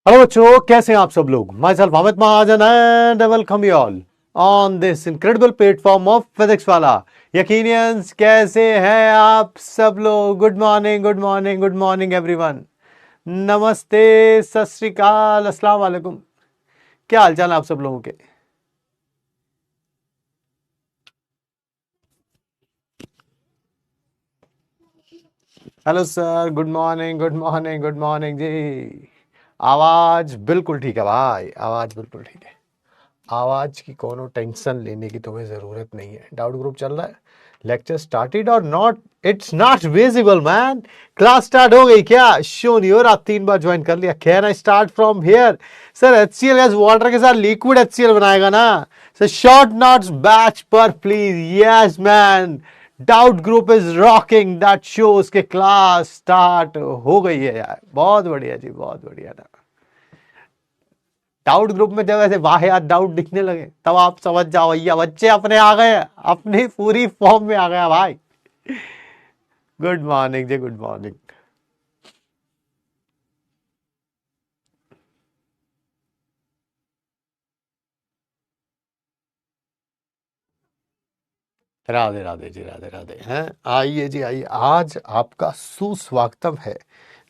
Hello बच्चों, कैसे हैं आप सब लोग। My self Amit Mahajan and welcome you all on this incredible platform of physics वाला। यकीनियंस, कैसे हैं आप सब लोग। Good morning, good morning, good morning everyone. नमस्ते, सत श्री अकाल, अस्सलाम वालेकुम। क्या हाल चाल है आप सब लोगों के। Hello sir, good morning, good morning, good morning ji. आवाज बिल्कुल ठीक है भाई, आवाज बिल्कुल ठीक है। आवाज की कोनो टेंशन लेने की तुम्हें जरूरत नहीं है। डाउट ग्रुप चल रहा है। लेक्चर स्टार्टेड और not, it's not visible man. Class start हो गई क्या? शो नहीं हो रहा, 3 बार ज्वाइन कर लिया। Can I start from here? Sir HCl gas water के साथ लिक्विड HCl बनाएगा ना सर। शॉर्ट नोट्स बैच पर please. Yes man, doubt group is rocking that shows के क्लास स्टार्ट हो गई है यार। बहुत बढ़िया जी, बहुत बढ़िया था। डाउट ग्रुप में जब ऐसे वाहियात डाउट दिखने लगे तब आप समझ जाओ भैया बच्चे अपने आ गए, अपनी पूरी फॉर्म में आ गया भाई। गुड मॉर्निंग जी, गुड मॉर्निंग। राधे राधे जी, राधे राधे हैं। आइए जी, आइए। आज आपका सुस्वागतम है।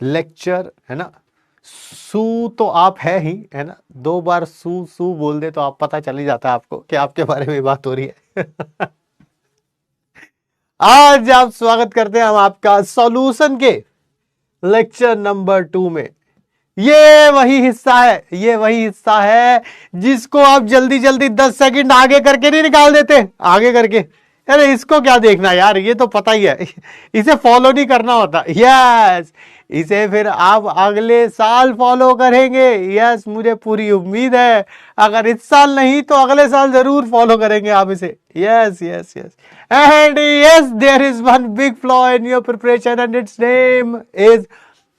लेक्चर है ना। सू तो आप है ही है ना। 2 बार सू सू बोल दे तो आप पता चल ही जाता है आपको कि आपके बारे में बात हो रही है। आज आप स्वागत करते हैं हम आपका सॉल्यूशन के लेक्चर नंबर 2 में। ये वही हिस्सा है, ये वही हिस्सा है जिसको आप जल्दी जल्दी 10 सेकंड आगे करके नहीं निकाल देते। आगे करके, अरे इसको क्या देखना यार, ये तो पता ही है। इसे फॉलो नहीं करना होता। यस, इसे फिर आप अगले साल फॉलो करेंगे। यस, मुझे पूरी उम्मीद है। अगर इस साल नहीं तो अगले साल जरूर फॉलो करेंगे आप इसे। Yes yes yes. And yes, there is one big flaw in your preparation and its name is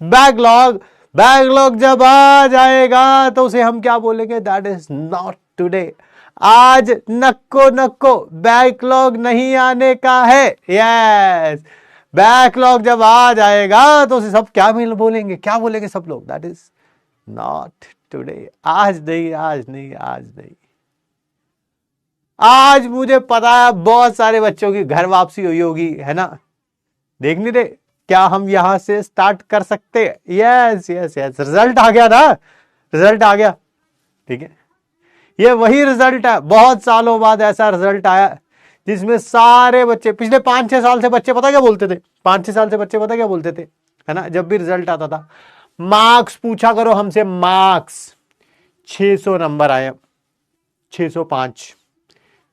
backlog. Backlog जब आ जाएगा तो उसे हम क्या बोलेंगे? That is not today. आज नक्को नक्को बैकलॉग नहीं आने का है। यस, बैकलॉग जब आ जाएगा तो उसे सब क्या मिल बोलेंगे, क्या बोलेंगे सब लोग? That is not today. आज नहीं, आज नहीं, आज नहीं। आज मुझे पता है बहुत सारे बच्चों की घर वापसी हुई होगी है ना। देख नहीं रहे क्या? हम यहां से स्टार्ट कर सकते हैं। यस यस यस, रिजल्ट आ गया ना, रिजल्ट आ गया। ठीक है, ये वही रिजल्ट है। बहुत सालों बाद ऐसा रिजल्ट आया जिसमें सारे बच्चे, पिछले 5-6 साल से बच्चे पता क्या बोलते थे? 5-6 साल से बच्चे पता क्या बोलते थे है ना, जब भी रिजल्ट आता था, मार्क्स पूछा करो हमसे। मार्क्स 600 नंबर आए, 605,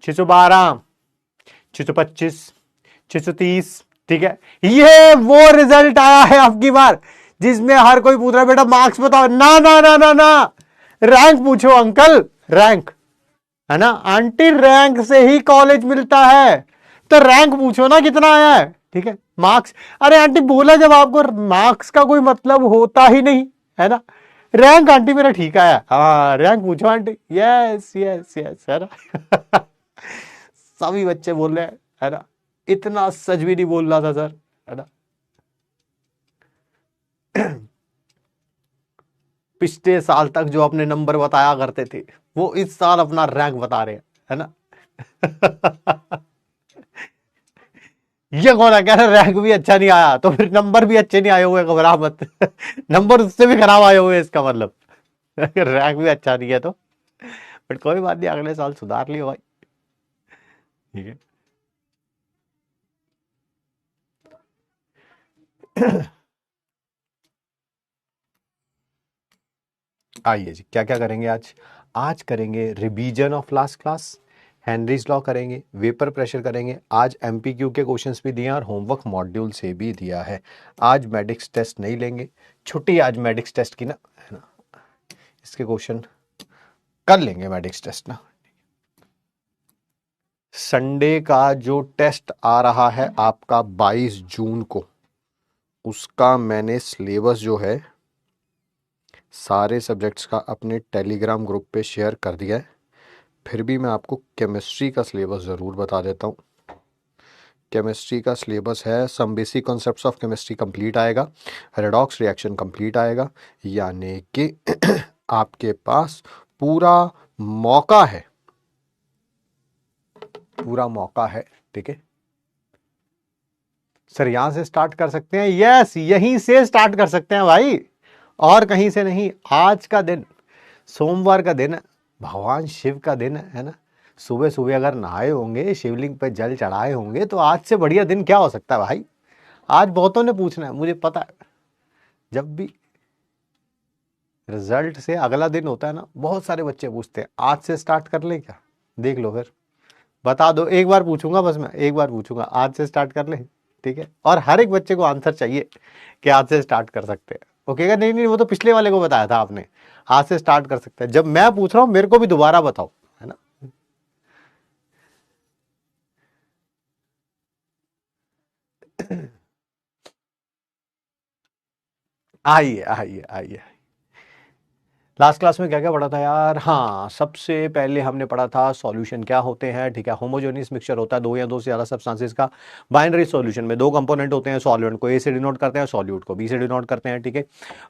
612, 625, 630। ठीक है, ये वो रिजल्ट आया है आपकी बार जिसमें हर कोई पूछ रहा है बेटा मार्क्स बताओ। ना ना ना ना ना, रैंक पूछो अंकल, रैंक है ना। आंटी रैंक से ही कॉलेज मिलता है, तो रैंक पूछो ना कितना आया है। ठीक है, मार्क्स, अरे आंटी बोला जब आपको मार्क्स का कोई मतलब होता ही नहीं है ना। रैंक आंटी मेरा ठीक आया, हाँ रैंक पूछो आंटी। यस यस यस है ना। सभी बच्चे बोल रहे हैं है ना। इतना सच भी नहीं बोल रहा था सर है ना। पिछले साल तक जो अपने नंबर बताया करते थे वो इस साल अपना रैंक बता रहे हैं है ना। ये कौन है कह रहा रैंक भी अच्छा नहीं आया तो फिर नंबर भी अच्छे नहीं आए हुए, घबरा मत। नंबर उससे भी खराब आए हुए इसका मतलब। रैंक भी अच्छा नहीं है तो, बट कोई बात नहीं, अगले साल सुधार लियो भाई। ठीक है। आइए जी, क्या क्या करेंगे आज। आज करेंगे revision of last class, Henry's law करेंगे, वेपर प्रेशर करेंगे। आज एमपीक्यू के क्वेश्चंस भी दिए हैं और होमवर्क मॉड्यूल से भी दिया है। आज मेडिक्स टेस्ट नहीं लेंगे, छुट्टी आज मेडिक्स टेस्ट की ना है ना। इसके क्वेश्चन कर लेंगे मेडिक्स टेस्ट ना। संडे का जो टेस्ट आ रहा है आपका 22 जून को, उसका मैंने सिलेबस जो है सारे सब्जेक्ट्स का अपने टेलीग्राम ग्रुप पे शेयर कर दिया है। फिर भी मैं आपको केमिस्ट्री का सिलेबस ज़रूर बता देता हूँ। केमिस्ट्री का सिलेबस है, some basic concepts of chemistry complete आएगा, रेडॉक्स रिएक्शन कंप्लीट आएगा, यानी कि आपके पास पूरा मौका है, पूरा मौका है। ठीक है सर, यहां से स्टार्ट कर सकते हैं? यस, यहीं से स्टार्ट कर सकते हैं भाई, और कहीं से नहीं। आज का दिन सोमवार का दिन है, भगवान शिव का दिन है ना। सुबह सुबह अगर नहाए होंगे, शिवलिंग पे जल चढ़ाए होंगे, तो आज से बढ़िया दिन क्या हो सकता है भाई। आज बहुतों ने पूछना है, मुझे पता है। जब भी रिजल्ट से अगला दिन होता है ना, बहुत सारे बच्चे पूछते हैं आज से स्टार्ट कर ले क्या। देख लो फिर, बता दो। एक बार पूछूंगा, बस मैं एक बार पूछूंगा, आज से स्टार्ट कर ले। ठीक है, और हर एक बच्चे को आंसर चाहिए कि आज से स्टार्ट कर सकते हैं। ओके का नहीं, नहीं वो तो पिछले वाले को बताया था आपने, आज से स्टार्ट कर सकते हैं। जब मैं पूछ रहा हूं मेरे को भी दोबारा बताओ, है ना। आइए आइए आइए। लास्ट क्लास में क्या क्या पढ़ा था यार? हाँ, सबसे पहले हमने पढ़ा था सॉल्यूशन क्या होते हैं। ठीक है, होमोजेनियस मिक्सचर होता है दो या दो से ज्यादा सब्सटेंसेस का। बाइनरी सॉल्यूशन में दो कंपोनेंट होते हैं, सॉल्वेंट को ए से डिनोट करते हैं, सॉल्यूट को बी से डिनोट करते हैं। ठीक है,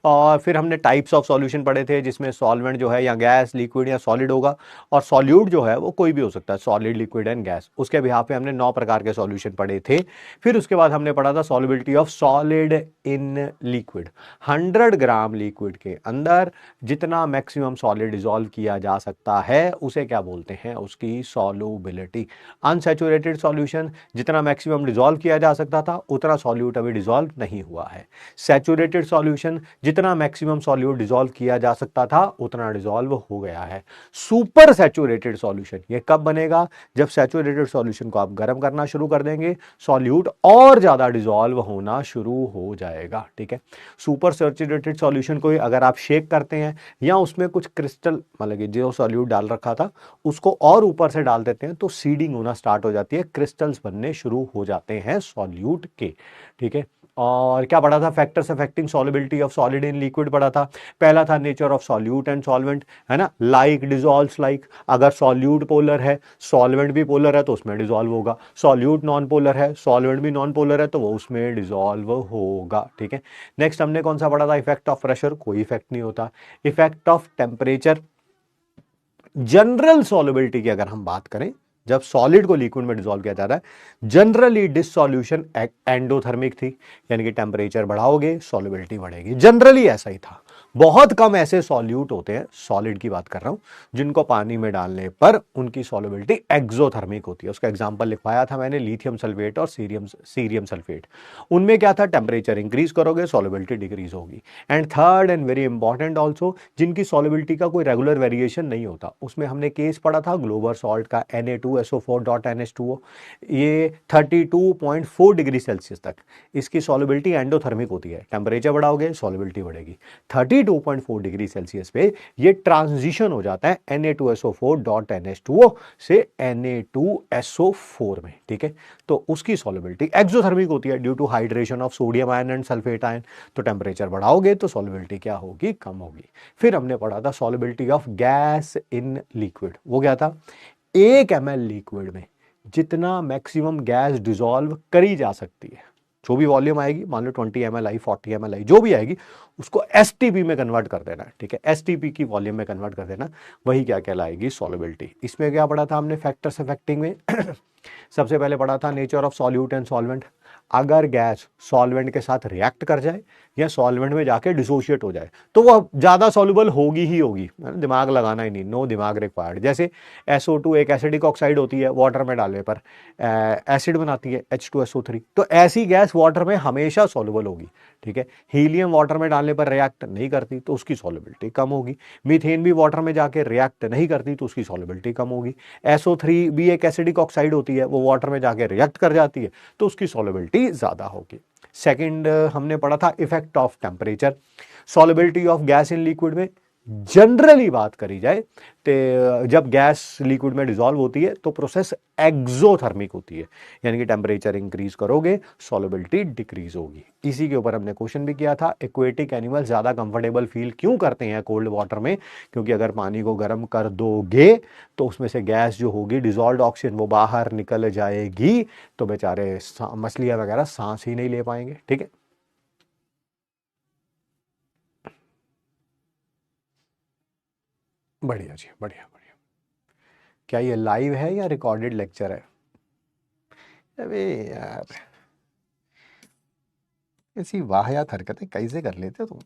और फिर हमने टाइप्स ऑफ सॉल्यूशन पढ़े थे, जिसमें सॉल्वेंट जो है या गैस, लिक्विड या सॉलिड होगा, और सॉल्यूट जो है वो कोई भी हो सकता है, सॉलिड, लिक्विड एंड गैस। उसके बिहाफ पे हमने 9 प्रकार के सॉल्यूशन पढ़े थे। फिर उसके बाद हमने पढ़ा था solubility of solid in liquid. 100 gram liquid के अंदर जितना मैक्सिमम सॉलिड डिसॉल्व किया जा सकता है उसे क्या बोलते हैं? उसकी सॉल्युबिलिटी। अनसैचुरेटेड सॉल्यूशन, जितना मैक्सिमम डिसॉल्व किया जा सकता था उतना सॉल्यूट अभी डिसॉल्व नहीं हुआ है। सैचुरेटेड सॉल्यूशन, जितना मैक्सिमम सॉल्यूट डिसॉल्व किया जा सकता था उतना डिसॉल्व हो गया है। सुपर सैचुरेटेड सॉल्यूशन ये कब बनेगा? जब सैचुरेटेड सॉल्यूशन को आप गर्म करना शुरू कर देंगे, सॉल्यूट और ज्यादा डिसॉल्व होना शुरू हो जाएगा। ठीक है, सुपर सैचुरेटेड सॉल्यूशन को अगर आप शेक करते हैं या उसमें कुछ क्रिस्टल, मतलब कि जो सॉल्यूट डाल रखा था उसको और ऊपर से डाल देते हैं, तो सीडिंग होना स्टार्ट हो जाती है, क्रिस्टल्स बनने शुरू हो जाते हैं सॉल्यूट के। ठीक है, और क्या पढ़ा था? Factors affecting solubility of solid in liquid पढ़ा था। पहला था nature of solute and solvent, है ना। लाइक डिसॉल्व्स लाइक, अगर सॉल्यूट पोलर है, सॉल्वेंट भी पोलर है तो उसमें डिसॉल्व होगा। सॉल्यूट नॉन पोलर है, सॉल्वेंट भी नॉन पोलर है तो वो उसमें डिसॉल्व होगा। ठीक है, नेक्स्ट हमने कौन सा पढ़ा था? इफेक्ट ऑफ प्रेशर, कोई इफेक्ट नहीं होता। Effect of temperature, general solubility की अगर हम बात करें, जब सॉलिड को लिक्विड में डिसॉल्व किया जा रहा है, जनरली डिसॉल्यूशन एंडोथर्मिक थी, यानी कि टेम्परेचर बढ़ाओगे सॉल्युबिलिटी बढ़ेगी। जनरली ऐसा ही था। बहुत कम ऐसे सॉल्यूट होते हैं, सॉलिड की बात कर रहा हूं, जिनको पानी में डालने पर उनकी सॉल्युबिलिटी एक्सोथर्मिक होती है। उसका एग्जांपल लिखवाया था मैंने, लिथियम सल्फेट और सीरियम सल्फेट। उनमें क्या था? टेम्परेचर इंक्रीज करोगे सॉल्युबिलिटी डिक्रीज होगी। And third and very important also, जिनकी सॉल्युबिलिटी का कोई रेगुलर वेरिएशन नहीं होता, उसमें हमने केस पढ़ा था ग्लोबल सॉल्ट का, Na2SO4.NH2O। ये 32.4 डिग्री सेल्सियस तक इसकी सॉल्युबिलिटी एंडोथर्मिक होती है। टेम्परेचर बढ़ाओगे सॉल्युबिलिटी बढ़ेगी। 32.4 डिग्री सेल्सियस पे ये ट्रांजिशन हो जाता है Na2SO4.NH2O से Na2SO4 में। ठीक है, तो उसकी सॉल्युबिलिटी एक्सोथर्मिक होती है due to hydration of sodium ion and sulphate ion. तो टेम्परेचर बढ़ाओगे तो सॉल्युबिलिटी क्या होगी? कम होगी। फिर हमने पढ़ा था solubility of gas in liquid. वो क्या था? 1 ml लिक्विड में जितना मैक्सिमम गैस डिसॉल्व करी जा सकती है, जो भी वॉल्यूम आएगी, मान लो 20 ml आई, 40 ml आई, जो भी आएगी उसको एसटीपी में कन्वर्ट कर देना। ठीक है, एसटीपी की वॉल्यूम में कन्वर्ट कर देना, वही क्या कहलाएगी? सॉल्युबिलिटी। इसमें क्या पढ़ा था हमने फैक्टर्स अफेक्टिंग में? सबसे पहले पढ़ा था nature of solute and solvent. अगर गैस सॉल्वेंट के साथ रिएक्ट कर जाए या सॉल्वेंट में जाके डिसोशिएट हो जाए तो वह ज्यादा सॉल्युबल होगी ही होगी, दिमाग लगाना ही नहीं, नो दिमाग रिक्वायर्ड। जैसे SO2 एक एसिडिक ऑक्साइड होती है, वाटर में डालने पर एसिड बनाती है H2SO3, तो ऐसी गैस वाटर में हमेशा सॉल्युबल होगी। ठीक है, हीलियम वाटर में डालने पर रिएक्ट नहीं करती तो उसकी सॉल्युबिलिटी कम होगी। मीथेन भी वाटर में जाके रिएक्ट नहीं करती तो उसकी सॉल्युबिलिटी कम होगी। SO3 भी एक एसिडिक ऑक्साइड होती है, वो वाटर में जाके रिएक्ट कर जाती है तो उसकी सॉल्युबिलिटी ज्यादा होगी। सेकंड हमने पढ़ा था effect of temperature. Solubility of gas in liquid में जनरली बात करी जाए तो जब गैस लिक्विड में डिसॉल्व होती है तो प्रोसेस एक्सोथर्मिक होती है, यानी कि टेम्परेचर इंक्रीज करोगे सॉल्युबिलिटी डिक्रीज होगी। इसी के ऊपर हमने क्वेश्चन भी किया था, एक्वेटिक एनिमल ज्यादा कंफर्टेबल फील क्यों करते हैं कोल्ड वाटर में, क्योंकि अगर पानी को गर्म कर दोगे तो उसमें से गैस जो होगी डिसॉल्व्ड ऑक्सीजन वो बाहर निकल जाएगी, तो बेचारे मछलियां वगैरह सांस ही नहीं ले पाएंगे। ठीक है, बढ़िया जी, बढ़िया बढ़िया। क्या ये लाइव है या रिकॉर्डेड लेक्चर है? अबे यार, ऐसी वाहियात हरकतें कैसे कर लेते हो तुम।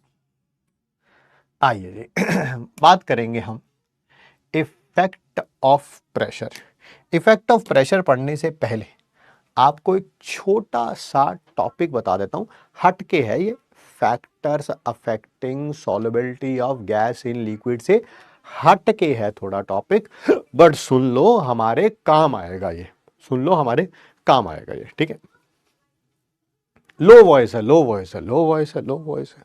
आइए जी बात करेंगे हम effect of pressure. Effect of pressure पढ़ने से पहले आपको एक छोटा सा टॉपिक बता देता हूं, हटके है ये, factors affecting solubility of gas in liquid से हटके है थोड़ा टॉपिक, बट सुन लो हमारे काम आएगा ये, सुन लो हमारे काम आएगा ये। ठीक है, लो वॉइस है, लो वॉइस है, लो वॉइस है, लो वॉइस है,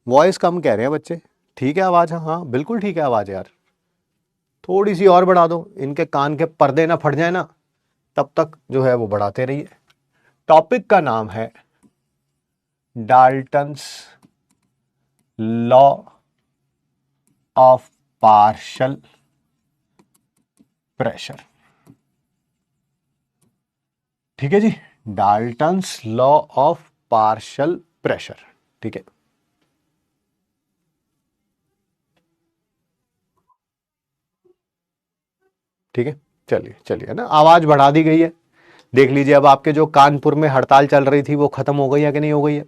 वॉइस कम कह रहे हैं बच्चे। ठीक है आवाज, हाँ बिल्कुल ठीक है आवाज यार, थोड़ी सी और बढ़ा दो, इनके कान के पर्दे ना फट जाए ना, तब तक जो है वो बढ़ाते रहिए। टॉपिक का नाम है Dalton's law of partial pressure. ठीक है जी, Dalton's law of partial pressure. ठीक है, ठीक है, चलिए चलिए, है ना, आवाज बढ़ा दी गई है। देख लीजिए अब आपके जो कानपुर में हड़ताल चल रही थी वो खत्म हो गई है कि नहीं हो गई है?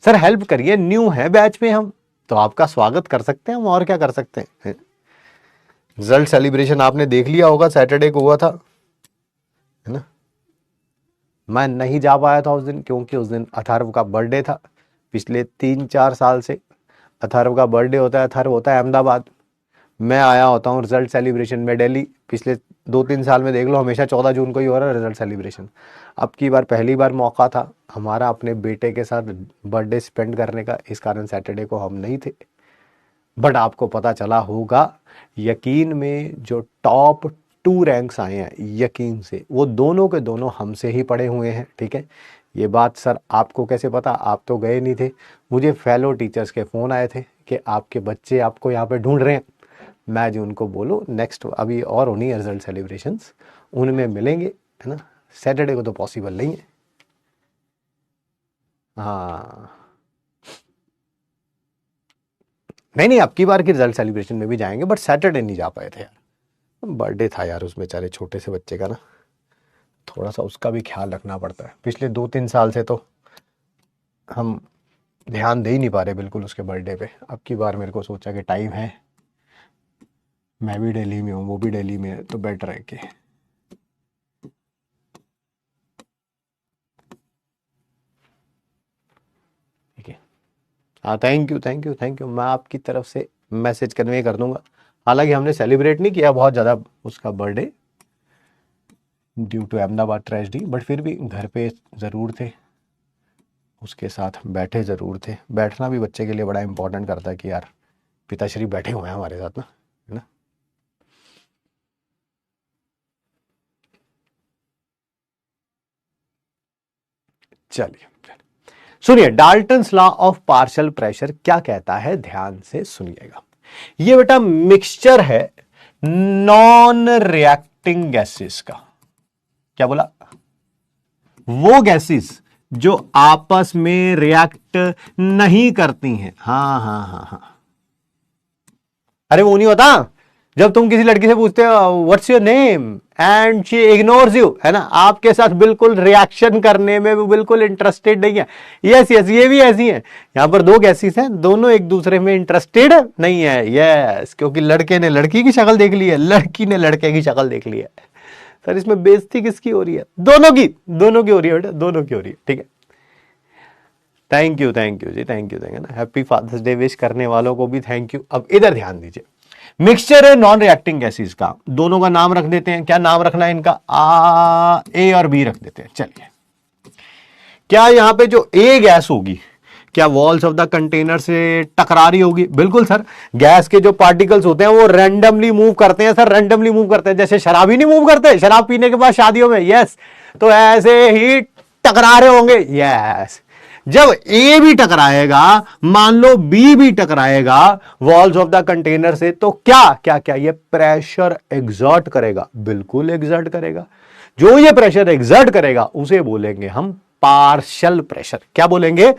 सर हेल्प करिए, न्यू है बैच में हम, तो आपका स्वागत कर सकते हैं हम, और क्या कर सकते हैं। रिजल्ट सेलिब्रेशन आपने देख लिया होगा, सैटरडे को हुआ था, है ना। मैं नहीं जा पाया था उस दिन, क्योंकि उस दिन अथर्व का बर्थडे था। पिछले 3-4 साल से अथर्व का बर्थडे होता है, अथर्व होता है अहमदाबाद, मैं आया होता हूँ रिजल्ट सेलिब्रेशन में दिल्ली। पिछले 2-3 साल में देख लो हमेशा 14 जून को ही हो रहा है रिजल्ट सेलिब्रेशन। अब की बार पहली बार मौका था हमारा अपने बेटे के साथ बर्थडे स्पेंड करने का, इस कारण सैटरडे को हम नहीं थे। बट आपको पता चला होगा, यकीन में जो टॉप 2 रैंक्स आए हैं यकीन से, वो दोनों के दोनों हमसे ही पढ़े हुए हैं। ठीक है, ये बात सर आपको कैसे पता, आप तो गए नहीं थे। मुझे फेलो टीचर्स के फ़ोन आए थे कि आपके बच्चे आपको यहाँ पे ढूंढ रहे हैं। मैं जो उनको बोलूँ नेक्स्ट अभी और होनी है रिजल्ट सेलिब्रेशंस, उनमें मिलेंगे, है ना। सैटरडे को तो पॉसिबल नहीं है। हाँ नहीं, अब की बार की रिजल्ट सेलिब्रेशन में भी जाएंगे, बट सैटरडे नहीं जा पाए थे यार, बर्थडे था यार उस बेचारे छोटे से बच्चे का ना, थोड़ा सा उसका भी ख्याल रखना पड़ता है। पिछले 2-3 साल से तो हम ध्यान दे ही नहीं पा रहे बिल्कुल उसके बर्थडे पे। अब की बार मेरे को सोचा कि टाइम है, मैं भी दिल्ली में हूँ, वो भी दिल्ली में है, तो बेटर है कि ठीक है। हाँ thank you thank you thank you, मैं आपकी तरफ से मैसेज कन्वे कर दूंगा। हालांकि हमने सेलिब्रेट नहीं किया बहुत ज़्यादा उसका birthday due to Ahmedabad tragedy, but फिर भी घर पे ज़रूर थे, उसके साथ बैठे ज़रूर थे। बैठना भी बच्चे के लिए बड़ा इंपॉर्टेंट करता है कि यार पिताश्री बैठे हुए हैं हमारे साथ ना, है ना। चलिए सुनिए, Dalton's law of partial pressure क्या कहता है, ध्यान से सुनिएगा। ये बेटा मिक्सचर है नॉन रिएक्टिंग गैसेस का। क्या बोला? वो गैसेस जो आपस में रिएक्ट नहीं करती हैं। हाँ हाँ हाँ हाँ, अरे वो नहीं होता जब तुम किसी लड़की से पूछते हो what's your name and she ignores you, है ना, आपके साथ बिल्कुल रिएक्शन करने में भी बिल्कुल इंटरेस्टेड नहीं है। यस यस, ये भी ऐसी है। यहां पर 2 गैसेस हैं, दोनों एक दूसरे में इंटरेस्टेड नहीं है। यस, क्योंकि लड़के ने लड़की की शक्ल देख ली है, लड़की ने लड़के की शक्ल देख ली है। सर इसमें बेइज्जती किसकी हो रही है? दोनों की हो रही है बेटा, दोनों की हो रही है। ठीक है, थैंक यू जी, थैंक यू ना, हैप्पी फादर्स डे विश करने वालों को भी थैंक यू। अब इधर ध्यान दीजिए, मिक्सचर है नॉन रिएक्टिंग गैसेस का, दोनों का नाम रख देते हैं। क्या नाम रखना है इनका? ए और बी रख देते हैं। चलिए, क्या यहां पे जो ए गैस होगी, क्या वॉल्स ऑफ द कंटेनर से टकरा रही होगी? बिल्कुल सर, गैस के जो पार्टिकल्स होते हैं वो रैंडमली मूव करते हैं सर, रैंडमली मूव करते हैं, जैसे शराबी नहीं मूव करते शराब पीने के बाद शादियों में, यस, तो ऐसे ही टकरा रहे होंगे, यस। जब ए भी टकराएगा, मान लो बी भी टकराएगा वॉल्स ऑफ द कंटेनर से, तो क्या क्या क्या ये प्रेशर एग्जर्ट करेगा, बिल्कुल एग्जर्ट करेगा। जो ये प्रेशर एग्जर्ट करेगा उसे बोलेंगे हम पार्शियल प्रेशर। क्या बोलेंगे?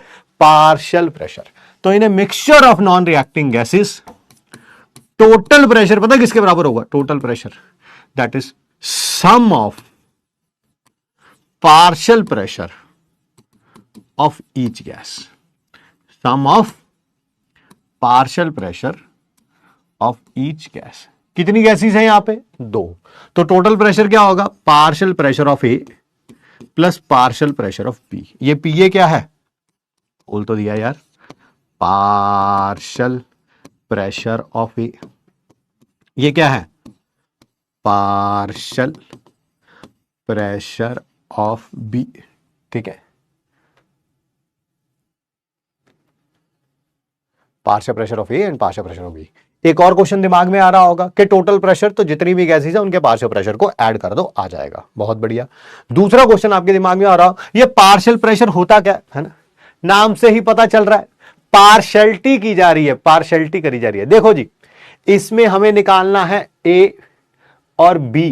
Partial pressure. तो in a mixture of non reacting gases, total pressure पता है किसके बराबर होगा? Total pressure that is sum of partial pressure of each gas, sum of partial pressure of each gas। कितनी gases हैं यहां पे? 2। तो टोटल प्रेशर क्या होगा? Partial pressure of A plus partial pressure of B. ये पी ए क्या है? बोल तो दिया यार, पार्शियल प्रेशर ऑफ ए। ये क्या है? Partial pressure of B. ठीक है, partial pressure of A and partial pressure of B. एक और क्वेश्चन दिमाग में आ रहा होगा कि टोटल प्रेशर, तो जितनी भी गैसेस है उनके पार्शियल प्रेशर को ऐड कर दो, आ जाएगा। बहुत बढ़िया। दूसरा क्वेश्चन आपके दिमाग में आ रहा हो, ये पार्शियल प्रेशर होता क्या है ना? नाम से ही पता चल रहा है, पार्शियलिटी की जा रही है, पार्शियलिटी करी जा रही है। देखो जी, इसमें हमें निकालना है ए और बी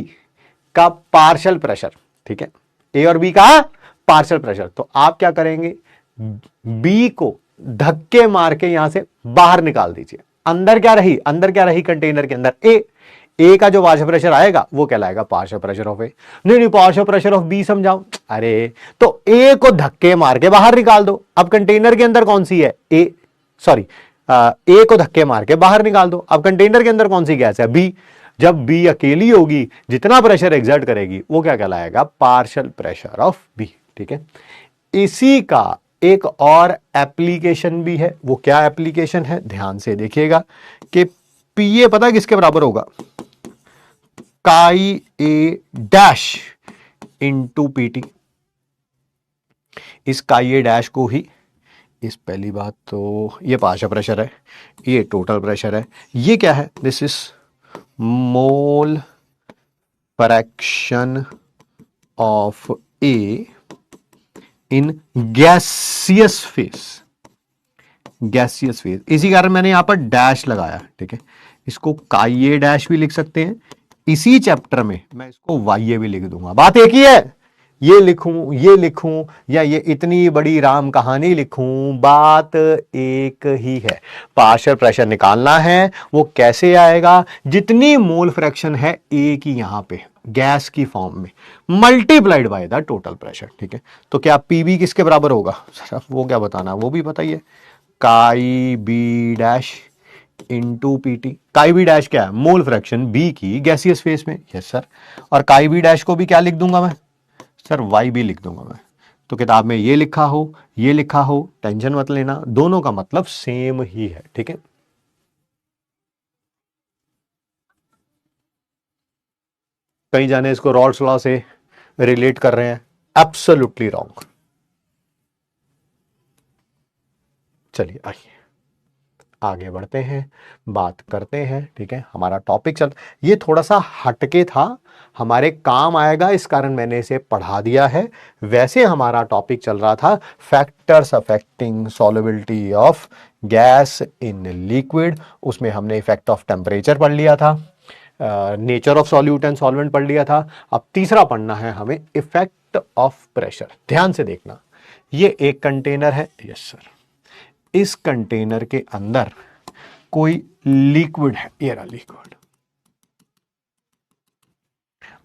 का पार्शियल प्रेशर। ठीक है, ए और बी का पार्शियल प्रेशर। तो आप क्या करेंगे? बी को धक्के मार के यहां से बाहर निकाल दीजिए। अंदर क्या रही? अंदर क्या रही? कंटेनर के अंदर ए का जो पार्शियल प्रेशर आएगा वो कहलाएगा पार्शियल प्रेशर ऑफ ए। नहीं, पार्शियल प्रेशर ऑफ बी समझाओ। अरे तो ए को धक्के मार के बाहर निकाल दो। अब कंटेनर के अंदर कौन सी है? ए को धक्के मार के बाहर निकाल दो। अब कंटेनर के अंदर कौन सी गैस है? बी। जब बी अकेली होगी, जितना प्रेशर एग्जर्ट करेगी वो क्या कहलाएगा? Partial pressure of B. ठीक है, इसी का एक और एप्लीकेशन भी है। वो क्या एप्लीकेशन है? ध्यान से देखिएगा कि पीए पता है किसके बराबर होगा? काई ए डैश इंटू पीटी। इस काई ए डैश को ही, इस पहली बात तो ये पार्शियल प्रेशर है, ये टोटल प्रेशर है। ये क्या है? This is mole fraction of A in gaseous phase. Gaseous phase, इसी कारण मैंने यहां पर डैश लगाया। ठीक है, इसको काई ए डैश भी लिख सकते हैं। इसी चैप्टर में मैं इसको वाई ए भी लिख दूंगा। बात एक ही है, ये लिखूं या ये इतनी बड़ी राम कहानी लिखूं, बात एक ही है। पार्शियल प्रेशर निकालना है, वो कैसे आएगा? जितनी मोल फ्रैक्शन है ए की यहां पे गैस की फॉर्म में, multiplied by the total pressure. ठीक है, तो क्या पीबी किसके बराबर होगा? सर वो क्या बताना, वो भी बताइए। काई बी डैश इंटू पीटी। काई बी डैश क्या है? मोल फ्रैक्शन बी की गैसियस फेज में। Yes sir. और काई बी डैश को भी क्या लिख दूंगा मैं? सर वाई भी लिख दूंगा मैं। तो किताब में ये लिखा हो, ये लिखा हो, टेंशन मत लेना, दोनों का मतलब सेम ही है। ठीक है, कई जाने इसको रॉल्स लॉ से रिलेट कर रहे हैं, एब्सोल्युटली रॉन्ग। चलिए आइए आगे बढ़ते हैं, बात करते हैं। ठीक है, हमारा टॉपिक ये थोड़ा सा हटके था, हमारे काम आएगा, इस कारण मैंने इसे पढ़ा दिया है। वैसे हमारा टॉपिक चल रहा था factors affecting solubility of gas in liquid. उसमें हमने इफेक्ट ऑफ टेम्परेचर पढ़ लिया था, nature of solute and solvent पढ़ लिया था। अब तीसरा पढ़ना है हमें इफेक्ट ऑफ प्रेशर। ध्यान से देखना, ये एक कंटेनर है। यस सर, इस कंटेनर के अंदर कोई लिक्विड है, ये रहा लिक्विड,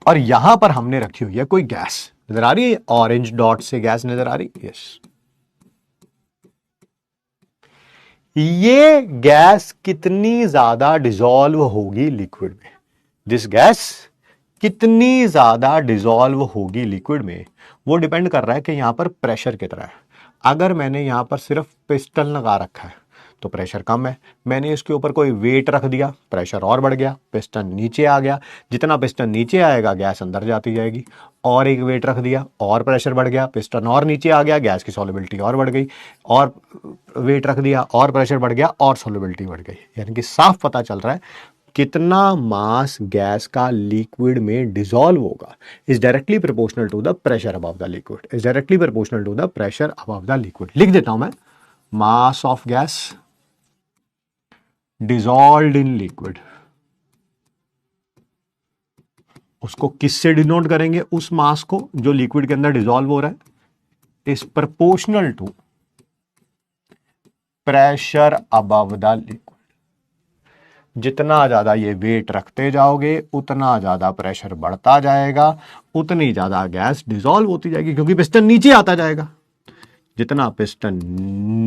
और यहां पर हमने रखी हुई है कोई गैस। नजर आ रही है? ऑरेंज डॉट से गैस नजर आ रही? यस। ये गैस कितनी ज्यादा डिसॉल्व होगी लिक्विड में? दिस गैस कितनी ज्यादा डिसॉल्व होगी लिक्विड में, वो डिपेंड कर रहा है कि यहां पर प्रेशर कितना है। अगर मैंने यहां पर सिर्फ पिस्टन लगा रखा है तो प्रेशर कम है। मैंने इसके ऊपर कोई वेट रख दिया, प्रेशर और बढ़ गया, पिस्टन नीचे आ गया। जितना पिस्टन नीचे आएगा गैस अंदर जाती जाएगी। और एक वेट रख दिया और प्रेशर बढ़ गया, पिस्टन और नीचे आ गया, गैस की सॉल्युबिलिटी और बढ़ गई। और वेट रख दिया और प्रेशर बढ़ गया और सॉल्युबिलिटी बढ़ गई। यानी कि साफ पता चल रहा है कितना मास गैस का लिक्विड में डिसॉल्व होगा is directly proportional to the pressure above the liquid, is directly proportional to the pressure above the liquid. लिख देता हूं मैं, mass of gas dissolved in liquid, उसको किससे डिनोट करेंगे? उस मास को जो लिक्विड के अंदर डिसॉल्व हो रहा है, is proportional to pressure above the liquid. जितना ज्यादा ये वेट रखते जाओगे उतना ज्यादा प्रेशर बढ़ता जाएगा, उतनी ज्यादा गैस डिसॉल्व होती जाएगी, क्योंकि पिस्टन नीचे आता जाएगा। जितना पिस्टन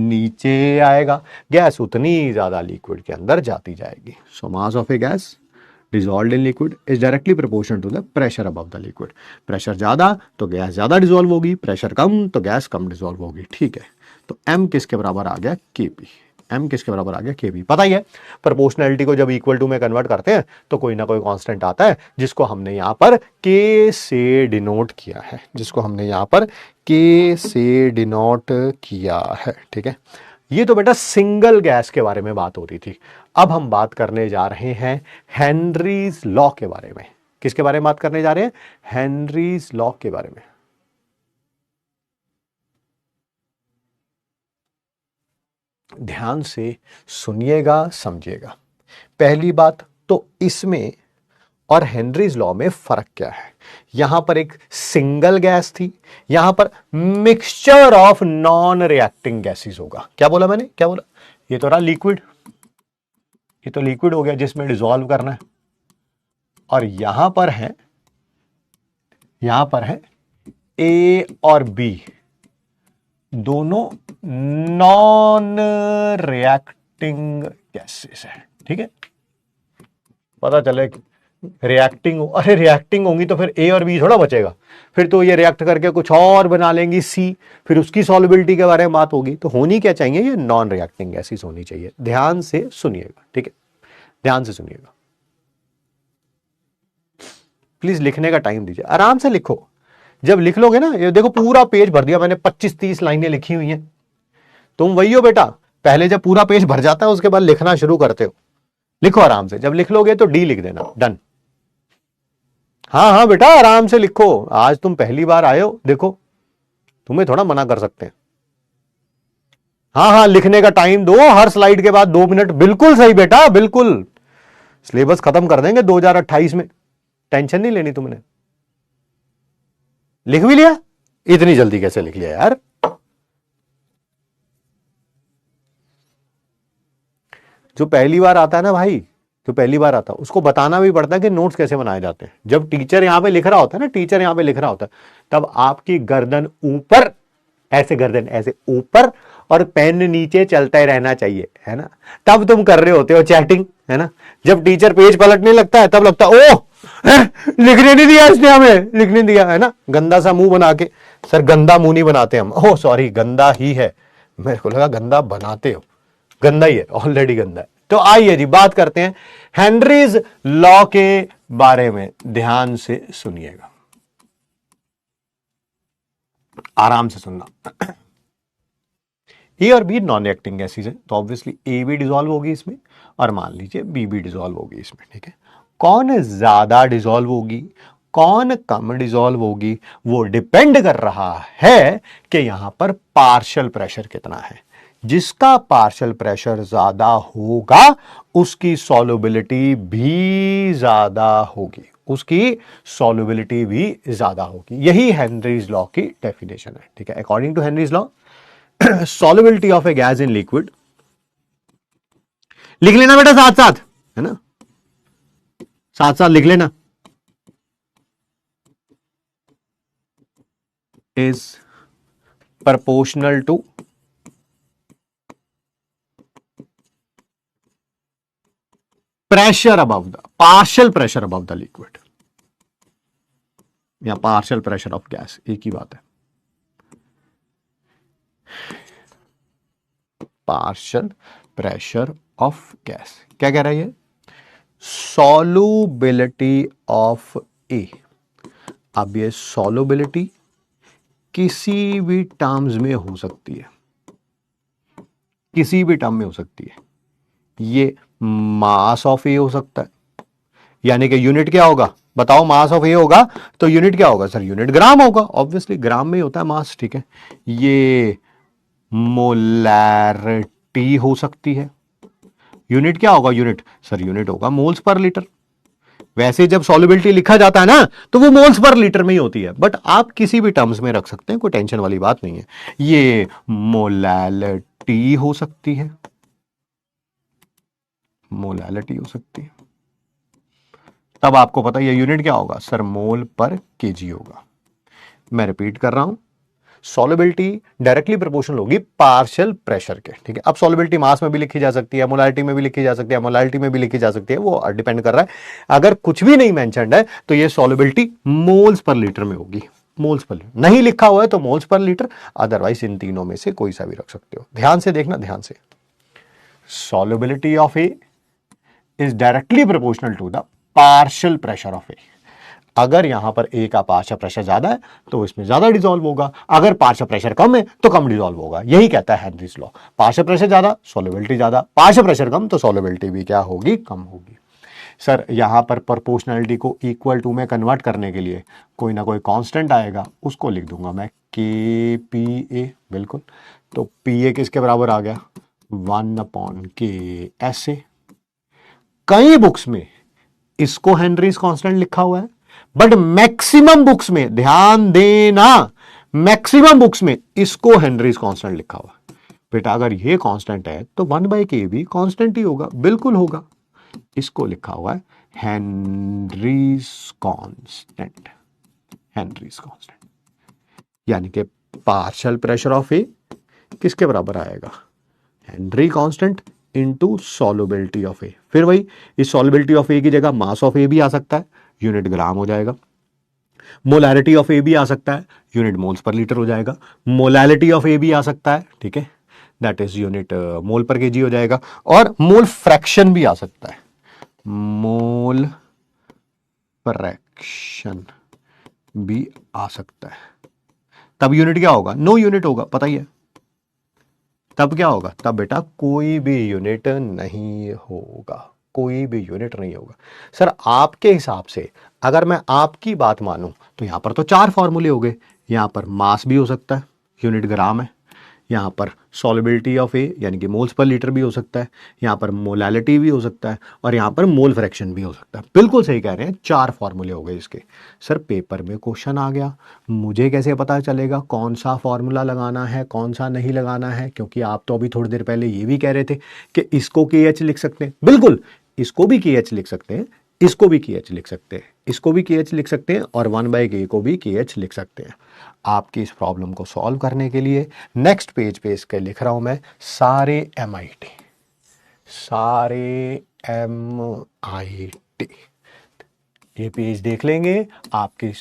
नीचे आएगा गैस उतनी ज्यादा लिक्विड के अंदर जाती जाएगी। So mass of a gas dissolved in liquid is directly proportional to the pressure above the liquid. Pressure ज्यादा तो गैस ज्यादा डिसॉल्व होगी, प्रेशर कम तो गैस कम डिसॉल्व होगी। ठीक है, तो m किसके बराबर आ गया? Kp। m किसके बराबर आ गया? Kp। पता ही है प्रोपोर्शनैलिटी को जब इक्वल टू में कन्वर्ट करते हैं तो कोई ना कोई कांस्टेंट आता है, जिसको हमने यहां पर k से डिनोट किया है, जिसको हमने यहां पर k से डिनोट किया है। ठीक है, ये तो बेटा सिंगल गैस के बारे में बात हो रही थी। अब हम बात करने जा रहे हैं हेनरीज लॉ के बारे में। किसके बारे में बात करने जा रहे हैं? हेनरीज लॉ के बारे में। ध्यान से सुनिएगा, समझिएगा। पहली बात तो इसमें और हेनरीज लॉ में फर्क क्या है? यहां पर एक सिंगल गैस थी, यहां पर mixture of non reacting gases होगा। क्या बोला मैंने? क्या बोला? ये तो रहा लिक्विड, ये तो लिक्विड हो गया जिसमें डिसॉल्व करना है। और यहां पर है ए और बी, दोनों नॉन रिएक्टिंग गैसेस है। ठीक है, पता चले रिएक्टिंग हो, अरे रिएक्टिंग होंगी तो फिर ए और बी थोड़ा बचेगा, फिर तो ये रिएक्ट करके कुछ और बना लेंगी सी, फिर उसकी सॉल्युबिलिटी के बारे में बात होगी। तो होनी क्या चाहिए? ये नॉन रिएक्टिंग गैसेस होनी चाहिए। ध्यान से सुनिएगा, ठीक है, ध्यान से सुनिएगा। प्लीज लिखने का टाइम दीजिए, आराम से लिखो। जब लिख लोगे ना, ये देखो पूरा पेज भर दिया मैंने, 25-30 लाइनें लिखी हुई हैं। तुम वही हो बेटा, पहले जब पूरा पेज भर जाता है उसके बाद लिखना शुरू करते हो। लिखो आराम से, जब लिख लोगे तो डी लिख देना, डन। हाँ हाँ बेटा आराम से लिखो, आज तुम पहली बार आए हो, देखो तुम्हें थोड़ा मना कर सकते हैं। हाँ हाँ लिखने का टाइम दो, हर स्लाइड के बाद 2 मिनट। बिल्कुल सही बेटा, बिल्कुल। सिलेबस खत्म कर देंगे 2028 में, टेंशन नहीं लेनी तुमने। लिख भी लिया? इतनी जल्दी कैसे लिख लिया यार? जो पहली बार आता है ना भाई, जो पहली बार आता है उसको बताना भी पड़ता है कि नोट्स कैसे बनाए जाते हैं। जब टीचर यहां पे लिख रहा होता है ना, टीचर यहां पे लिख रहा होता है, तब आपकी गर्दन ऊपर, ऐसे गर्दन ऐसे ऊपर और पेन नीचे चलता ही रहना चाहिए, है ना। तब तुम कर रहे होते हो चैटिंग, है ना। जब टीचर पेज पलटने लगता है तब लगता है ओह लिखने नहीं दिया इसने, हमें लिखने दिया, है ना। गंदा सा मुंह बना के, सर गंदा मुंह नहीं बनाते हम, ओह सॉरी गंदा ही है, मेरे को लगा गंदा बनाते हो, गंदा ही है, ऑलरेडी गंदा है। तो आइए जी बात करते हैं हेनरीज लॉ के बारे में। ध्यान से सुनिएगा, आराम से सुनना। ए और बी नॉन रिएक्टिंग गैसेज है, तो ऑब्वियसली ए भी डिसॉल्व होगी इसमें और मान लीजिए बी भी डिसॉल्व होगी इसमें। ठीक है, कौन ज्यादा डिसॉल्व होगी, कौन कम डिसॉल्व होगी, वो डिपेंड कर रहा है कि यहां पर पार्शियल प्रेशर कितना है। जिसका पार्शियल प्रेशर ज्यादा होगा उसकी सॉल्युबिलिटी भी ज्यादा होगी, उसकी सॉल्युबिलिटी भी ज्यादा होगी। यही हेनरीज लॉ की डेफिनेशन है। ठीक है, according to Henry's law solubility of a gas in liquid, लिख लेना बेटा साथ साथ, है ना, साथ साथ लिख लेना, is proportional to pressure above the partial pressure above the liquid, या partial pressure of gas, एक ही बात है। Partial pressure of gas. क्या कह रहा है ये? सॉल्युबिलिटी ऑफ ए। अब ये सॉल्युबिलिटी किसी भी टर्म्स में हो सकती है, किसी भी टर्म में हो सकती है। ये मास ऑफ ए हो सकता है, यानी कि यूनिट क्या होगा बताओ? मास ऑफ ए होगा तो यूनिट क्या होगा सर? यूनिट ग्राम होगा, ऑब्वियसली ग्राम में ही होता है मास, ठीक है। ये मोलैरिटी हो सकती है। यूनिट क्या होगा? यूनिट सर यूनिट होगा मोल्स पर लीटर। वैसे जब सॉल्युबिलिटी लिखा जाता है ना तो वो मोल्स पर लीटर में ही होती है, बट आप किसी भी टर्म्स में रख सकते हैं, कोई टेंशन वाली बात नहीं है। ये मोलैलिटी हो सकती है, मोलैलिटी हो सकती है। तब आपको पता है ये यूनिट क्या होगा सर? मोल पर केजी होगा। मैं रिपीट कर रहा हूं, सॉल्युबिलिटी डायरेक्टली प्रोपोर्शनल होगी पार्शियल प्रेशर के, ठीक है। अब सॉल्युबिलिटी मास में भी लिखी जा सकती है, मोलारिटी में भी लिखी जा सकती है, मोलारिटी में भी लिखी जा सकती है, वो डिपेंड कर रहा है। अगर कुछ भी नहीं मेंशन्ड है तो ये सॉल्युबिलिटी मोल्स पर लीटर में होगी, मोल्स पर लीटर। नहीं लिखा हुआ है तो moles per litre, otherwise in तीनों में से कोई सा भी रख सकते हो। ध्यान से देखना, ध्यान से। Solubility of A is directly proportional to the partial pressure of A. अगर यहां पर ए का पार्शियल प्रेशर ज्यादा है तो इसमें ज्यादा डिसॉल्व होगा, अगर पार्शियल प्रेशर कम है तो कम डिसॉल्व होगा। यही कहता है हेनरीज लॉ। पार्शियल प्रेशर ज्यादा, सॉल्युबिलिटी ज्यादा, पार्शियल प्रेशर कम तो सॉल्युबिलिटी भी क्या होगी? कम होगी। सर यहां पर प्रोपोर्शनलिटी को इक्वल टू में कन्वर्ट करने के लिए कोई ना कोई कांस्टेंट आएगा, उसको लिख दूंगा मैं के पी ए। बिल्कुल, तो पी ए किसके बराबर आ गया? 1/k। ऐसे कई बुक्स में इसको हेनरीज कांस्टेंट लिखा हुआ है, बट मैक्सिमम बुक्स में, ध्यान देना, मैक्सिमम बुक्स में इसको हेनरीज कांस्टेंट लिखा हुआ है। बेटा अगर ये कांस्टेंट है तो 1/k भी कांस्टेंट ही होगा, बिल्कुल होगा। इसको लिखा हुआ है हेनरीज कांस्टेंट, हेनरीज कांस्टेंट। यानी कि पार्शियल प्रेशर ऑफ ए किसके बराबर आएगा? Henry constant into solubility of A. फिर वही, इस सॉल्युबिलिटी ऑफ ए की जगह मास ऑफ ए भी आ सकता है, यूनिट ग्राम हो जाएगा। मोलैरिटी ऑफ ए भी आ सकता है, यूनिट मोल्स पर लीटर हो जाएगा। मोलैलिटी ऑफ ए भी आ सकता है, ठीक है, दैट इज यूनिट मोल पर केजी हो जाएगा। और मोल फ्रैक्शन भी आ सकता है, मोल फ्रैक्शन भी आ सकता है। तब यूनिट क्या होगा? नो यूनिट होगा, पता ही है। तब क्या होगा? तब बेटा कोई भी यूनिट नहीं होगा, कोई भी यूनिट नहीं होगा। सर आपके हिसाब से अगर मैं आपकी बात मानूं तो यहां पर तो 4 फॉर्मूले हो गए। यहां पर मास भी हो सकता है, यूनिट ग्राम है। यहां पर सॉल्युबिलिटी ऑफ ए यानी कि मोल्स पर लीटर भी हो सकता है, यहां पर मोलैलिटी भी हो सकता है, और यहां पर मोल फ्रैक्शन भी हो सकता है। बिल्कुल सही कह रहे हैं, 4 फॉर्मूले हो गए इसके। सर पेपर में क्वेश्चन आ गया, मुझे कैसे पता चलेगा कौन सा फॉर्मूला लगाना है कौन सा नहीं लगाना है? क्योंकि आप तो अभी थोड़ी देर पहले ये भी कह रहे थे कि इसको KH लिख सकते हैं। बिल्कुल, इसको भी KH लिख सकते हैं, इसको भी KH लिख सकते हैं, इसको भी KH लिख सकते हैं, और 1/k को भी KH लिख सकते हैं। आपकी इस प्रॉब्लम को सॉल्व करने के लिए नेक्स्ट पेज पे इसके लिख रहा हूं मैं सारे MIT, सारे MIT। ये पेज देख लेंगे, आपकी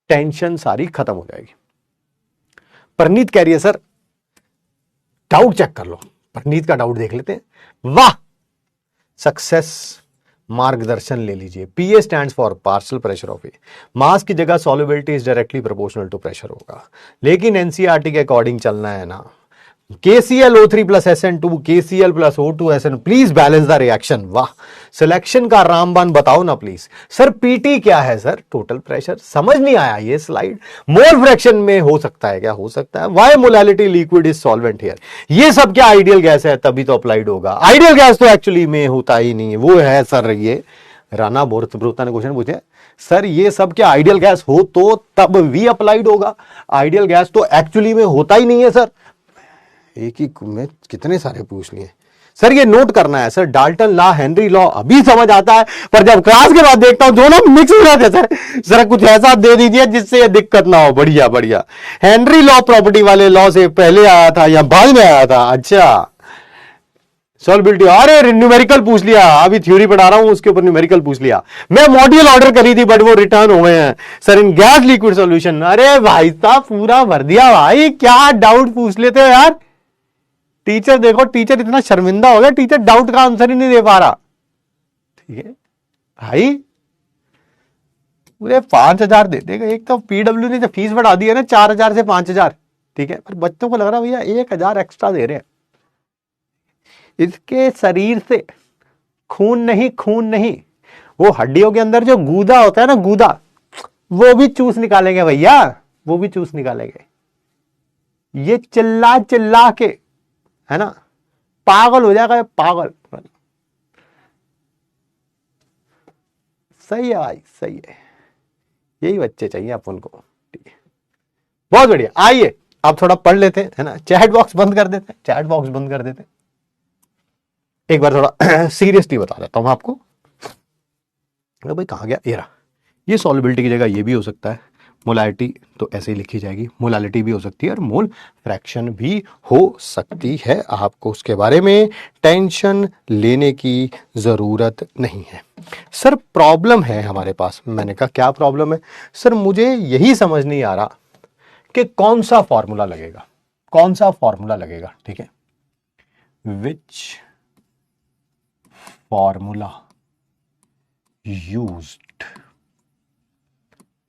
टेंशन सारी खत्म हो जाएगी। परनीत कह रही है सर डाउट चेक कर लो। परनीत का डाउट देख लेते हैं। वाह, सक्सेस, मार्गदर्शन ले लीजिए। PA stands for partial pressure of A. Mass की जगह solubility is directly proportional to pressure होगा, लेकिन NCERT के अकॉर्डिंग चलना है ना। KClO3 plus SN2, KCl plus O2 SN, please balance the reaction. वाह, सिलेक्शन का रामबान बताओ ना प्लीज। सर PT क्या है सर? Total pressure. समझ नहीं आया ये स्लाइड। मोल फ्रैक्शन में हो सकता है क्या? हो सकता है। Why molality liquid is solvent here. ये सब क्या आइडियल गैस है तभी तो अप्लाइड होगा। आइडियल गैस तो एक्चुअली में होता ही नहीं है। वो है सर ये राणा बोरता ने क्वेश्चन पूछे, सर ये सब क्या आइडियल गैस हो तो तब भी अप्लाइड होगा? आइडियल गैस तो एक्चुअली में होता ही नहीं है सर। एक ही में कितने सारे पूछ लिए सर। ये नोट करना है sir, Dalton law, Henry law अभी समझ आता है, पर जब क्लास के बाद देखता हूं दोनों मिक्स हो जाते हैं। सर जरा कुछ ऐसा दे दीजिए जिससे ये दिक्कत ना हो। बढ़िया बढ़िया। हेनरी लॉ प्रॉपर्टी वाले लॉ से पहले आया था या बाद में आया था? अच्छा, सॉल्युबिलिटी, अरे न्यूमेरिकल पूछ लिया। अभी थ्योरी पढ़ा रहा हूं उसके ऊपर न्यूमेरिकल पूछ लिया। मैं मॉड्यूल ऑर्डर करी थी बट वो रिटर्न हो गए हैं सर इन गैस लिक्विड सॉल्यूशन। अरे भाई साहब पूरा भर दिया भाई, क्या डाउट पूछ लेते हो यार। टीचर देखो, टीचर इतना शर्मिंदा हो गया, टीचर डाउट का आंसर ही नहीं दे पा रहा। ठीक है भाई, पूरे 5,000 दे देगा। एक तो पीडब्ल्यू ने जो फीस बढ़ा दी है ना 4,000 से 5,000, ठीक है, पर बच्चों को लग रहा भैया 1,000 एक्स्ट्रा दे रहे हैं। इसके शरीर से खून नहीं, खून नहीं, वो हड्डियों के अंदर जो गूदा होता है ना, गूदा, वो भी चूस निकालेंगे भैया, वो भी चूस निकालेंगे। ये चिल्ला चिल्ला के, है ना, पागल हो जाएगा, पागल। सही है भाई, सही है, यही बच्चे चाहिए अपन को। ठीक है, बहुत बढ़िया। आइए अब थोड़ा पढ़ लेते हैं, है ना। चैट बॉक्स बंद कर देते हैं, चैट बॉक्स बंद कर देते हैं। एक बार थोड़ा सीरियसली बता देता हूं आपको। भाई कहां गया, ये रहा। ये सॉल्युबिलिटी की जगह ये भी हो सकता है, मोलालिटी तो ऐसे ही लिखी जाएगी, मोलालिटी भी हो सकती है और मोल फ्रैक्शन भी हो सकती है। आपको उसके बारे में टेंशन लेने की जरूरत नहीं है। सर प्रॉब्लम है हमारे पास। मैंने कहा क्या प्रॉब्लम है सर? मुझे यही समझ नहीं आ रहा कि कौन सा फॉर्मूला लगेगा, कौन सा फॉर्मूला लगेगा। ठीक है, which formula used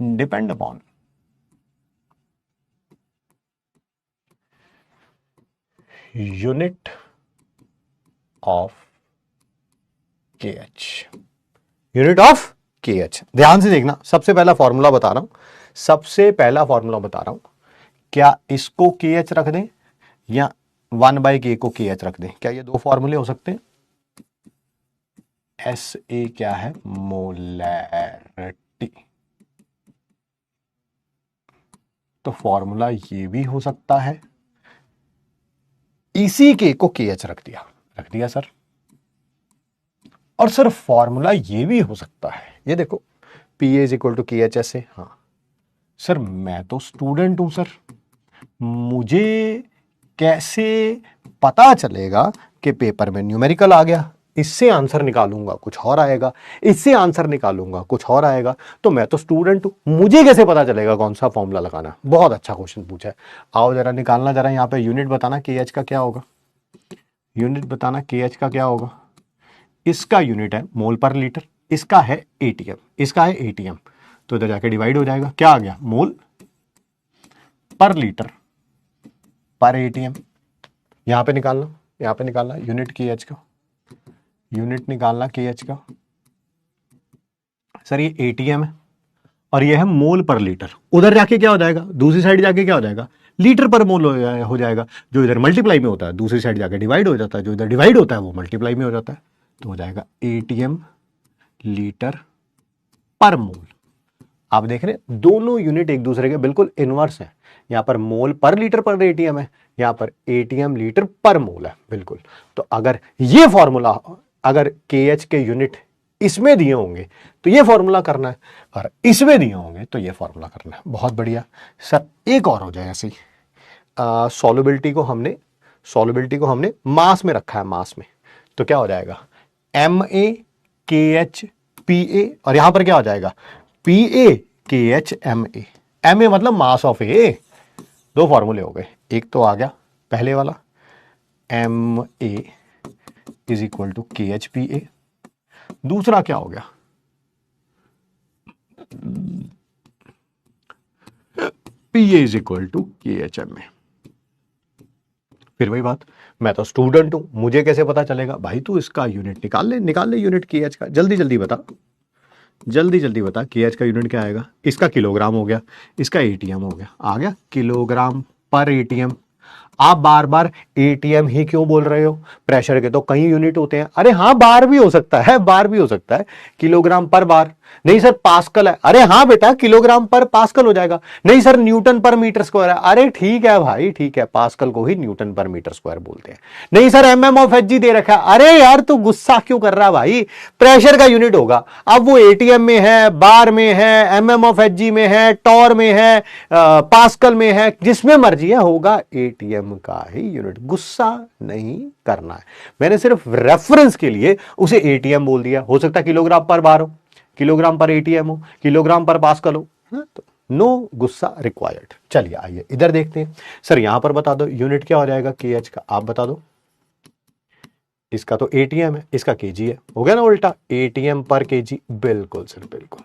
depend upon unit of kh, unit of kh। ध्यान से देखना, सबसे पहला फॉर्मूला बता रहा हूं, सबसे पहला फॉर्मूला बता रहा हूं। क्या इसको kh रख दें या 1/k को kh रख दें? क्या ये दो फॉर्मूले हो सकते हैं? एस ए क्या है? मोलैरिटी। तो फॉर्मूला ये भी हो सकता है, इसी के को KH रख दिया सर। और सर फॉर्मूला ये भी हो सकता है, ये देखो PA is equal to KH ऐसे। हाँ सर, मैं तो स्टूडेंट हूं सर, मुझे कैसे पता चलेगा कि पेपर में न्यूमेरिकल आ गया? इससे आंसर निकालूंगा कुछ और आएगा, इससे आंसर निकालूंगा कुछ और आएगा। तो मैं तो स्टूडेंट हूं, मुझे कैसे पता चलेगा कौन सा फॉर्मूला लगाना? बहुत अच्छा क्वेश्चन पूछा है। आओ जरा निकालना, जरा यहां पे यूनिट बताना KH का क्या होगा, यूनिट बताना KH का क्या होगा। इसका यूनिट है मोल पर लीटर, इसका है ATM, इसका है ATM। तो इधर जाके डिवाइड हो जाएगा, क्या आ गया? मोल पर लीटर पर ATM। यहां पे निकालना, यहां पे निकालना यूनिट KH का, यूनिट निकालना KH का। सर ये ATM है और ये है मोल पर लीटर। उधर जाके क्या हो जाएगा? दूसरी साइड जाके क्या हो जाएगा? लीटर पर मोल हो जाएगा। जो इधर मल्टीप्लाई में होता है दूसरी साइड जाके डिवाइड हो जाता है, जो इधर डिवाइड होता है वो मल्टीप्लाई में हो जाता है। तो हो जाएगा ATM लीटर पर मोल। आप देख रहे हैं दोनों यूनिट एक दूसरे के बिल्कुल इनवर्स है। यहां पर मोल पर लीटर पर ATM है, यहां पर ATM लीटर पर मोल है, बिल्कुल। तो अगर ये फॉर्मूला, अगर KH के यूनिट इसमें दिए होंगे तो ये फॉर्मूला करना है, और इसमें दिए होंगे तो ये फॉर्मूला करना है। बहुत बढ़िया सर, एक और हो जाए ऐसे ही। सॉल्युबिलिटी को हमने मास में रखा है, मास में। तो क्या हो जाएगा? MA KH PA, और यहां पर क्या हो जाएगा? PA KH MA। MA मतलब मास ऑफ A। दो फॉर्मूले हो गए, एक तो आ गया पहले वाला MA is equal to KH PA, दूसरा क्या हो गया? PA is equal to KH MA। फिर वही बात, मैं तो स्टूडेंट हूं, मुझे कैसे पता चलेगा? भाई तू इसका यूनिट निकाल ले यूनिट KH का। जल्दी जल्दी बता, KH का यूनिट क्या आएगा? इसका किलोग्राम हो गया, इसका ATM हो गया, आ गया किलोग्राम पर ATM। आप बार बार ATM ही क्यों बोल रहे हो? प्रेशर के तो कई यूनिट होते हैं। अरे हाँ, बार भी हो सकता है, बार भी हो सकता है, किलोग्राम पर बार। नहीं सर पास्कल है। अरे हाँ बेटा, किलोग्राम पर पास्कल हो जाएगा। नहीं सर न्यूटन पर मीटर स्क्वायर है। अरे ठीक है भाई, ठीक है, पास्कल को ही न्यूटन पर मीटर स्क्वायर बोलते हैं। नहीं सर MM ऑफ HG दे रखा है। अरे यार तू गुस्सा क्यों कर रहा है भाई? प्रेशर का यूनिट होगा। अब वो ATM में है, बार में है, MM ऑफ HG में है, टॉर में है, पास्कल में है, जिसमें मर्जी है होगा ATM का ही यूनिट। गुस्सा नहीं करना है, मैंने सिर्फ रेफरेंस के लिए उसे ATM बोल दिया। हो सकता है किलोग्राम पर बार हो, किलोग्राम पर ATM हो, किलोग्राम पर पास्कल हो, तो नो गुस्सा रिक्वायर्ड। चलिए आइए इधर देखते हैं। सर यहां पर बता दो यूनिट क्या हो जाएगा KH का, आप बता दो। इसका तो एटीएम है, इसका केजी है, हो गया ना उल्टा, एटीएम पर केजी। बिल्कुल सर, बिल्कुल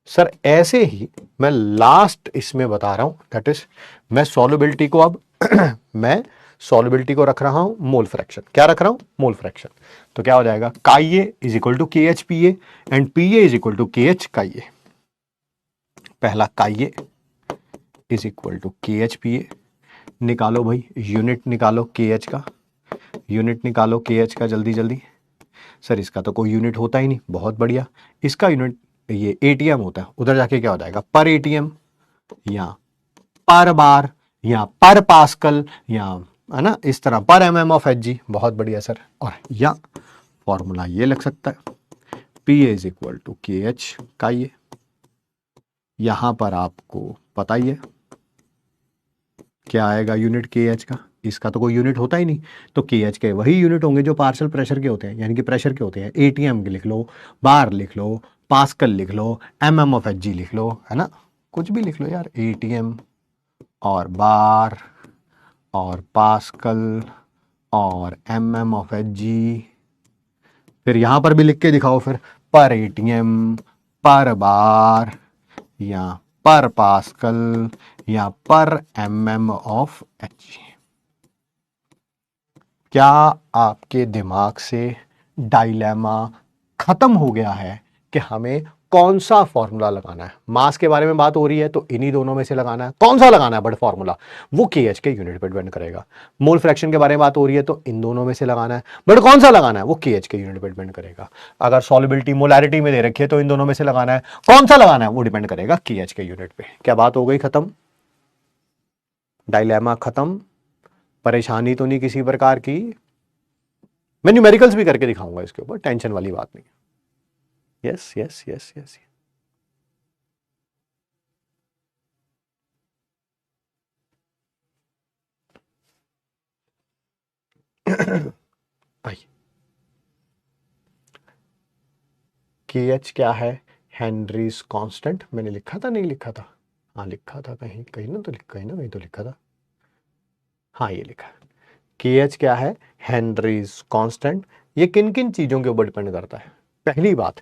सर। ऐसे ही मैं लास्ट इसमें बता रहा हूं, दैट इज मैं सॉल्युबिलिटी को अब मैं सॉल्युबिलिटी को रख रहा हूं मोल फ्रैक्शन। क्या रख रहा हूं? Mole fraction. तो क्या हो जाएगा? Chi is equal to K H P A and P A is equal to K H chi A. पहला chi is equal to K H P A, निकालो भाई यूनिट, निकालो के एच का, यूनिट निकालो के एच का जल्दी जल्दी। सर इसका तो कोई यूनिट होता ही नहीं, बहुत बढ़िया। इसका यूनिट ये एटीएम होता है, उधर जाके क्या हो जाएगा? पर एटीएम या पर बार या पर पास्कल या, है ना, इस तरह पर एमएम ऑफ एच जी। बहुत बढ़िया सर। और या फॉर्मूला ये लग सकता है, P A is equal to K H का ये, यहां पर आपको पता ही है क्या आएगा यूनिट के एच का। इसका तो कोई यूनिट होता ही नहीं, तो के एच के वही यूनिट होंगे जो पार्शियल प्रेशर के होते हैं, यानी कि प्रेशर के होते हैं। एटीएम के लिख लो, बार लिख लो, पास्कल लिख लो, एमएम ऑफ एच जी लिख लो, है ना, कुछ भी लिख लो यार। एटीएम और बार और पास्कल और एमएम ऑफ एच जी। फिर यहां पर भी लिख के दिखाओ फिर, पर एटीएम, पर बार या पर पास्कल या पर एमएम ऑफ एच। क्या आपके दिमाग से डायलेमा खत्म हो गया है कि हमें कौन सा फॉर्मूला लगाना है? मास के बारे में बात हो रही है तो इन्हीं दोनों में से लगाना है। कौन सा लगाना है बट फॉर्मूला? वो के एच के यूनिट पर डिपेंड करेगा। मोल फ्रैक्शन के बारे में बात हो रही है तो इन दोनों में से लगाना है, बट कौन सा लगाना है वो के एच के यूनिट पर डिपेंड करेगा। अगर सॉल्युबिलिटी मोलैरिटी में दे रखी है तो इन दोनों में से लगाना है, कौन सा लगाना है वो डिपेंड करेगा के एच के यूनिट पे। क्या बात हो गई खत्म? डायलेमा खत्म? परेशानी तो नहीं किसी प्रकार की? मैं न्यूमेरिकल्स भी करके दिखाऊंगा इसके ऊपर, टेंशन वाली बात नहीं। Yes yes yes yes. भाई के एच क्या है? Henrys constant. मैंने लिखा था, नहीं लिखा था? हाँ लिखा था, कहीं कहीं ना तो कहीं ना कहीं तो लिखा था। हाँ ये लिखा। के एच क्या है? Henrys constant. ये किन किन चीजों के ऊपर डिपेंड करता है? पहली बात,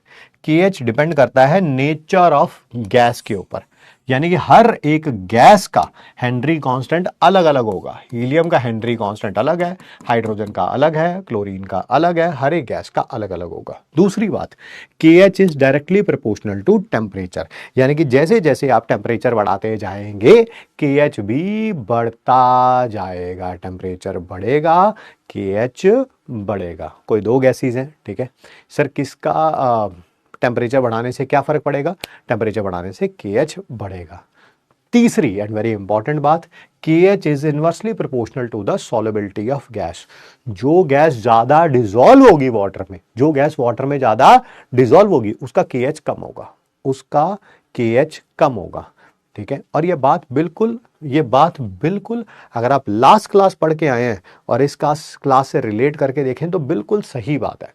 के एच डिपेंड करता है नेचर ऑफ गैस के ऊपर, यानी कि हर एक गैस का हेनरी कांस्टेंट अलग अलग होगा। हीलियम का हेनरी कांस्टेंट अलग है, हाइड्रोजन का अलग है, क्लोरीन का अलग है, हर एक गैस का अलग अलग होगा। दूसरी बात, K H is directly proportional to temperature, यानी कि जैसे जैसे आप टेम्परेचर बढ़ाते जाएंगे के एच भी बढ़ता जाएगा। टेम्परेचर बढ़ेगा, के एच बढ़ेगा। कोई दो गैसेज हैं, ठीक है सर, किसका टेम्परेचर बढ़ाने से क्या फर्क पड़ेगा? टेम्परेचर बढ़ाने से के एच बढ़ेगा। तीसरी एंड वेरी इंपॉर्टेंट बात, K H is inversely proportional to the solubility of gas. जो गैस ज्यादा डिसॉल्व होगी वाटर में, जो गैस वाटर में ज्यादा डिसॉल्व होगी उसका के एच कम होगा, उसका के एच कम होगा, ठीक है। और ये बात बिल्कुल अगर आप लास्ट क्लास पढ़ के आए हैं और इस क्लास से रिलेट करके देखें तो बिल्कुल सही बात है।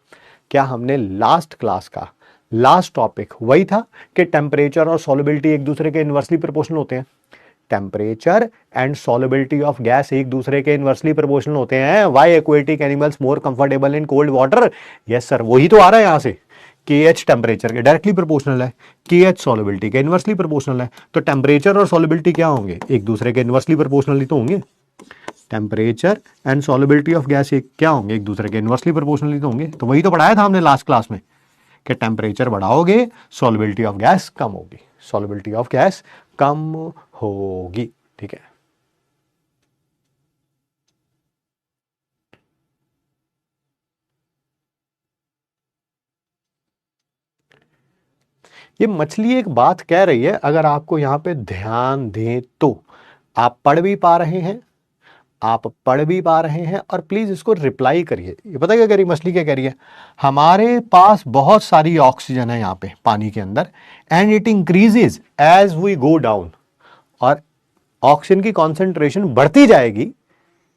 क्या हमने लास्ट क्लास का लास्ट टॉपिक वही था कि टेम्परेचर और सॉल्युबिलिटी एक दूसरे के इनवर्सली प्रोपोर्शनल होते हैं? Temperature and solubility of gas एक दूसरे के इनवर्सली प्रोपोर्शनल होते हैं। Why aquatic animals more comfortable in cold water? Yes sir, वही तो आ रहा है यहां से। के एच टेम्परेचर के डायरेक्टली प्रोपोर्शनल है, के एच सॉल्युबिलिटी के इनवर्सली प्रोपोर्शनल है, तो टेम्परेचर और सॉल्युबिलिटी क्या होंगे? एक दूसरे के इनवर्सली प्रोपोर्शनल ही तो होंगे। Temperature and solubility of gas क्या होंगे? एक दूसरे के इनवर्सली प्रोपोर्शनल ही तो होंगे। तो वही तो पढ़ाया था हमने लास्ट क्लास में कि टेम्परेचर बढ़ाओगे सॉल्युबिलिटी ऑफ गैस कम होगी, सॉल्युबिलिटी ऑफ गैस कम होगी, ठीक है। ये मछली एक बात कह रही है, अगर आपको यहां पे ध्यान दें तो आप पढ़ भी पा रहे हैं, आप पढ़ भी पा रहे हैं और प्लीज इसको रिप्लाई करिए। ये पता क्या कह रही मछली? क्या कह रही है? हमारे पास बहुत सारी ऑक्सीजन है यहाँ पे पानी के अंदर, and it increases as we go down, और ऑक्सीजन की कॉन्सेंट्रेशन बढ़ती जाएगी,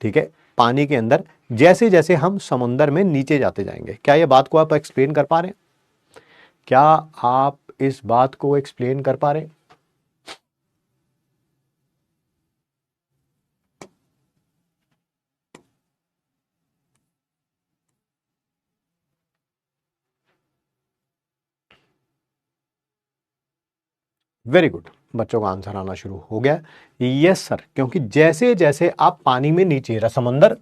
ठीक है, पानी के अंदर, जैसे जैसे हम समुद्र में नीचे जाते जाएंगे। क्या ये बात को आप एक्सप्लेन कर पा रहे हैं? क्या आप इस बात को एक्सप्लेन कर पा रहे हैं? वेरी गुड, बच्चों का आंसर आना शुरू हो गया। यस सर, क्योंकि जैसे जैसे आप पानी में नीचे समंदर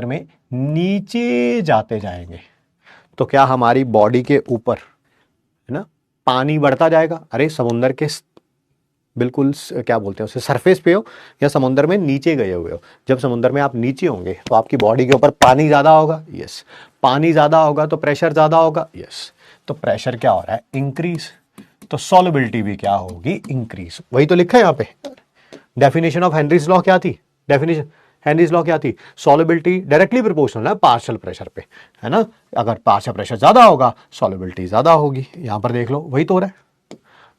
में नीचे जाते जाएंगे तो क्या हमारी बॉडी के ऊपर, है ना, पानी बढ़ता जाएगा। अरे समुंदर के बिल्कुल क्या बोलते हैं उसे, सरफेस पे हो या समुद्र में नीचे गए हुए हो, जब समुद्र में आप नीचे होंगे तो आपकी बॉडी के ऊपर पानी ज्यादा होगा। यस, पानी ज्यादा होगा तो प्रेशर ज्यादा होगा। यस, तो प्रेशर क्या हो रहा है, इंक्रीज, तो सॉल्युबिलिटी भी क्या होगी, इंक्रीज। वही तो लिखा है यहां पे। डेफिनेशन ऑफ हेनरीज लॉ क्या थी, डेफिनेशन हेनरीज लॉ क्या थी, सॉल्युबिलिटी डायरेक्टली प्रोपोर्शनल है पार्शियल प्रेशर पे, है ना। अगर पार्शियल प्रेशर ज्यादा होगा सॉल्युबिलिटी ज्यादा होगी। यहां पर देख लो वही तो हो रहा है,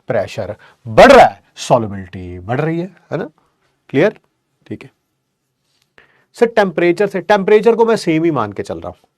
प्रेशर बढ़ रहा है सॉल्युबिलिटी बढ़ रही है ना। क्लियर, ठीक है सर। टेम्परेचर को मैं सेम ही मान के चल रहा हूं,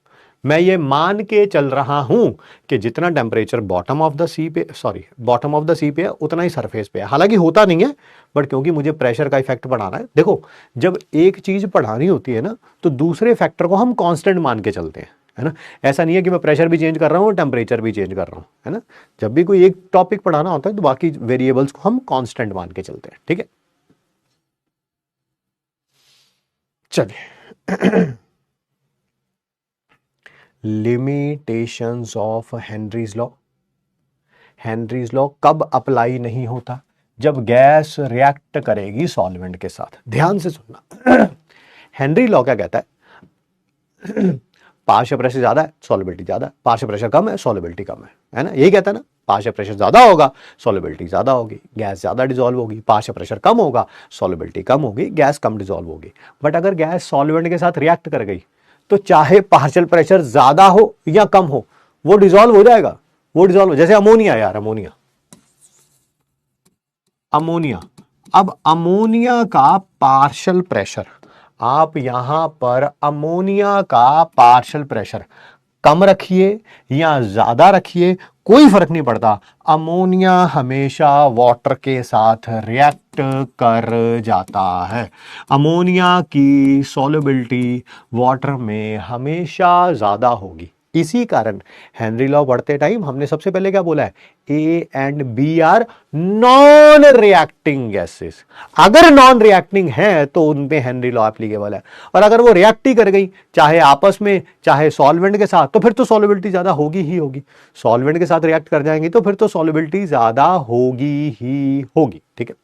मैं ये मान के चल रहा हूं कि जितना टेम्परेचर बॉटम ऑफ द सी पे है उतना ही सरफेस पे है। हालांकि होता नहीं है, बट क्योंकि मुझे प्रेशर का इफेक्ट बढ़ाना है। देखो, जब एक चीज बढ़ानी होती है ना तो दूसरे फैक्टर को हम कांस्टेंट मान के चलते हैं, है ना। ऐसा नहीं है कि मैं प्रेशर भी चेंज कर रहा हूं और टेम्परेचर भी चेंज कर रहा हूं, है ना। जब भी कोई एक टॉपिक पढ़ाना होता है तो बाकी वेरिएबल्स को हम कांस्टेंट मान के चलते हैं, ठीक है। चलिए limitations of Henry's law. Henry's law कब अप्लाई नहीं होता, जब गैस रिएक्ट करेगी सॉल्वेंट के साथ। ध्यान से सुनना, हेनरी लॉ क्या कहता है, पार्शियल प्रेशर ज्यादा है सॉल्युबिलिटी ज्यादा है, पार्शियल प्रेशर कम है सॉल्युबिलिटी कम है ना। यही कहता है ना, पार्शियल प्रेशर ज्यादा होगा सॉल्युबिलिटी ज्यादा होगी, गैस ज्यादा डिसॉल्व होगी। पार्शियल प्रेशर कम होगा सॉल्युबिलिटी कम होगी, गैस कम डिसॉल्व होगी। बट अगर गैस सॉल्वेंट के साथ रिएक्ट कर गई तो चाहे पार्शियल प्रेशर ज्यादा हो या कम हो वो डिसॉल्व हो जाएगा, वो डिसॉल्व। जैसे अमोनिया, यार अमोनिया, अब अमोनिया का पार्शियल प्रेशर, आप यहां पर अमोनिया का पार्शियल प्रेशर कम रखिए या ज्यादा रखिए कोई फर्क नहीं पड़ता, अमोनिया हमेशा वाटर के साथ रिएक्ट कर जाता है। अमोनिया की सॉल्युबिलिटी वाटर में हमेशा ज्यादा होगी। इसी कारण हेनरी लॉ पढ़ते टाइम हमने सबसे पहले क्या बोला है, A and B are non reacting gases. अगर नॉन रिएक्टिंग है तो उनपे हेनरी लॉ एप्लीकेबल है, और अगर वो रिएक्ट ही कर गई चाहे आपस में चाहे सॉल्वेंट के साथ, तो फिर तो सॉल्युबिलिटी ज्यादा होगी ही होगी। सॉल्वेंट के साथ रिएक्ट कर जाएंगी तो फिर तो सॉल्युबिलिटी ज्यादा होगी ही होगी, ठीक है।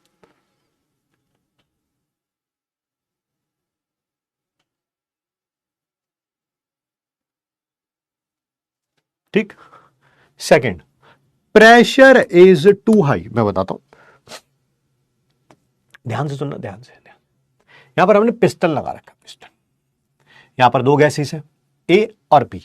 ठीक, second, pressure is too high. मैं बताता हूं, ध्यान से सुनना, ध्यान से। यहां पर हमने पिस्टन लगा रखा, पिस्टन, यहां पर दो गैसेस है ए और बी।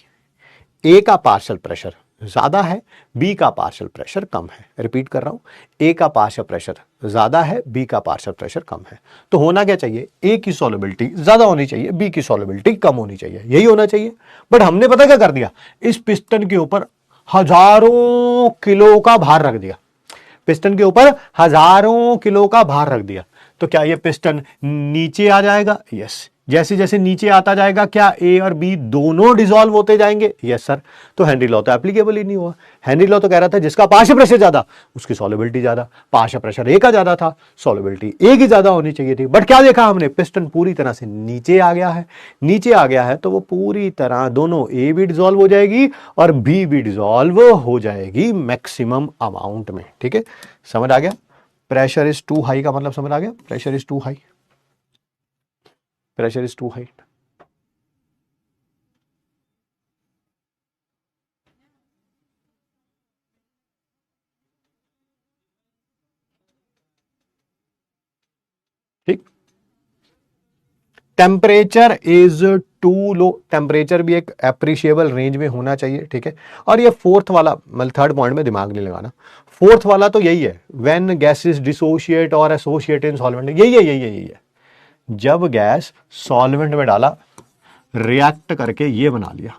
ए का पार्शियल प्रेशर ज्यादा है, बी का पार्शियल प्रेशर कम है। रिपीट कर रहा हूं, ए का पार्शियल प्रेशर ज्यादा है, बी का पार्शियल प्रेशर कम है। तो होना क्या चाहिए, ए की सॉल्युबिलिटी ज्यादा होनी चाहिए, बी की सॉल्युबिलिटी कम होनी चाहिए, यही होना चाहिए। बट हमने पता क्या कर दिया, इस पिस्टन के ऊपर हजारों किलो का भार रख दिया, पिस्टन के ऊपर हजारों किलो का भार रख दिया। तो क्या ये पिस्टन नीचे आ जाएगा? यस। जैसे जैसे नीचे आता जाएगा क्या ए और बी दोनों डिसॉल्व होते जाएंगे? Yes sir. तो हेनरी लॉ तो एप्लीकेबल ही नहीं हुआ। हेनरी लॉ तो कह रहा था जिसका पार्शियल प्रेशर ज्यादा उसकी सॉल्युबिलिटी ज्यादा, पार्शियल प्रेशर ए का ज्यादा था, सॉल्युबिलिटी ए की ज्यादा होनी चाहिए थी। बट क्या देखा हमने, पिस्टन पूरी तरह से नीचे आ गया है। नीचे आ गया है तो वो पूरी तरह दोनों ए भी डिसॉल्व हो जाएगी और बी भी डिसॉल्व हो जाएगी मैक्सिमम अमाउंट में, ठीक है। समझ आ गया? प्रेशर इज टू हाई का मतलब समझ आ गया? Pressure is too high, pressure is too high. ठीक। Temperature is too low, temperature भी एक एप्रिशिएबल रेंज में होना चाहिए, ठीक है। और ये फोर्थ वाला मतलब थर्ड पॉइंट में दिमाग नहीं लगाना, फोर्थ वाला तो यही है, व्हेन गैसेस डिसोशिएट और एसोसिएट इन सॉल्वेंट, यही है। जब गैस सॉल्वेंट में डाला, रिएक्ट करके ये बना लिया,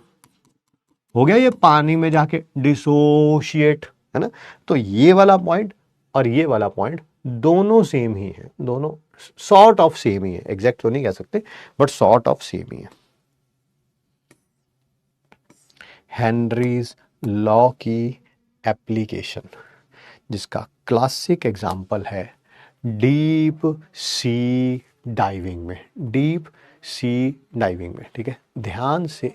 हो गया ये पानी में जाके डिसोशिएट, है ना। तो ये वाला पॉइंट और ये वाला पॉइंट दोनों सेम ही है, दोनों सॉर्ट ऑफ सेम ही है, एग्जैक्ट तो नहीं कह सकते बट सॉर्ट ऑफ सेम ही है। हेनरीज लॉ की एप्लीकेशन, जिसका क्लासिक एग्जाम्पल है डीप सी डाइविंग में, डीप सी डाइविंग में। ठीक है, ध्यान से।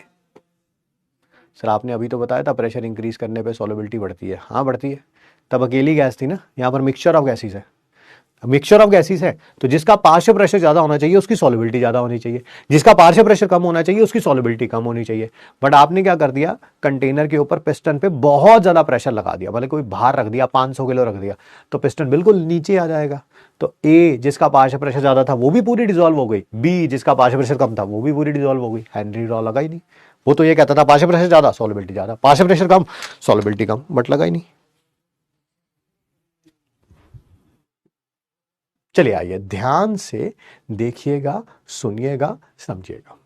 सर आपने अभी तो बताया था प्रेशर इंक्रीज करने पे सॉल्युबिलिटी बढ़ती है। हाँ बढ़ती है, तब अकेली गैस थी ना, यहाँ पर मिक्सचर ऑफ गैसेस है, मिक्सचर ऑफ गैसेस है, तो जिसका पार्शियल प्रेशर ज्यादा होना चाहिए उसकी सॉल्युबिलिटी ज्यादा होनी चाहिए, जिसका पार्शियल प्रेशर कम होना चाहिए उसकी सॉल्युबिलिटी कम होनी चाहिए। बट आपने क्या कर दिया, कंटेनर के ऊपर पिस्टन पे बहुत ज्यादा प्रेशर लगा दिया, भले कोई बाहर रख दिया, 500 किलो रख दिया, तो पिस्टन बिल्कुल नीचे आ जाएगा। तो ए जिसका पार्शियल प्रेशर ज्यादा था वो भी पूरी डिजोल्व हो गई, बी जिसका पार्शियल प्रेशर कम था वो भी पूरी डिजोल्व हो गई। हेनरी लॉ लगा ही नहीं। वो तो ये कहता था पार्शियल प्रेशर ज्यादा सॉल्युबिलिटी ज्यादा, partial pressure come solubility come, but लगा ही नहीं। चलिए आइए ध्यान से देखिएगा, सुनिएगा, समझिएगा।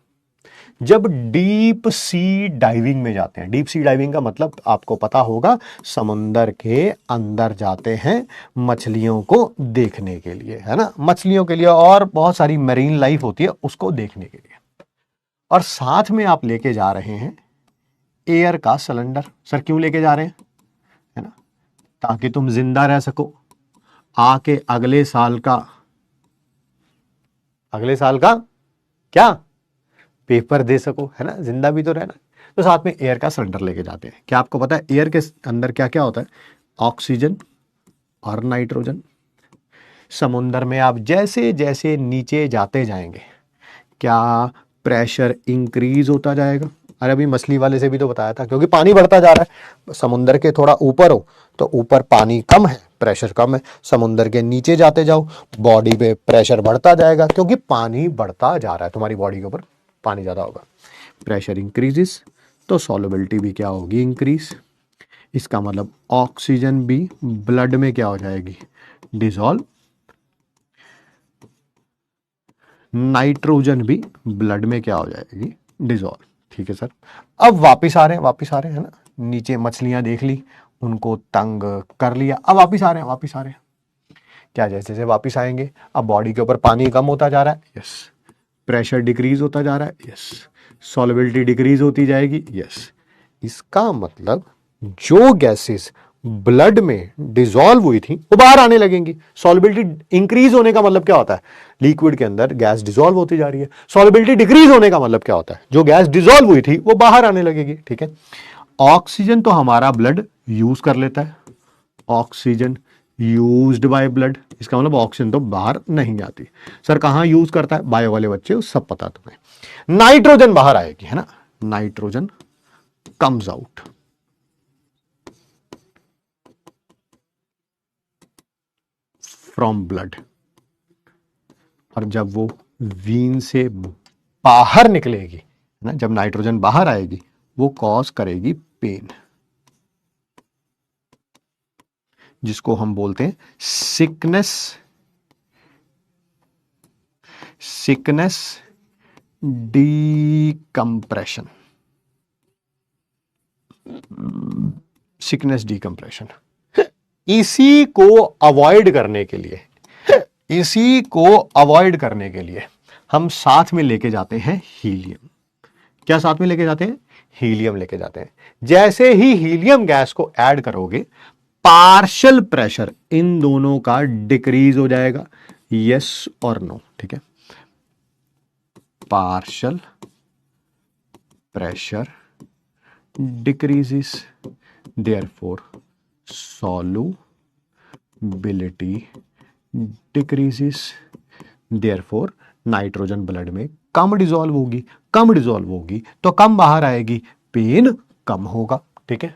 जब डीप सी डाइविंग में जाते हैं, डीप सी डाइविंग का मतलब आपको पता होगा, समुंदर के अंदर जाते हैं मछलियों को देखने के लिए, है ना, मछलियों के लिए और बहुत सारी मरीन लाइफ होती है उसको देखने के लिए। और साथ में आप लेके जा रहे हैं एयर का सिलेंडर। सर क्यों लेके जा रहे हैं, है ना, ताकि तुम जिंदा रह सको, आके अगले साल का क्या पेपर दे सको, है ना, जिंदा भी तो रहना। तो साथ में एयर का सिलेंडर लेके जाते हैं। क्या आपको पता है एयर के अंदर क्या क्या होता है, ऑक्सीजन और नाइट्रोजन। समुंदर में आप जैसे जैसे नीचे जाते जाएंगे क्या प्रेशर इंक्रीज होता जाएगा। अरे अभी मछली वाले से भी तो बताया था, क्योंकि पानी बढ़ता जा रहा है, समुंदर के थोड़ा ऊपर हो तो ऊपर पानी कम है, प्रेशर कम है, समुंदर के नीचे जाते जाओ बॉडी पे प्रेशर बढ़ता जाएगा, क्योंकि पानी बढ़ता जा रहा है, तुम्हारी बॉडी के ऊपर पानी ज्यादा होगा। प्रेशर इंक्रीजेस तो सॉल्युबिलिटी भी क्या होगी, इंक्रीज। इसका मतलब ऑक्सीजन भी ब्लड में क्या हो जाएगी, डिसॉल्व, नाइट्रोजन भी ब्लड में क्या हो जाएगी, डिसॉल्व। ठीक है सर, अब वापिस आ रहे हैं, है ना, नीचे मछलियां देख ली, उनको तंग कर लिया, अब वापिस आ रहे हैं। क्या जैसे जैसे वापिस आएंगे अब बॉडी के ऊपर पानी कम होता जा रहा है, यस, प्रेशर डिक्रीज होता जा रहा है, यस, सॉल्युबिलिटी डिक्रीज होती जाएगी, यस। इसका मतलब जो गैसेस ब्लड में डिसॉल्व हुई थी वो बाहर आने लगेंगी। सॉल्युबिलिटी इंक्रीज होने का मतलब क्या होता है, लिक्विड के अंदर गैस डिसॉल्व होती जा रही है। सॉल्युबिलिटी डिक्रीज होने का मतलब क्या होता है, जो गैस डिसॉल्व हुई थी वो बाहर आने लगेगी। ठीक है, ऑक्सीजन तो हमारा ब्लड यूज कर लेता है, ऑक्सीजन यूज्ड बाय ब्लड, इसका मतलब ऑक्सीजन तो बाहर नहीं आती। सर कहां यूज करता है, बायो वाले बच्चे सब पता तुम्हें। नाइट्रोजन बाहर आएगी, है ना, nitrogen comes out, from blood, और जब वो वीन से बाहर निकलेगी ना, जब नाइट्रोजन बाहर आएगी वो कॉज करेगी पेन, जिसको हम बोलते हैं सिकनेस डीकंप्रेशन, सिकनेस डीकंप्रेशन। इसी को अवॉइड करने के लिए हम साथ में लेके जाते हैं हीलियम। क्या साथ में लेके जाते हैं, हीलियम लेके जाते हैं। जैसे ही हीलियम गैस को ऐड करोगे पार्शियल प्रेशर इन दोनों का डिक्रीज हो जाएगा, यस और नो। ठीक है, partial pressure decreases, therefore solubility decreases, therefore nitrogen blood में कम डिसॉल्व होगी तो कम बाहर आएगी, पेन कम होगा। ठीक है,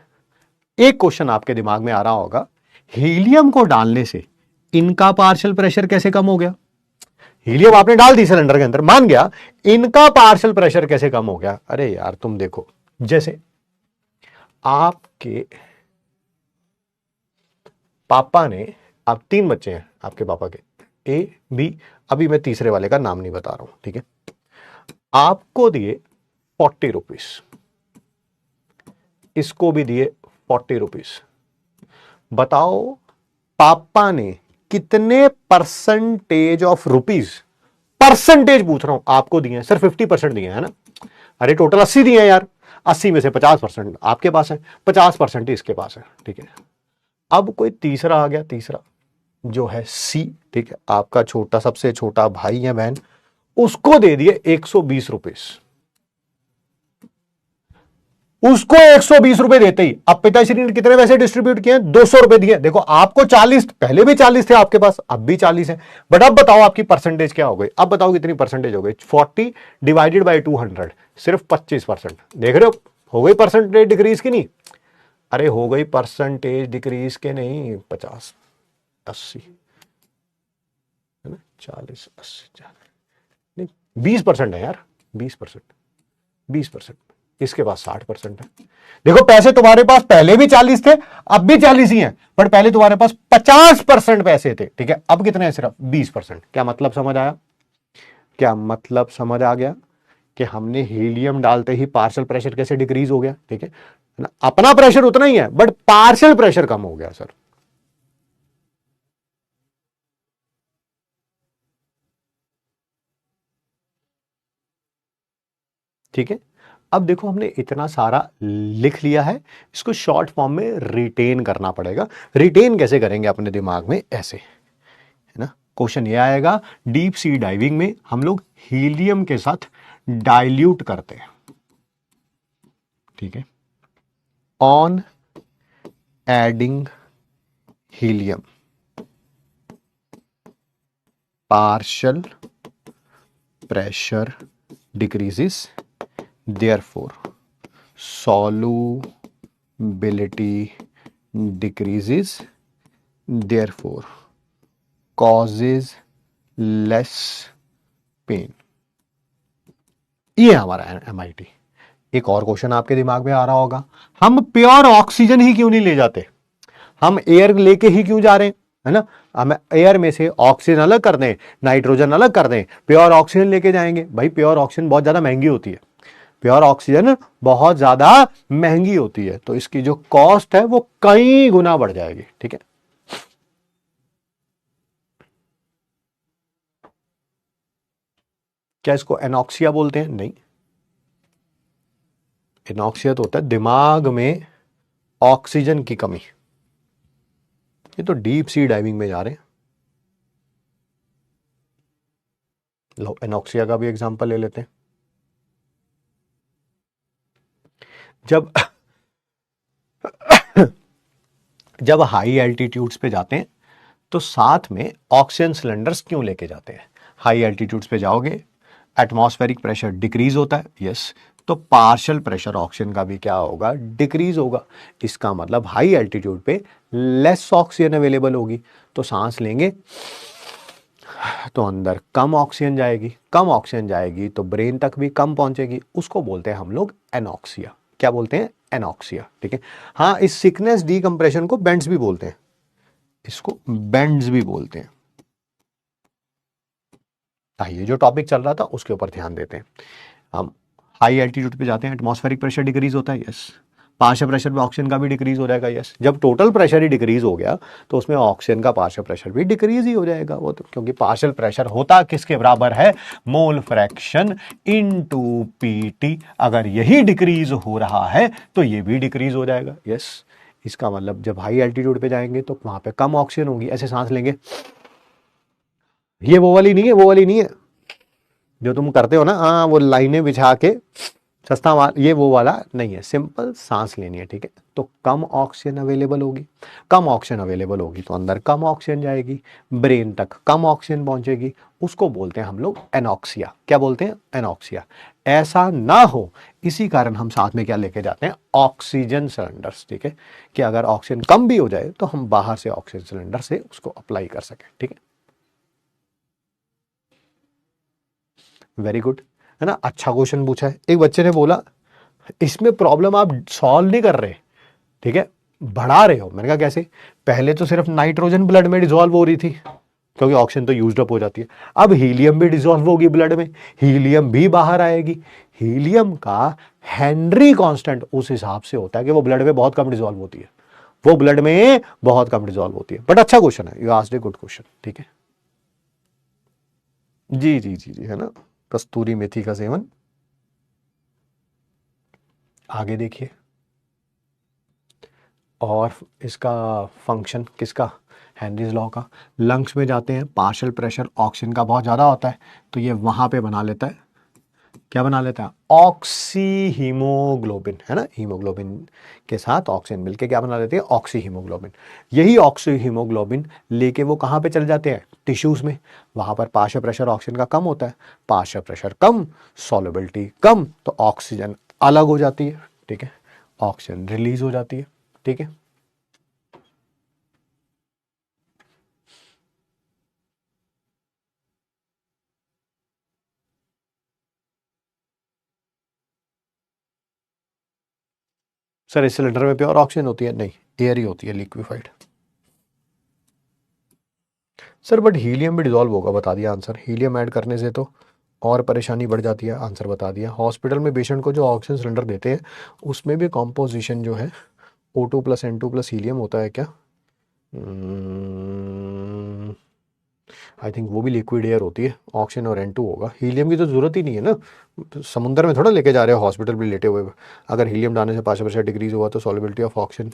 एक क्वेश्चन आपके दिमाग में आ रहा होगा, हीलियम को डालने से इनका पार्शियल प्रेशर कैसे कम हो गया। हीलियम आपने डाल दी सिलेंडर के अंदर, मान गया, इनका पार्शियल प्रेशर कैसे कम हो गया। अरे यार तुम देखो, जैसे आपके पापा ने, आप 3 बच्चे हैं आपके पापा के, ए बी, अभी मैं तीसरे वाले का नाम नहीं बता रहा हूं, ठीक है, आपको दिए 40 रुपीस, इसको भी दिए 40 रुपीस। बताओ पापा ने कितने परसेंटेज ऑफ रुपीस, परसेंटेज पूछ रहा हूं, आपको दिए हैं, सिर्फ 50% दिए हैं ना, अरे टोटल 80 दिए हैं यार, 80 में से 50% आपके पास है, 50% इसके पास है, ठीक है। अब कोई तीसरा आ गया, तीसरा जो है सी, ठीक है, आपका छोटा, सबसे छोटा भाई या बहन, उसको दे दिए 120 रुपए। उसको 120 रुपए देते ही अब पिताश्री ने कितने पैसे डिस्ट्रीब्यूट किए? 200 रुपए दिए। देखो आपको 40, पहले भी 40 थे आपके पास, अब भी 40 है, बट अब बताओ आपकी परसेंटेज क्या हो गई? अब बताओ कितनी परसेंटेज हो गई? 40 डिवाइडेड बाई 200, सिर्फ 25%। देख रहे हो गई परसेंटेज डिक्रीज की नहीं? अरे हो गई परसेंटेज डिक्रीज के नहीं, 50 80 है ना, 40 80 नहीं, 20% है यार, 20%, 20%। इसके पास 60% है। देखो पैसे तुम्हारे पास पहले भी 40 थे, अब भी 40 ही हैं, बट पहले तुम्हारे पास 50% पैसे थे, ठीक है, अब कितने हैं? सिर्फ 20%। क्या मतलब समझ आया? क्या मतलब समझ आ गया कि हमने हीलियम डालते ही पार्शियल प्रेशर कैसे डिक्रीज हो गया, ठीक है ना? अपना प्रेशर उतना ही है, बट पार्शियल प्रेशर कम हो गया सर। ठीक है, अब देखो हमने इतना सारा लिख लिया है, इसको शॉर्ट फॉर्म में रिटेन करना पड़ेगा। रिटेन कैसे करेंगे अपने दिमाग में? ऐसे, है ना। क्वेश्चन ये आएगा, डीप सी डाइविंग में हम लोग हीलियम के साथ डाइल्यूट करते हैं, ठीक है। On adding helium partial pressure decreases, therefore solubility decreases, therefore causes less pain। ये हमारा MIT। एक और क्वेश्चन आपके दिमाग में आ रहा होगा, हम प्योर ऑक्सीजन ही क्यों नहीं ले जाते? हम एयर लेके ही क्यों जा रहे हैं, है ना? हम एयर में से ऑक्सीजन अलग कर दें, नाइट्रोजन अलग कर दें, प्योर ऑक्सीजन लेके जाएंगे। भाई प्योर ऑक्सीजन बहुत ज्यादा महंगी होती है, प्योर ऑक्सीजन बहुत ज्यादा महंगी होती है, तो इसकी जो कॉस्ट है वो कई गुना बढ़ जाएगी, ठीक है। क्या इसको एनॉक्सिया बोलते हैं? नहीं, एनॉक्सिया तो होता है दिमाग में ऑक्सीजन की कमी। ये तो डीप सी डाइविंग में जा रहे हैं। लो एनॉक्सिया का भी एग्जांपल ले लेते हैं। जब जब हाई एल्टीट्यूड्स पे जाते हैं तो साथ में ऑक्सीजन सिलेंडर्स क्यों लेके जाते हैं? हाई एल्टीट्यूड्स पे जाओगे, एटमॉस्फेरिक प्रेशर डिक्रीज होता है, यस, तो पार्शियल प्रेशर ऑक्सीजन का भी क्या होगा? डिक्रीज होगा। इसका मतलब हाई एल्टीट्यूड पे लेस ऑक्सीजन अवेलेबल होगी, तो सांस लेंगे तो अंदर कम ऑक्सीजन जाएगी, कम ऑक्सीजन जाएगी तो ब्रेन तक भी कम पहुंचेगी, उसको बोलते हैं हम लोग एनॉक्सिया। क्या बोलते हैं? एनॉक्सिया, ठीक है। हाँ, इस सिकनेस डीकंप्रेशन को बेंड्स भी बोलते हैं, इसको बेंड्स भी बोलते हैं। ये जो टॉपिक चल रहा था उसके ऊपर ध्यान देते हैं। हम हाई एल्टीट्यूड पे जाते हैं, एटमॉस्फेरिक प्रेशर डिक्रीज होता है, यस, पार्शियल प्रेशर में ऑक्सीजन का भी डिक्रीज हो जाएगा, यस। जब टोटल प्रेशर ही डिक्रीज हो गया तो उसमें ऑक्सीजन का पार्शियल प्रेशर भी डिक्रीज ही हो जाएगा, वो तो क्योंकि पार्शियल प्रेशर होता किसके बराबर है? Mole fraction into PT. अगर यही डिक्रीज हो रहा है तो ये भी डिक्रीज हो जाएगा, यस। इसका मतलब जब हाई एल्टीट्यूड पे जाएंगे तो वहां पे कम ऑक्सीजन होगी, ऐसे सांस लेंगे, ये वो वाली नहीं है, वो वाली नहीं है जो तुम करते हो ना, हाँ, वो लाइनें बिछा के सस्ता माल, ये वो वाला नहीं है, सिंपल सांस लेनी है, ठीक है। तो कम ऑक्सीजन अवेलेबल होगी, कम ऑक्सीजन अवेलेबल होगी तो अंदर कम ऑक्सीजन जाएगी, ब्रेन तक कम ऑक्सीजन पहुंचेगी, उसको बोलते हैं हम लोग एनॉक्सिया। क्या बोलते हैं? एनॉक्सिया। ऐसा ना हो इसी कारण हम साथ में क्या लेके जाते हैं? ऑक्सीजन सिलेंडर्स, ठीक है, कि अगर ऑक्सीजन कम भी हो जाए तो हम बाहर से ऑक्सीजन सिलेंडर से उसको अप्लाई कर सकें, ठीक है। वेरी गुड, है ना, अच्छा क्वेश्चन पूछा है। एक बच्चे ने बोला इसमें प्रॉब्लम आप सॉल्व नहीं कर रहे, ठीक है, बढ़ा रहे हो। मैंने कहा कैसे? पहले तो सिर्फ नाइट्रोजन ब्लड में डिसॉल्व हो रही थी क्योंकि ऑक्सीजन तो यूज्ड अप हो जाती है, अब हीलियम भी डिसॉल्व होगी ब्लड में, हीलियम भी बाहर आएगी। हीलियम का हेनरी कांस्टेंट उस हिसाब से होता है कि वो ब्लड में बहुत कम डिसॉल्व होती है, वो ब्लड में बहुत कम डिसॉल्व होती है। बट अच्छा क्वेश्चन है, you asked a good question, ठीक है। जी जी जी जी, है ना, कस्तूरी मेथी का सेवन आगे देखिए, और इसका फंक्शन किसका, हेनरीज लॉ का। लंग्स में जाते हैं, पार्शियल प्रेशर ऑक्सीजन का बहुत ज़्यादा होता है, तो ये वहाँ पे बना लेता है, क्या बना लेता है, ऑक्सी हीमोग्लोबिन, है ना। हीमोग्लोबिन के साथ ऑक्सीजन मिलके क्या बना लेते हैं, ऑक्सी हीमोग्लोबिन। यही ऑक्सी हीमोग्लोबिन लेके वो कहाँ पे चले जाते हैं, टिश्यूज में। वहां पर पार्शियल प्रेशर ऑक्सीजन का कम होता है, पार्शियल प्रेशर कम, सॉल्युबिलिटी कम, तो ऑक्सीजन अलग हो जाती है, ठीक है, ऑक्सीजन रिलीज हो जाती है, ठीक है। सर इस सिलेंडर में प्योर ऑक्सीजन होती है, नहीं, एयर ही होती है, लिक्विफाइड। सर बट हीलियम भी डिजॉल्व होगा, बता दिया आंसर। हीलियम ऐड करने से तो और परेशानी बढ़ जाती है, आंसर बता दिया। हॉस्पिटल में पेशेंट को जो ऑक्सीजन सिलेंडर देते हैं उसमें भी कॉम्पोजिशन जो है O2 plus N2 plus helium होता है क्या, आई थिंक वो भी लिक्विड एयर होती है, ऑक्सीजन और N2 होगा। हीलियम की तो ज़रूरत ही नहीं है ना, समुंदर में थोड़ा लेके जा रहे हो हॉस्पिटल भी लेटे हुए। अगर हीलियम डालने से 5% डिक्रीज हुआ तो सॉलिबिलिटी ऑफ ऑक्सीजन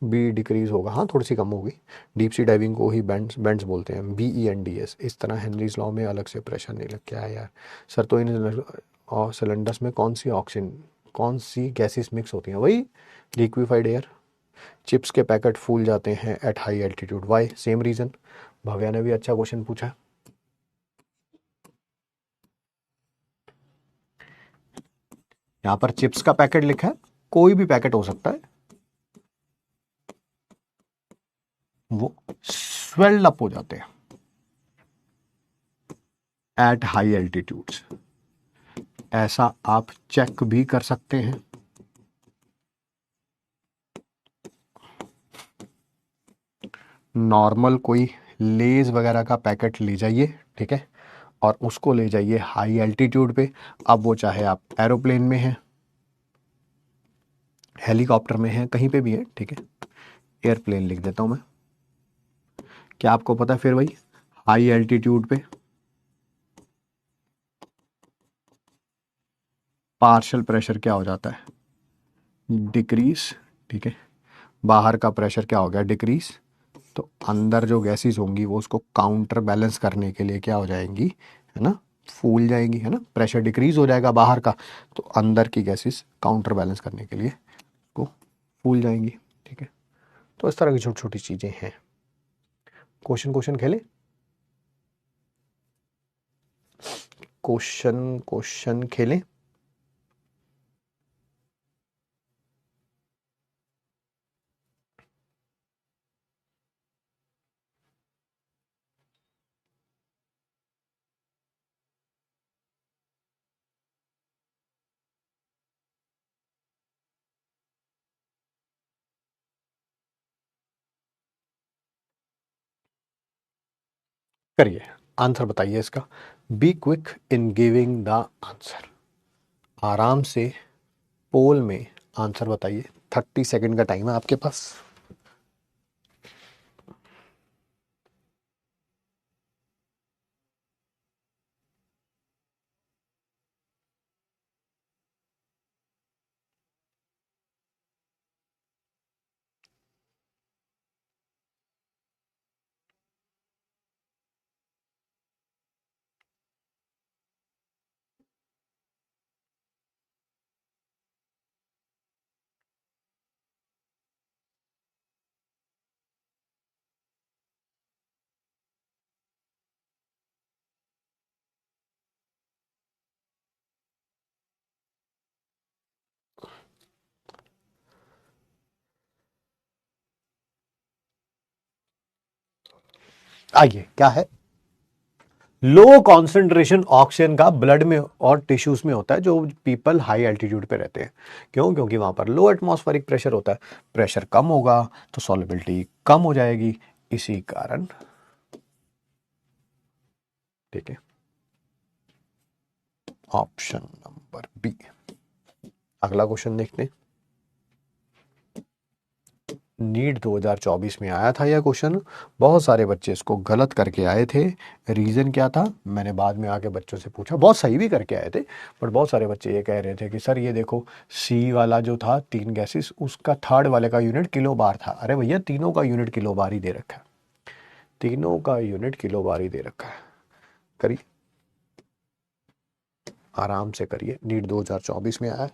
भी डिक्रीज होगा, हाँ थोड़ी सी कम होगी। डीप सी डाइविंग को ही बैंड्स बैंड्स बोलते हैं, BENDS। इस तरह हेनरीज लॉ में अलग से प्रेशर नहीं लग, क्या है यार। सर तो इन सिलेंडर्स में कौन सी ऑक्सीजन, कौन सी गैसेस मिक्स होती हैं, वही लिक्विफाइड एयर। चिप्स के पैकेट फूल जाते हैं at high altitude, why, same reason. Bhavya ने भी अच्छा क्वेश्चन पूछा। यहाँ पर चिप्स का पैकेट लिखा है, कोई भी पैकेट हो सकता है, वो स्वेल्ड अप हो जाते हैं एट हाई एल्टीट्यूड्स। ऐसा आप चेक भी कर सकते हैं। नॉर्मल कोई लेज वगैरह का पैकेट ले जाइए, ठीक है, और उसको ले जाइए हाई एल्टीट्यूड पे। अब वो चाहे आप एरोप्लेन में हैं, हेलीकॉप्टर में हैं, कहीं पे भी है, ठीक है, एयरप्लेन लिख देता हूं मैं। क्या आपको पता है फिर वही हाई एल्टीट्यूड पे पार्शियल प्रेशर क्या हो जाता है, डिक्रीज, ठीक है। बाहर का प्रेशर क्या हो गया, डिक्रीज। तो अंदर जो गैसेस होंगी वो उसको काउंटर बैलेंस करने के लिए क्या हो जाएंगी, है ना, फूल जाएंगी, है ना। प्रेशर डिक्रीज हो जाएगा बाहर का, तो अंदर की गैसेस काउंटर बैलेंस करने के लिए को फूल जाएंगी, ठीक है। तो इस तरह की छोटी छोटी चीजें हैं। क्वेश्चन क्वेश्चन खेले, क्वेश्चन क्वेश्चन खेलें। करिए, आंसर बताइए इसका। Be quick in giving the answer, आराम से पोल में आंसर बताइए। 30 सेकेंड का टाइम है आपके पास। आइए, क्या है, लो कॉन्सेंट्रेशन ऑक्सीजन का ब्लड में और टिश्यूज में होता है जो पीपल हाई एल्टीट्यूड पे रहते हैं। क्यों, क्योंकि वहां पर लो एटमॉस्फेरिक प्रेशर होता है, प्रेशर कम होगा तो सॉल्युबिलिटी कम हो जाएगी, इसी कारण, ठीक है, ऑप्शन नंबर बी। अगला क्वेश्चन देखते हैं। नीट 2024 में आया था यह क्वेश्चन। बहुत सारे बच्चे इसको गलत करके आए थे। रीज़न क्या था, मैंने बाद में आके बच्चों से पूछा, बहुत सही भी करके आए थे, बट बहुत सारे बच्चे ये कह रहे थे कि सर ये देखो सी वाला जो था 3 गैसेस, उसका थर्ड वाले का यूनिट किलो बार था। अरे भैया तीनों का यूनिट किलो बार ही दे रखा है, तीनों का यूनिट किलो बार ही दे रखा है। करिए, आराम से करिए, नीट 2024 में आया।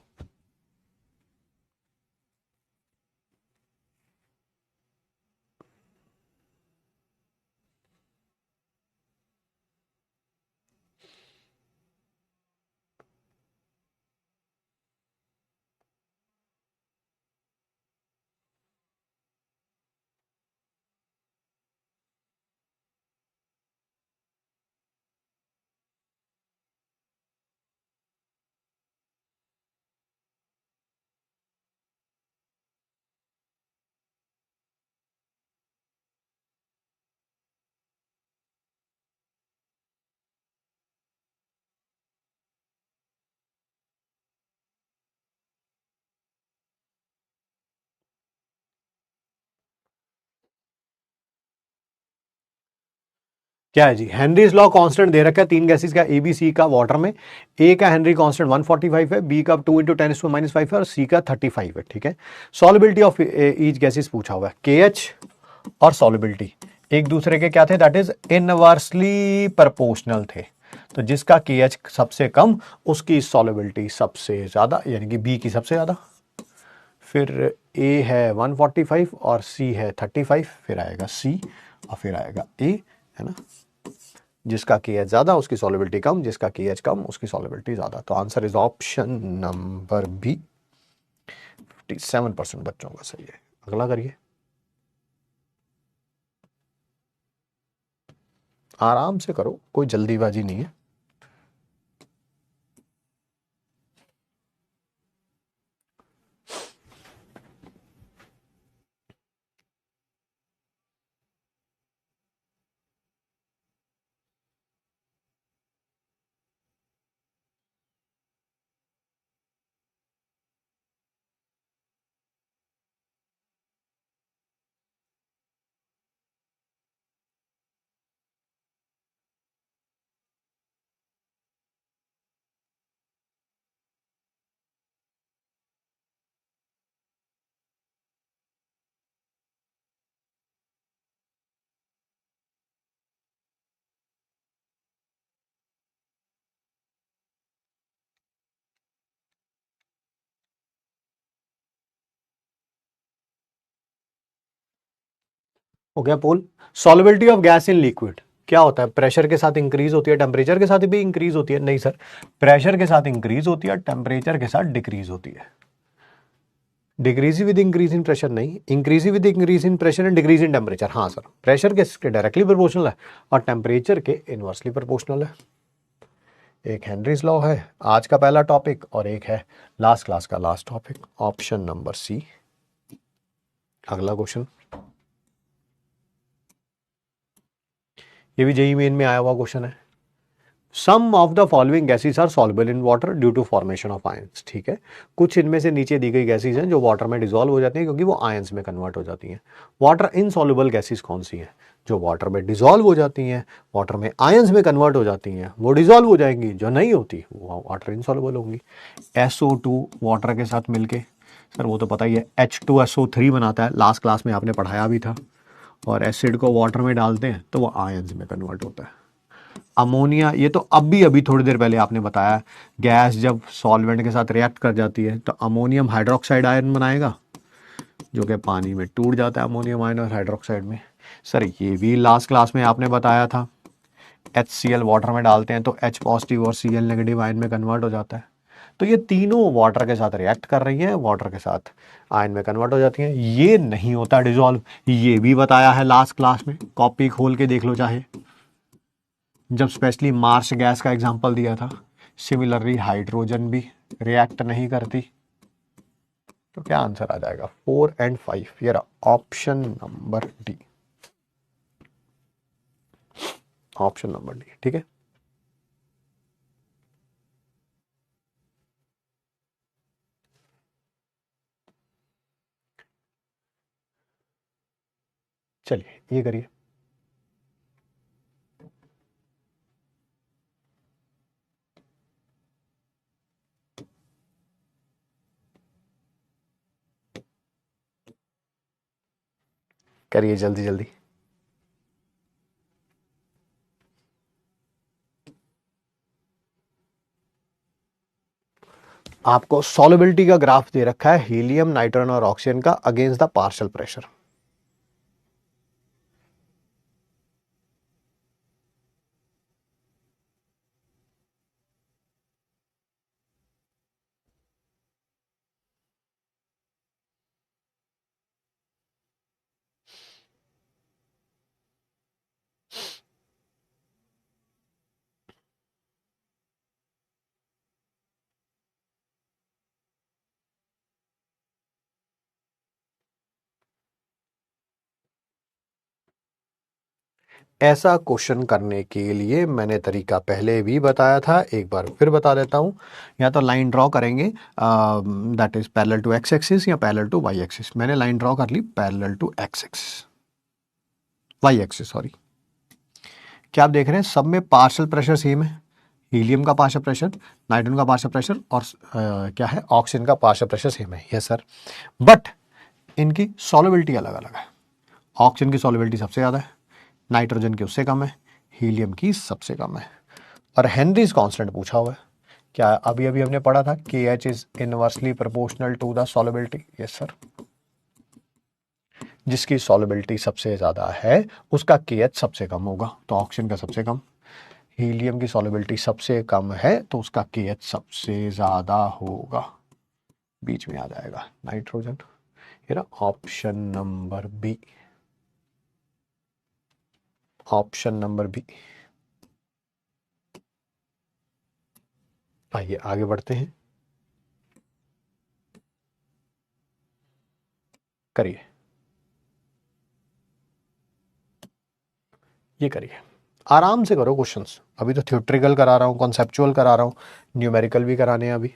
क्या है जी, हेनरीज लॉ कांस्टेंट दे रखा है 3 गैसेस का, ए बी सी का वाटर में। ए का हेनरी कांस्टेंट 145 है, बी का 2 × 10⁻⁵ है और सी का 35 है। ठीक है, सॉल्युबिलिटी ऑफ ईच गैसेस पूछा हुआ है। के एच और सॉल्युबिलिटी एक दूसरे के क्या थे, दैट इज इनवर्सली प्रोपोर्शनल थे। तो जिसका के एच सबसे कम उसकी सॉल्युबिलिटी सबसे ज्यादा, यानी कि बी की सबसे ज्यादा। फिर ए है 145 और सी है 35, फिर आएगा सी और फिर आएगा ए, है ना। जिसका के एच ज्यादा उसकी सॉल्युबिलिटी कम, जिसका के एच कम उसकी सॉल्युबिलिटी ज्यादा। तो answer is option number B. 57% बच्चों का सही है। अगला करिए, आराम से करो, कोई जल्दीबाजी नहीं है। हो गया पोल। Solubility of gas in liquid क्या होता है, प्रेशर के साथ इंक्रीज होती है, टेम्परेचर के साथ भी इंक्रीज होती है? नहीं सर, प्रेशर के साथ इंक्रीज होती है, टेम्परेचर के साथ डिक्रीज होती है। Decrease with increase in pressure नहीं, increase with increase in pressure and decrease in temperature. हाँ सर, प्रेशर के डायरेक्टली प्रोपोर्शनल है और टेम्परेचर के इनवर्सली प्रोपोर्शनल है। एक हेनरीज लॉ है आज का पहला टॉपिक और एक है लास्ट क्लास का last topic. Option number C. अगला क्वेश्चन, ये भी जेई मेन में आया हुआ क्वेश्चन है। Some of the following gases are soluble in water due to formation of ions. ठीक है, कुछ इनमें से नीचे दी गई गैसेस हैं जो वाटर में डिसॉल्व हो जाती हैं क्योंकि वो आयंस में कन्वर्ट हो जाती हैं। वाटर इनसॉल्युबल गैसेस कौन सी हैं? जो वाटर में डिसॉल्व हो जाती हैं, वाटर में आयंस में कन्वर्ट हो जाती हैं, वो डिसॉल्व हो जाएंगी। जो नहीं होती वो वाटर इनसॉल्युबल होंगी। SO2 वाटर के साथ मिलके, सर वो तो पता ही है, H2SO3 बनाता है, लास्ट क्लास में आपने पढ़ाया भी था। और एसिड को वाटर में डालते हैं तो वो आयंस में कन्वर्ट होता है। अमोनिया, ये तो अभी अभी थोड़ी देर पहले आपने बताया, गैस जब सॉल्वेंट के साथ रिएक्ट कर जाती है तो अमोनियम हाइड्रोक्साइड आयन बनाएगा जो कि पानी में टूट जाता है अमोनियम आयन और हाइड्रोक्साइड में। सर ये भी लास्ट क्लास में आपने बताया था, HCl वाटर में डालते हैं तो H पॉजिटिव और Cl नेगेटिव आयन में कन्वर्ट हो जाता है। तो ये तीनों वाटर के साथ रिएक्ट कर रही हैं, वाटर के साथ आयन में कन्वर्ट हो जाती हैं। ये नहीं होता डिजॉल्व, ये भी बताया है लास्ट क्लास में, कॉपी खोल के देख लो चाहे, जब स्पेशली मार्स गैस का एग्जांपल दिया था। सिमिलरली हाइड्रोजन भी रिएक्ट नहीं करती। तो क्या आंसर आ जाएगा, 4 और 5? ये रहा option number D. Option number D, ठीक है। चलिए ये करिए। करिए जल्दी जल्दी। आपको सॉल्युबिलिटी का ग्राफ दे रखा है हीलियम, नाइट्रोजन और ऑक्सीजन का अगेंस्ट द पार्शियल प्रेशर। ऐसा क्वेश्चन करने के लिए मैंने तरीका पहले भी बताया था, एक बार फिर बता देता हूं। या तो लाइन ड्रॉ करेंगे that is parallel to X axis या पैरेलल टू वाई एक्सिस। मैंने लाइन ड्रॉ कर ली parallel to X axis, Y axis sorry. क्या आप देख रहे हैं सब में पार्शियल प्रेशर सेम है। हीलियम का पार्शियल प्रेशर, नाइट्रोजन का पार्शियल प्रेशर और क्या है ऑक्सीजन का पार्शियल प्रेशर सेम है। यस सर, बट इनकी सॉल्युबिलिटी अलग अलग है। ऑक्सीजन की सॉल्युबिलिटी सबसे ज़्यादा है, नाइट्रोजन की उससे कम है, हीलियम की सबसे कम है। और हेनरीज कांस्टेंट पूछा हुआ है। क्या अभी अभी हमने पढ़ा था कि H is inversely proportional to the solubility. Yes sir, जिसकी सॉल्युबिलिटी सबसे ज़्यादा है उसका के एच सबसे कम होगा, तो ऑक्सीजन का सबसे कम। हीलियम की सॉल्युबिलिटी सबसे कम है तो उसका के एच सबसे ज़्यादा होगा, बीच में आ जाएगा नाइट्रोजन। ये ना option number B, option number B. आइए आगे बढ़ते हैं, करिए ये करिए, आराम से करो क्वेश्चंस। अभी तो थ्योरेटिकल करा रहा हूँ, कॉन्सेप्चुअल करा रहा हूँ, न्यूमेरिकल भी कराने हैं अभी।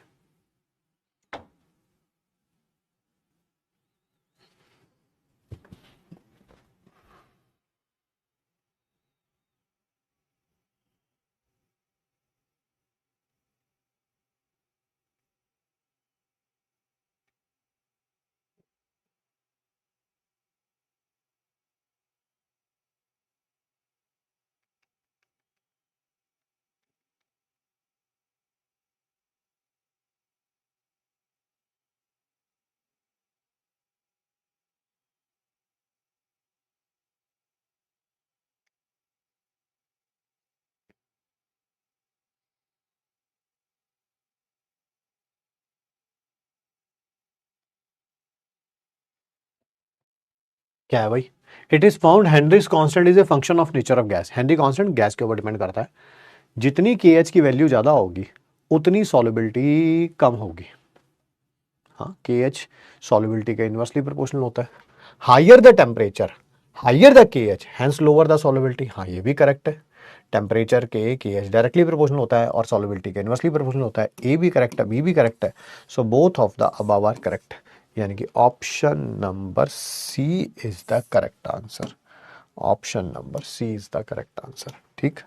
क्या है भाई, it is found Henrys constant is a function of nature of gas. Henry constant gas के ऊपर डिपेंड करता है। जितनी के एच की वैल्यू ज्यादा होगी उतनी सॉल्युबिलिटी कम होगी। हाँ, के एच सॉल्युबिलिटी का इनवर्सली प्रोपोर्शनल होता है। Higher the temperature higher the K H hence lower the solubility. हाँ ये भी करेक्ट है, टेम्परेचर के एच डायरेक्टली प्रोपोर्शनल होता है और सॉल्युबिलिटी के इनवर्सली प्रोपोर्शनल होता है। ए भी करेक्ट है, बी भी करेक्ट है। So both of the above are correct, यानी कि option number C is the correct answer. Option number C is the correct answer. ठीक,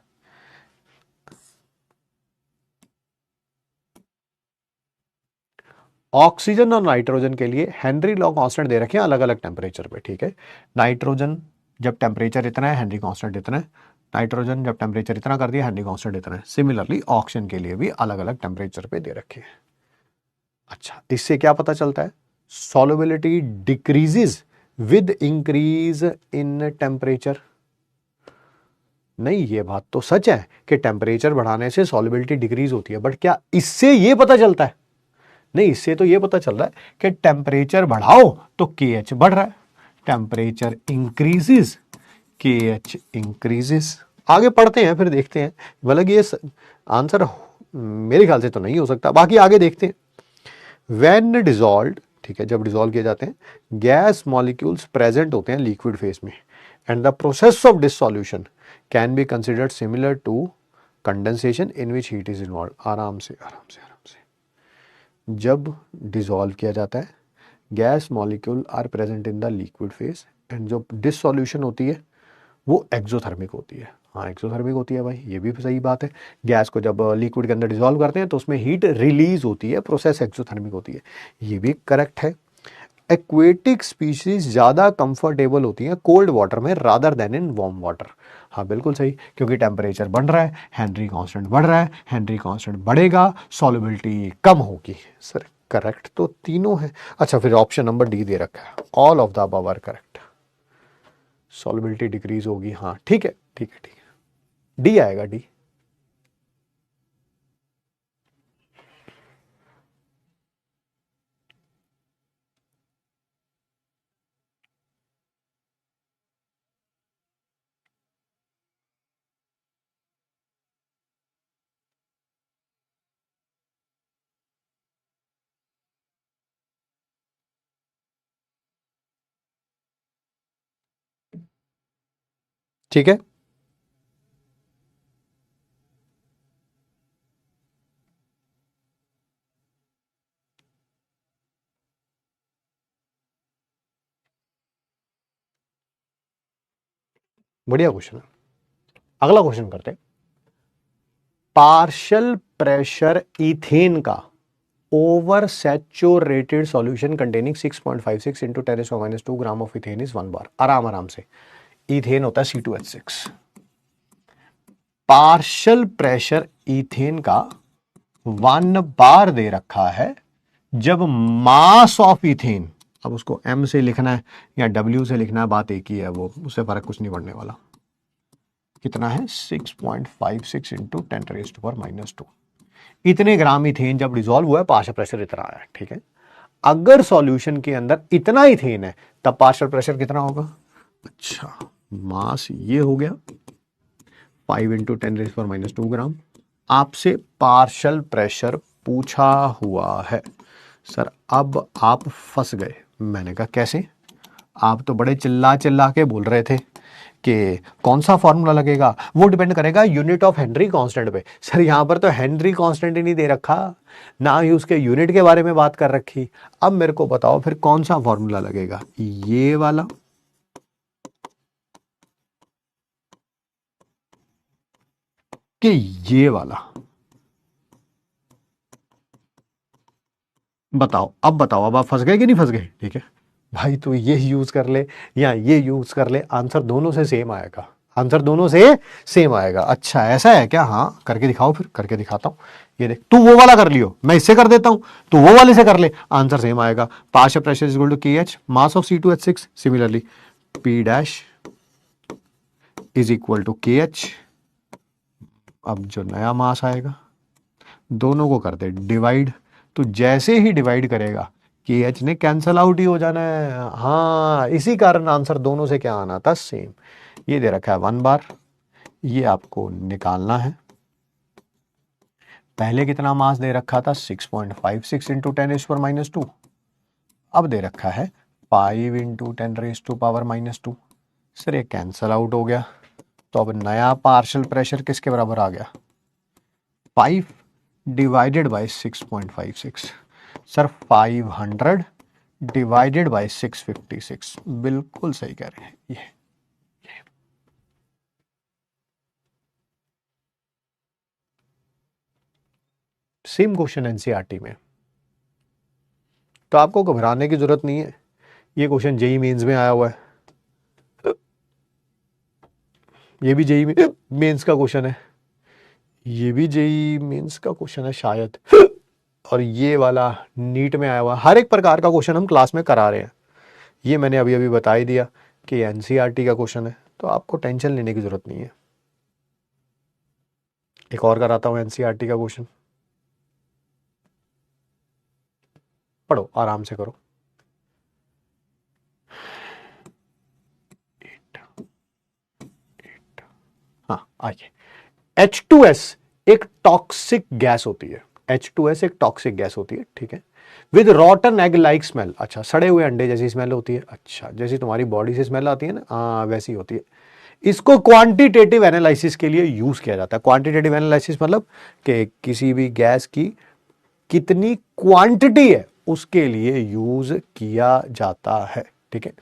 ऑक्सीजन और नाइट्रोजन के लिए हेनरी लॉ कांस्टेंट दे रखे हैं अलग अलग टेम्परेचर पे। ठीक है, नाइट्रोजन जब टेम्परेचर इतना है हेनरी कांस्टेंट इतना है, नाइट्रोजन जब टेम्परेचर इतना कर दिया हेनरी कांस्टेंट इतना है। सिमिलरली ऑक्सीजन के लिए भी अलग अलग टेम्परेचर पे दे रखे हैं। अच्छा, इससे क्या पता चलता है, solubility decreases with increase in temperature. नहीं, ये बात तो सच है कि टेम्परेचर बढ़ाने से सॉल्युबिलिटी डिक्रीज होती है, बट क्या इससे ये पता चलता है? नहीं, इससे तो ये पता चल रहा है कि टेम्परेचर बढ़ाओ तो के एच बढ़ रहा है, टेम्परेचर इंक्रीजेस के एच इंक्रीजेस। आगे पढ़ते हैं फिर देखते हैं, बल्कि ये आंसर मेरे ख्याल से तो नहीं हो सकता, बाकी आगे देखते हैं। व्हेन डिजॉल्व्ड, ठीक है, जब डिजॉल्व किए जाते हैं गैस मॉलिक्यूल्स प्रेजेंट होते हैं लिक्विड फेस में, and the process of dissolution can be considered similar to condensation in which heat is involve. आराम से आराम से आराम से, जब डिसॉल्व किया जाता है gas molecule are present in the liquid phase and जो डिसोल्यूशन होती है वो एक्सोथर्मिक होती है। हाँ एक्सोथर्मिक होती है भाई, ये भी सही बात है। गैस को जब लिक्विड के अंदर डिसॉल्व करते हैं तो उसमें हीट रिलीज होती है, प्रोसेस एक्सोथर्मिक होती है, ये भी करेक्ट है। एक्वेटिक स्पीशीज ज़्यादा कंफर्टेबल होती हैं कोल्ड वाटर में rather then in warm water. हाँ बिल्कुल सही, क्योंकि टेम्परेचर बढ़ रहा है, हेनरी कांस्टेंट बढ़ रहा है, हेनरी कांस्टेंट बढ़ेगा, सॉल्युबिलिटी कम होगी। सर करेक्ट तो तीनों है। अच्छा फिर ऑप्शन नंबर डी दे रखा है, all of the above are correct, solubility decrease होगी। हाँ ठीक है ठीक है ठीक है, डी आएगा डी। ठीक है, बढ़िया क्वेश्चन है। अगला क्वेश्चन करते हैं, पार्शियल प्रेशर इथेन का over saturated solution containing 6.56 into 10⁻² gram of ethane is 1 बार। आराम आराम से, इथेन होता है C2H6। पार्शियल प्रेशर इथेन का 1 बार दे रखा है जब मास ऑफ इथेन, अब उसको M से लिखना है या W से लिखना है बात एक ही है, वो उससे फर्क कुछ नहीं पड़ने वाला। कितना है 6.56 इंटू 10⁻²। इतने ग्राम इथेन जब डिसॉल्व हुआ है, पार्शियल प्रेशर इतना आया है। ठीक है, अगर सॉल्यूशन के अंदर इतना इथेन है तब पार्शियल प्रेशर कितना होगा? अच्छा मास ये हो गया 5 इंटू 10⁻² ग्राम। आपसे पार्शियल प्रेशर पूछा हुआ है। सर अब आप फंस गए। मैंने कहा कैसे? आप तो बड़े चिल्ला चिल्ला के बोल रहे थे कि कौन सा फॉर्मूला लगेगा, वो डिपेंड करेगा यूनिट ऑफ हेनरी कांस्टेंट पे। सर यहां पर तो हेनरी कांस्टेंट ही नहीं दे रखा, ना ही उसके यूनिट के बारे में बात कर रखी। अब मेरे को बताओ फिर कौन सा फॉर्मूला लगेगा, ये वाला कि ये वाला? बताओ अब, बताओ अब आप फंस गए कि नहीं फंस गए? ठीक है भाई, तो ये यूज कर ले या ये यूज कर ले, आंसर दोनों से सेम आएगा, आंसर दोनों से सेम आएगा। अच्छा ऐसा है क्या? हाँ करके दिखाओ, फिर करके दिखाता हूं। ये देख, तू वो वाला कर लियो, मैं इससे कर देता हूं, तू वो वाले से कर ले, आंसर सेम आएगा। Partial pressure is equal to KH mass of C2H6। Similarly P dash is equal to KH। अब जो नया मास आएगा दोनों को कर दे डिवाइड, तो जैसे ही डिवाइड करेगा KH ने कैंसल आउट ही हो जाना है। हाँ इसी कारण आंसर दोनों से क्या आना था? सेम। ये दे रखा है 1 बार, ये आपको निकालना है। पहले कितना मास दे रखा था? 6.56 इंटू 10⁻²। अब दे रखा है 5 इंटू 10⁻²। सर ये कैंसल आउट हो गया, तो अब नया पार्शियल प्रेशर किसके बराबर आ गया? 5 divided by 6.56। Sir 500 divided by 656। बिल्कुल सही कह रहे हैं। ये सेम क्वेश्चन एनसीईआरटी में, तो आपको घबराने की जरूरत नहीं है। ये क्वेश्चन जेई मेंस में आया हुआ है, ये भी जेई मेंस का क्वेश्चन है, ये भी जेई मेंस का क्वेश्चन है शायद, और ये वाला नीट में आया हुआ। हर एक प्रकार का क्वेश्चन हम क्लास में करा रहे हैं। ये मैंने अभी अभी बता ही दिया कि एनसीईआरटी का क्वेश्चन है, तो आपको टेंशन लेने की जरूरत नहीं है। एक और कराता हूं एनसीईआरटी का क्वेश्चन, पढ़ो आराम से करो। हाँ आइए, H2S एक टॉक्सिक गैस होती है। H2S एक टॉक्सिक गैस होती है, ठीक है, विद रॉटन एग लाइक स्मेल। अच्छा सड़े हुए अंडे जैसी स्मेल होती है। अच्छा जैसी तुम्हारी बॉडी से स्मेल आती है ना, हाँ वैसी होती है। इसको क्वांटिटेटिव एनालिसिस के लिए यूज किया जाता है। क्वांटिटेटिव एनालिसिस मतलब कि किसी भी गैस की कितनी क्वांटिटी है उसके लिए यूज किया जाता है। ठीक है,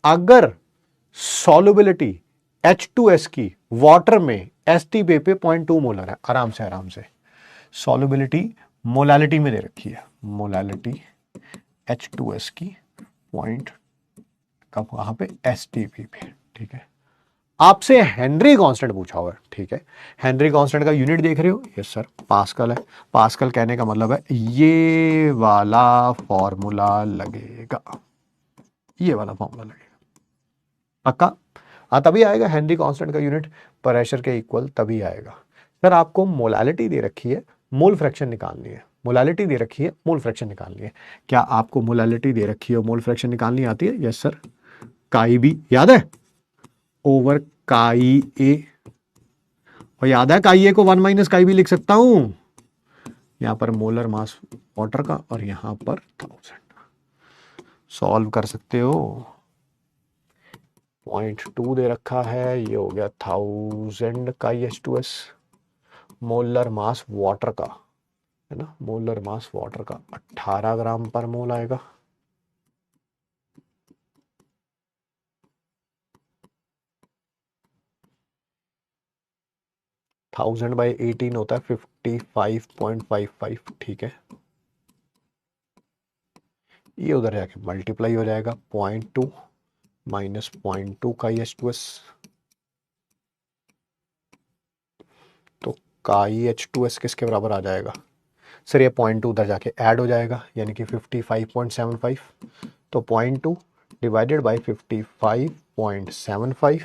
अगर सॉल्युबिलिटी H2S की वाटर में STP पे 0.2 मोलर है, आराम से आराम से सॉल्युबिलिटी मोलालिटी में दे रखी है, मोलालिटी H2S की पॉइंट कब वहां पे STP पे, ठीक है। आपसे हेनरी कांस्टेंट पूछा हुआ है, ठीक है। हेनरी कांस्टेंट का यूनिट देख रहे हो, यस सर पास्कल है। पास्कल कहने का मतलब है ये वाला फॉर्मूला लगेगा, ये वाला फॉर्मूला लगेगा, पक्का। हाँ तभी आएगा हेनरी कांस्टेंट का यूनिट प्रेशर के इक्वल, तभी आएगा। सर आपको मोलालिटी दे रखी है, मोल फ्रैक्शन निकालनी है, मोलालिटी दे रखी है, मोल फ्रैक्शन निकालनी है। क्या आपको मोलालिटी दे रखी है और मोल फ्रैक्शन निकालनी आती है? यस सर, काई बी याद है ओवर काई ए, और याद है काई ए को 1 माइनस काई बी लिख सकता हूं, यहां पर मोलर मास वाटर का और यहां पर 1000 सॉल्व कर सकते हो। 0.2 दे रखा है, ये हो गया 1000 का H2S, मोलर मास वाटर का है ना, मोलर मास वाटर का 18 ग्राम पर मोल आएगा। थाउजेंड बाई 18 होता है 55.55, ठीक है। ये उधर जाके मल्टीप्लाई हो जाएगा 0.2 माइनस 0.2 का H2S, तो काई H2S किसके बराबर आ जाएगा सर? ये 0.2 उधर जाके ऐड हो जाएगा, यानी कि 55.75, तो 0.2 डिवाइडेड बाई 55.75,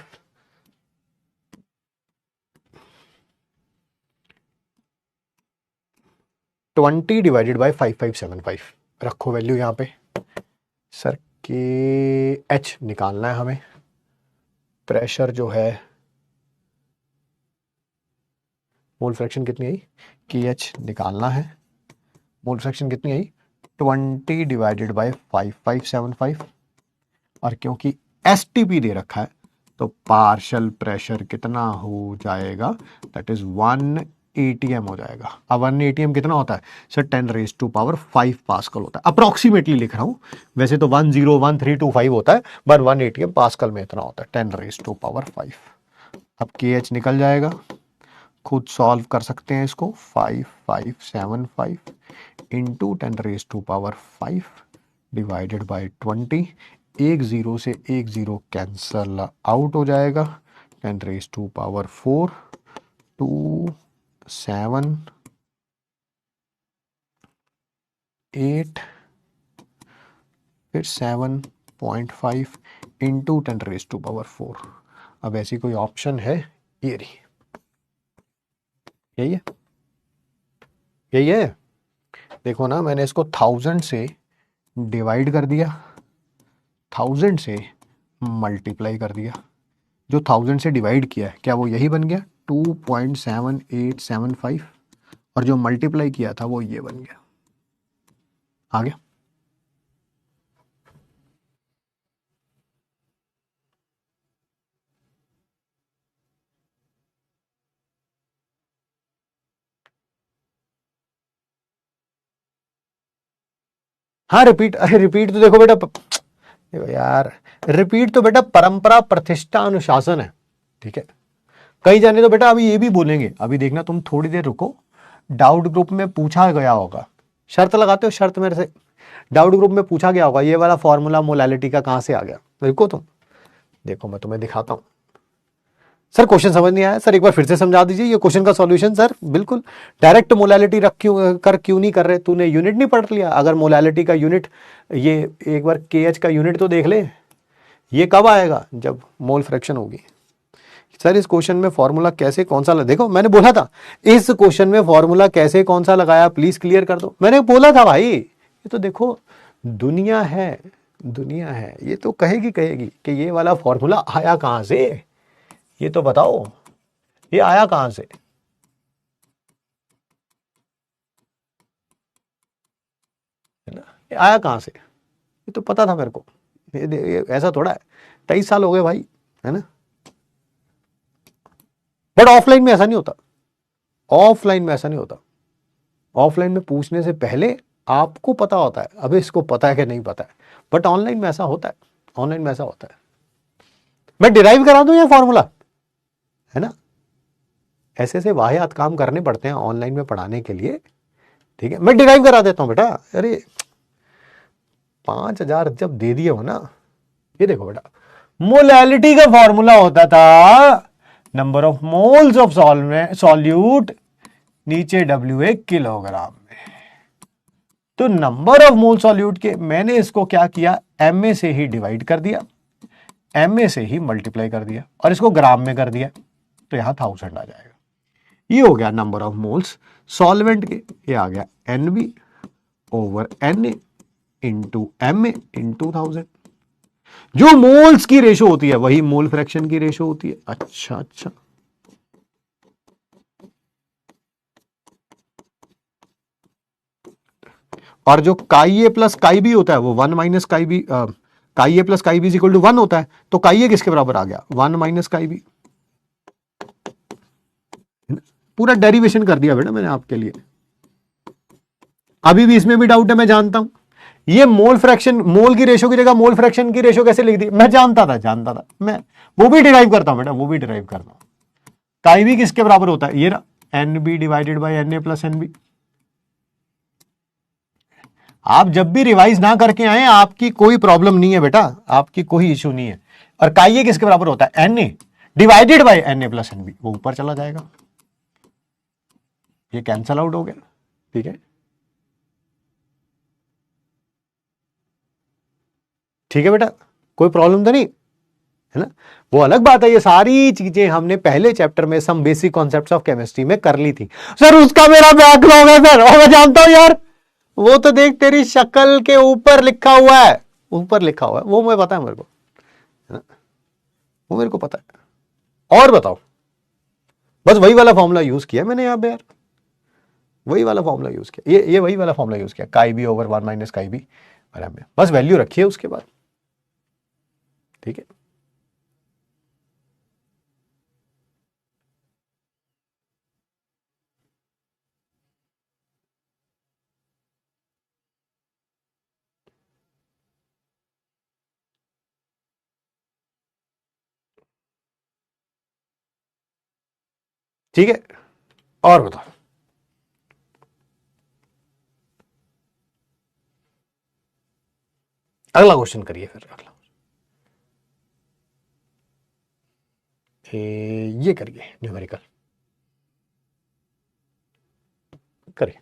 20 डिवाइडेड बाई 5575, रखो वैल्यू यहाँ पे। सर के एच निकालना है हमें, प्रेशर जो है, मोल फ्रैक्शन कितनी आई, के एच निकालना है, मोल फ्रैक्शन कितनी आई 20 डिवाइडेड बाई 5575, और क्योंकि एसटीपी दे रखा है तो पार्शियल प्रेशर कितना हो जाएगा, दैट इज 1 ATM हो जाएगा। अब 1 ATM कितना होता है सर? 10⁵ पास्कल होता है, अप्रोक्सीमेटली लिख रहा हूं, वैसे तो 101325 होता है, पर 1 ATM पास्कल में इतना होता है 10⁵। अब के एच निकल जाएगा, खुद सॉल्व कर सकते हैं इसको, 5575 इंटू 10⁵ डिवाइडेड बाई 20, एक जीरो से एक जीरो कैंसल आउट हो जाएगा, 10⁴ 2 7 8 फिर 7.5 इंटू 10⁴। अब ऐसी कोई ऑप्शन है? ये रही, यही है, यही है। देखो ना, मैंने इसको 1000 से डिवाइड कर दिया, 1000 से मल्टीप्लाई कर दिया, जो 1000 से डिवाइड किया है क्या वो यही बन गया 2.7875, और जो मल्टीप्लाई किया था वो ये बन गया, आ गया। हाँ रिपीट, अरे रिपीट तो देखो बेटा, देखो यार, रिपीट तो बेटा परंपरा प्रतिष्ठा अनुशासन है, ठीक है। कई जाने तो बेटा अभी ये भी बोलेंगे, अभी देखना तुम थोड़ी देर रुको, डाउट ग्रुप में पूछा गया होगा, शर्त लगाते हो, शर्त मेरे से, डाउट ग्रुप में पूछा गया होगा ये वाला फॉर्मूला मोलालिटी का कहां से आ गया, देखो तुम, देखो मैं तुम्हें दिखाता हूं। सर क्वेश्चन समझ नहीं आया सर, एक बार फिर से समझा दीजिए ये क्वेश्चन का सॉल्यूशन। सर बिल्कुल डायरेक्ट मोलालिटी रख क्यों नहीं कर रहे? तूने यूनिट नहीं पढ़ लिया? अगर मोलालिटी का यूनिट, ये एक बार के एच का यूनिट तो देख ले, ये कब आएगा? जब मोल फ्रैक्शन होगी। सर इस क्वेश्चन में फॉर्मूला कैसे कौन सा देखो, मैंने बोला था इस क्वेश्चन में फॉर्मूला कैसे कौन सा लगाया, प्लीज क्लियर कर दो, मैंने बोला था भाई। ये तो देखो दुनिया है, दुनिया है, ये तो कहेगी कहेगी कि ये वाला फॉर्मूला आया कहां से, ये तो बताओ ये आया कहां से। है ना, ये आया कहां से, ये तो पता था मेरे को, ये ऐसा थोड़ा है, 23 साल हो गए भाई, है ना। बट ऑफलाइन में ऐसा नहीं होता, ऑफलाइन में ऐसा नहीं होता, ऑफलाइन में पूछने से पहले आपको पता होता है अबे इसको पता है कि नहीं पता है, बट ऑनलाइन में ऐसा होता है, ऑनलाइन में ऐसा होता है। मैं डिराइव करा दूं या फॉर्मूला, है ना। ऐसे ऐसे वाहियात काम करने पड़ते हैं ऑनलाइन में पढ़ाने के लिए, ठीक है। मैं डिराइव करा देता हूं बेटा। अरे 5,000 जब दे दिए हो ना, ये देखो बेटा, मोलैलिटी का फॉर्मूला होता था number of moles of solute, नीचे W किलोग्राम में। तो नंबर ऑफ मोल सॉल्यूट के मैंने इसको क्या किया, MA से ही डिवाइड कर दिया, MA से ही मल्टीप्लाई कर दिया और इसको ग्राम में कर दिया, तो यहां 1000 आ जाएगा। ये हो गया नंबर ऑफ मोल्स सॉल्वेंट के, ये आ गया NB over NA into MA into 1000। जो मोल्स की रेशो होती है वही मोल फ्रैक्शन की रेशो होती है। अच्छा अच्छा, और जो काई ए प्लस काई बी होता है वो 1 minus chi B, chi A plus chi B equal to 1 होता है। तो काई ए किसके बराबर आ गया, 1 माइनस काई बी। पूरा डेरिवेशन कर दिया बेटा मैंने आपके लिए। अभी भी इसमें भी डाउट है, मैं जानता हूं। ये मोल फ्रैक्शन, मोल की रेशो की जगह मोल फ्रैक्शन की रेशो कैसे लिख दी, मैं जानता था मैं, वो भी डिराइव करता हूं बेटा, वो भी डिराइव करता हूं। काई बी किसके बराबर होता है, ये ना, NB divided by NA plus NB। आप जब भी रिवाइज ना करके आए आपकी कोई प्रॉब्लम नहीं है बेटा, आपकी कोई इश्यू नहीं है। और काई ए किसके बराबर होता है, NA divided by NA plus NB, वो ऊपर चला जाएगा, ये कैंसल आउट हो गया, ठीक है। ठीक है बेटा, कोई प्रॉब्लम तो नहीं है ना। वो अलग बात है, ये सारी चीजें हमने पहले चैप्टर में some basic concepts of chemistry में कर ली थी। सर उसका मेरा बैकलॉग है सर, और मैं जानता हूं यार, वो तो देख तेरी शक्ल के ऊपर लिखा हुआ है, ऊपर लिखा हुआ है, वो मुझे पता है, मेरे को है ना, वो मेरे को पता है। और बताओ, बस वही वाला फॉर्मूला यूज किया मैंने यहां पे यार, वही वाला फॉर्मूला यूज किया, ये वही वाला फॉर्मूला यूज किया, काई B over 1 minus chi B, बस वैल्यू रखिए उसके बाद, ठीक है। ठीक है, और बताओ, अगला क्वेश्चन करिए फिर, अगला ये करिए, न्यूमेरिकल करिए।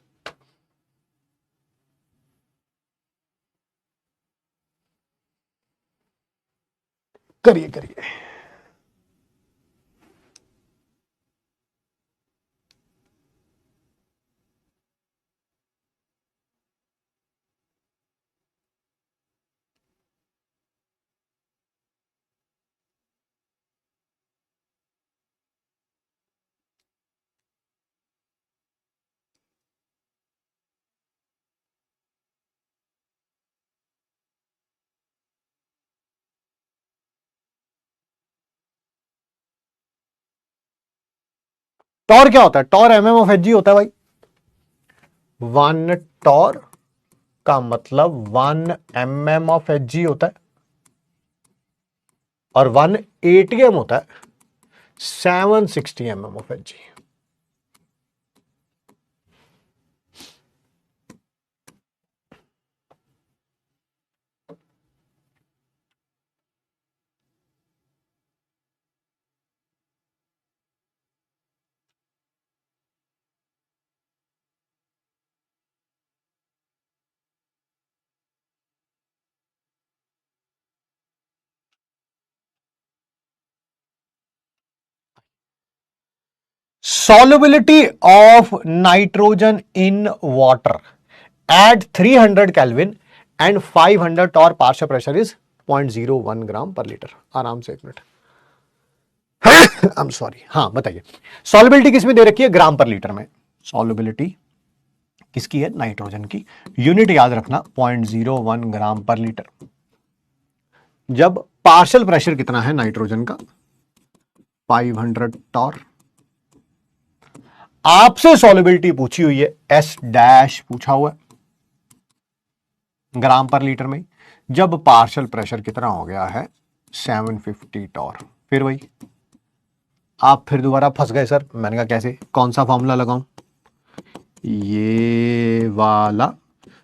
करिए करिए। टॉर क्या होता है, टॉर MM ऑफ Hg होता है भाई। 1 टॉर का मतलब 1 mm ऑफ Hg होता है, और 1 ATM होता है 760 mm of Hg। Solubility of nitrogen in water at 300 Kelvin and 500 torr partial pressure is 0.01 ग्राम पर लीटर। आराम से एक मिनट, आई एम सॉरी। हाँ बताइए, सॉल्युबिलिटी किसमें दे रखी है, ग्राम पर लीटर में। सॉल्युबिलिटी किसकी है, नाइट्रोजन की। यूनिट याद रखना 0.01 ग्राम पर लीटर। जब पार्शियल प्रेशर कितना है नाइट्रोजन का, 500 टॉर। आपसे सॉल्युबिलिटी पूछी हुई है, S डैश पूछा हुआ है ग्राम पर लीटर में। जब पार्शियल प्रेशर कितना हो गया है 750 टॉर। फिर वही आप फिर दोबारा फंस गए सर। मैंने कहा कैसे, कौन सा फॉर्मूला लगाऊं? ये वाला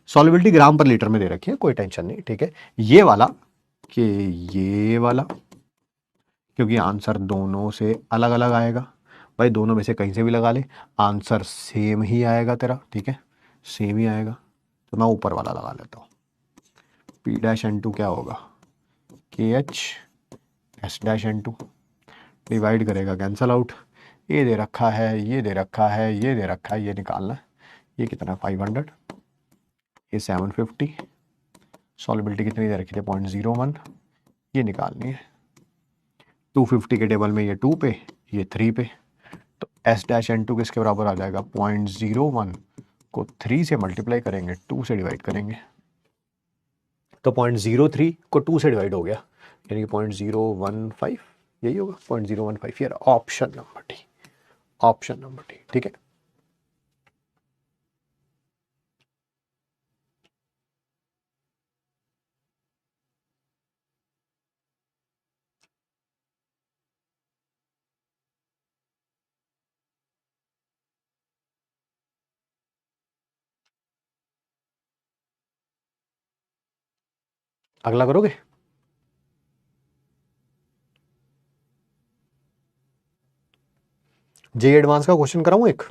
सॉल्युबिलिटी ग्राम पर लीटर में दे रखी है, कोई टेंशन नहीं, ठीक है। ये वाला कि ये वाला, क्योंकि आंसर दोनों से अलग अलग आएगा भाई, दोनों में से कहीं से भी लगा ले आंसर सेम ही आएगा तेरा, ठीक है, सेम ही आएगा। तो मैं ऊपर वाला लगा लेता हूँ। पी डैश एन टू क्या होगा, K H S dash N two, divide करेगा कैंसल आउट। ये दे रखा है, ये दे रखा है, ये दे रखा है, ये निकालना है। ये कितना 500, ये 750, सॉल्युबिलिटी कितनी दे रखी थी 0.01, ये निकालनी है। 250 के टेबल में ये 2 पे, ये 3 पे, तो एस डैश एन टू किसके बराबर आ जाएगा, 0.01 को 3 से मल्टीप्लाई करेंगे, 2 से डिवाइड करेंगे, तो 0.03 को 2 से डिवाइड हो गया, यानी कि 0.015, यही होगा 0.015। यार option number D, option number D, ठीक है। अगला करोगे? जेई एडवांस का क्वेश्चन कराऊं एक,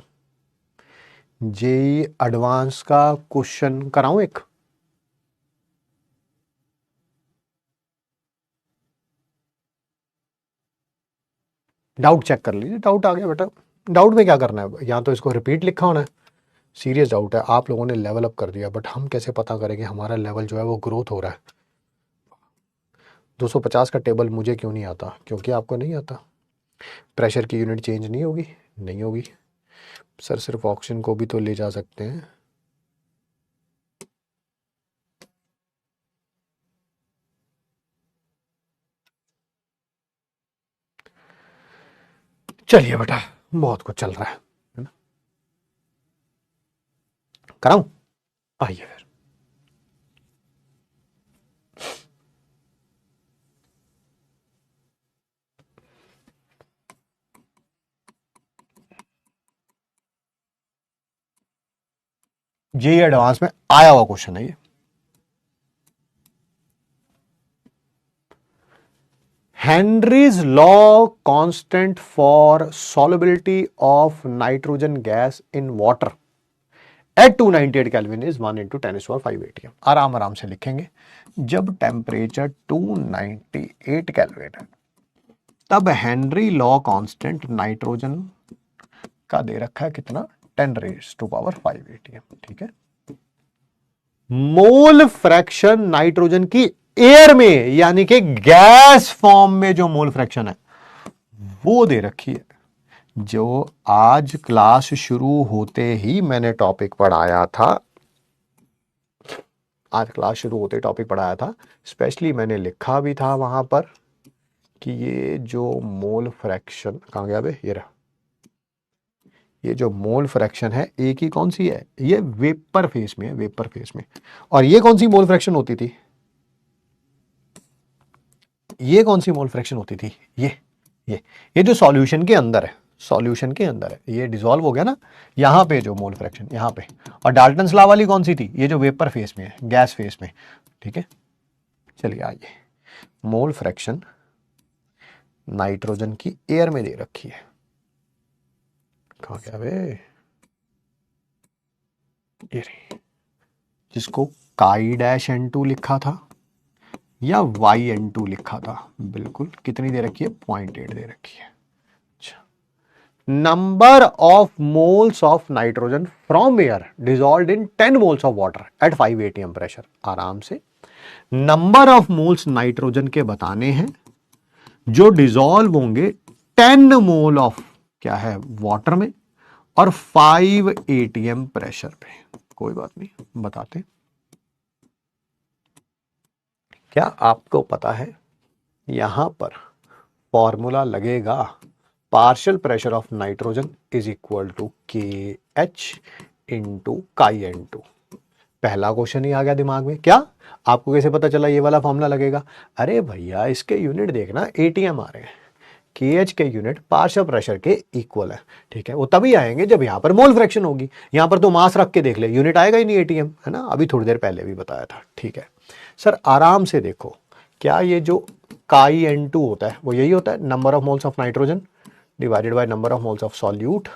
जेई एडवांस का क्वेश्चन कराऊं एक। डाउट चेक कर लीजिए, डाउट आ गया बेटा। डाउट में क्या करना है, यहाँ तो इसको रिपीट लिखा होना है। सीरियस डाउट है, आप लोगों ने लेवल अप कर दिया, बट हम कैसे पता करेंगे हमारा लेवल जो है वो ग्रोथ हो रहा है। 250 का टेबल मुझे क्यों नहीं आता, क्योंकि आपको नहीं आता। प्रेशर की यूनिट चेंज नहीं होगी, नहीं होगी सर, सिर्फ ऑक्सीजन को भी तो ले जा सकते हैं। चलिए बेटा, बहुत कुछ चल रहा है ना, कराऊं? आइए फिर। जेई एडवांस में आया हुआ क्वेश्चन है ये। Henry's law constant for solubility of nitrogen gas in water at 298 Kelvin is 1 into 10⁵ atm। आराम आराम से लिखेंगे। जब टेम्परेचर 298 केल्विन है तब हेनरी लॉ कांस्टेंट नाइट्रोजन का दे रखा है कितना, 10⁵ atm, ठीक है। मोल फ्रैक्शन नाइट्रोजन की एयर में यानी कि गैस फॉर्म में जो मोल फ्रैक्शन है वो दे रखी है। जो आज क्लास शुरू होते ही मैंने टॉपिक पढ़ाया था, आज क्लास शुरू होते टॉपिक पढ़ाया था, स्पेशली मैंने लिखा भी था वहां पर कि ये जो मोल फ्रैक्शन कहां गया बे, ये रहा, ये जो मोल फ्रैक्शन है एक ही कौन सी है, ये वेपर फेस में है, वेपर फेस में। और ये कौन सी मोल फ्रैक्शन होती थी, ये कौन सी मोल फ्रैक्शन होती थी, ये जो सॉल्यूशन के अंदर है, सॉल्यूशन के अंदर है, ये डिसॉल्व हो गया ना, यहां पे जो मोल फ्रैक्शन यहां पे। और डाल्टन्स लॉ वाली कौन सी थी, ये जो वेपर फेस में है, गैस फेस में, ठीक है। चलिए आइए, मोल फ्रैक्शन नाइट्रोजन की एयर में दे रखी है, कहां गया वे, ये रही, जिसको काई डैश N2 लिखा था या YN2 लिखा था, बिल्कुल कितनी दे रखी है, 0.8 दे रखी है। Number of moles of nitrogen from air dissolve in 10 moles of water at 5 atm pressure. आराम से नंबर ऑफ मोल्स नाइट्रोजन के बताने हैं जो डिजॉल्व होंगे 10 मोल ऑफ क्या है वाटर में और 5 atm प्रेशर पे। कोई बात नहीं, बताते। क्या आपको पता है यहां पर फॉर्मूला लगेगा, partial pressure of nitrogen is equal to K H into chi N2। पहला क्वेश्चन ही आ गया दिमाग में। क्या आपको कैसे पता चला ये वाला फॉर्मूला लगेगा? अरे भैया इसके यूनिट देखना, एटीएम आ रहे हैं, KH के यूनिट पार्शियल प्रेशर के इक्वल है, ठीक है। वो तभी आएंगे जब यहाँ पर मोल फ्रैक्शन होगी। यहाँ पर तो मास रख के देख ले, यूनिट आएगा ही नहीं एटीएम, है ना। अभी थोड़ी देर पहले भी बताया था, ठीक है। सर आराम से देखो, क्या ये जो काई N2 होता है वो यही होता है, number of moles of nitrogen divided by number of moles of solute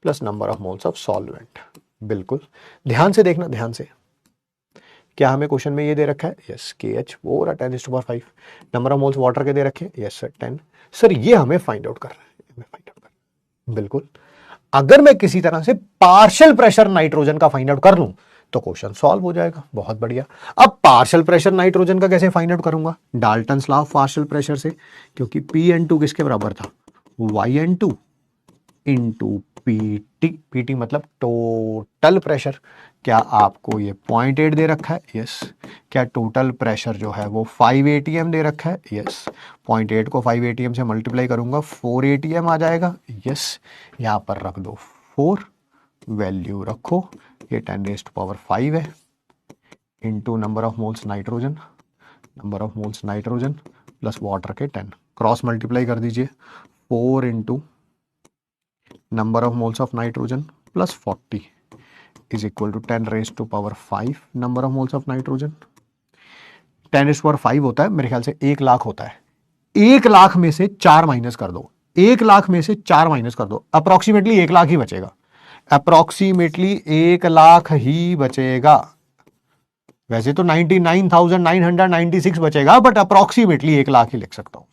plus number of moles of solvent. बिल्कुल ध्यान से देखना, ध्यान से। क्या हमें क्वेश्चन में ये दे रखा है? यस, KH वो रहा 10⁵। नंबर ऑफ मोल्स वाटर के दे रखे, यस सर 10। सर ये हमें फाइंड आउट करना है, बिल्कुल। अगर मैं किसी तरह से पार्शियल प्रेशर नाइट्रोजन का फाइंड आउट कर लूं तो क्वेश्चन सॉल्व हो जाएगा, बहुत बढ़िया। अब पार्शियल प्रेशर नाइट्रोजन का कैसे फाइंड आउट करूंगा? Dalton's law of partial pressure से, क्योंकि Pn2 किसके बराबर था? Yn2 इंटू PT मतलब टोटल प्रेशर। क्या आपको ये 0.8 दे रखा है? यस। क्या टोटल प्रेशर जो है वो 5 ATM दे रखा है? यस। 0.8 को 5 ATM से मल्टीप्लाई करूंगा 4 ATM आ जाएगा, यस। यहाँ पर रख दो 4, वैल्यू रखो, ये 10⁵ है, into number of moles nitrogen, number of moles nitrogen plus water के 10, क्रॉस मल्टीप्लाई कर दीजिए, 4 into number of moles of nitrogen plus 40 is equal to 10⁵ number of moles of nitrogen. 10⁵ होता है मेरे ख्याल से 1 लाख होता है। 1 लाख में से 4 माइनस कर दो, 1 लाख में से 4 माइनस कर दो, अप्रोक्सीमेटली 1 लाख ही बचेगा, अप्रोक्सीमेटली 1 लाख ही बचेगा। वैसे तो 99,996 बचेगा, बट अप्रोक्सीमेटली 1 लाख ही लिख सकता हूं।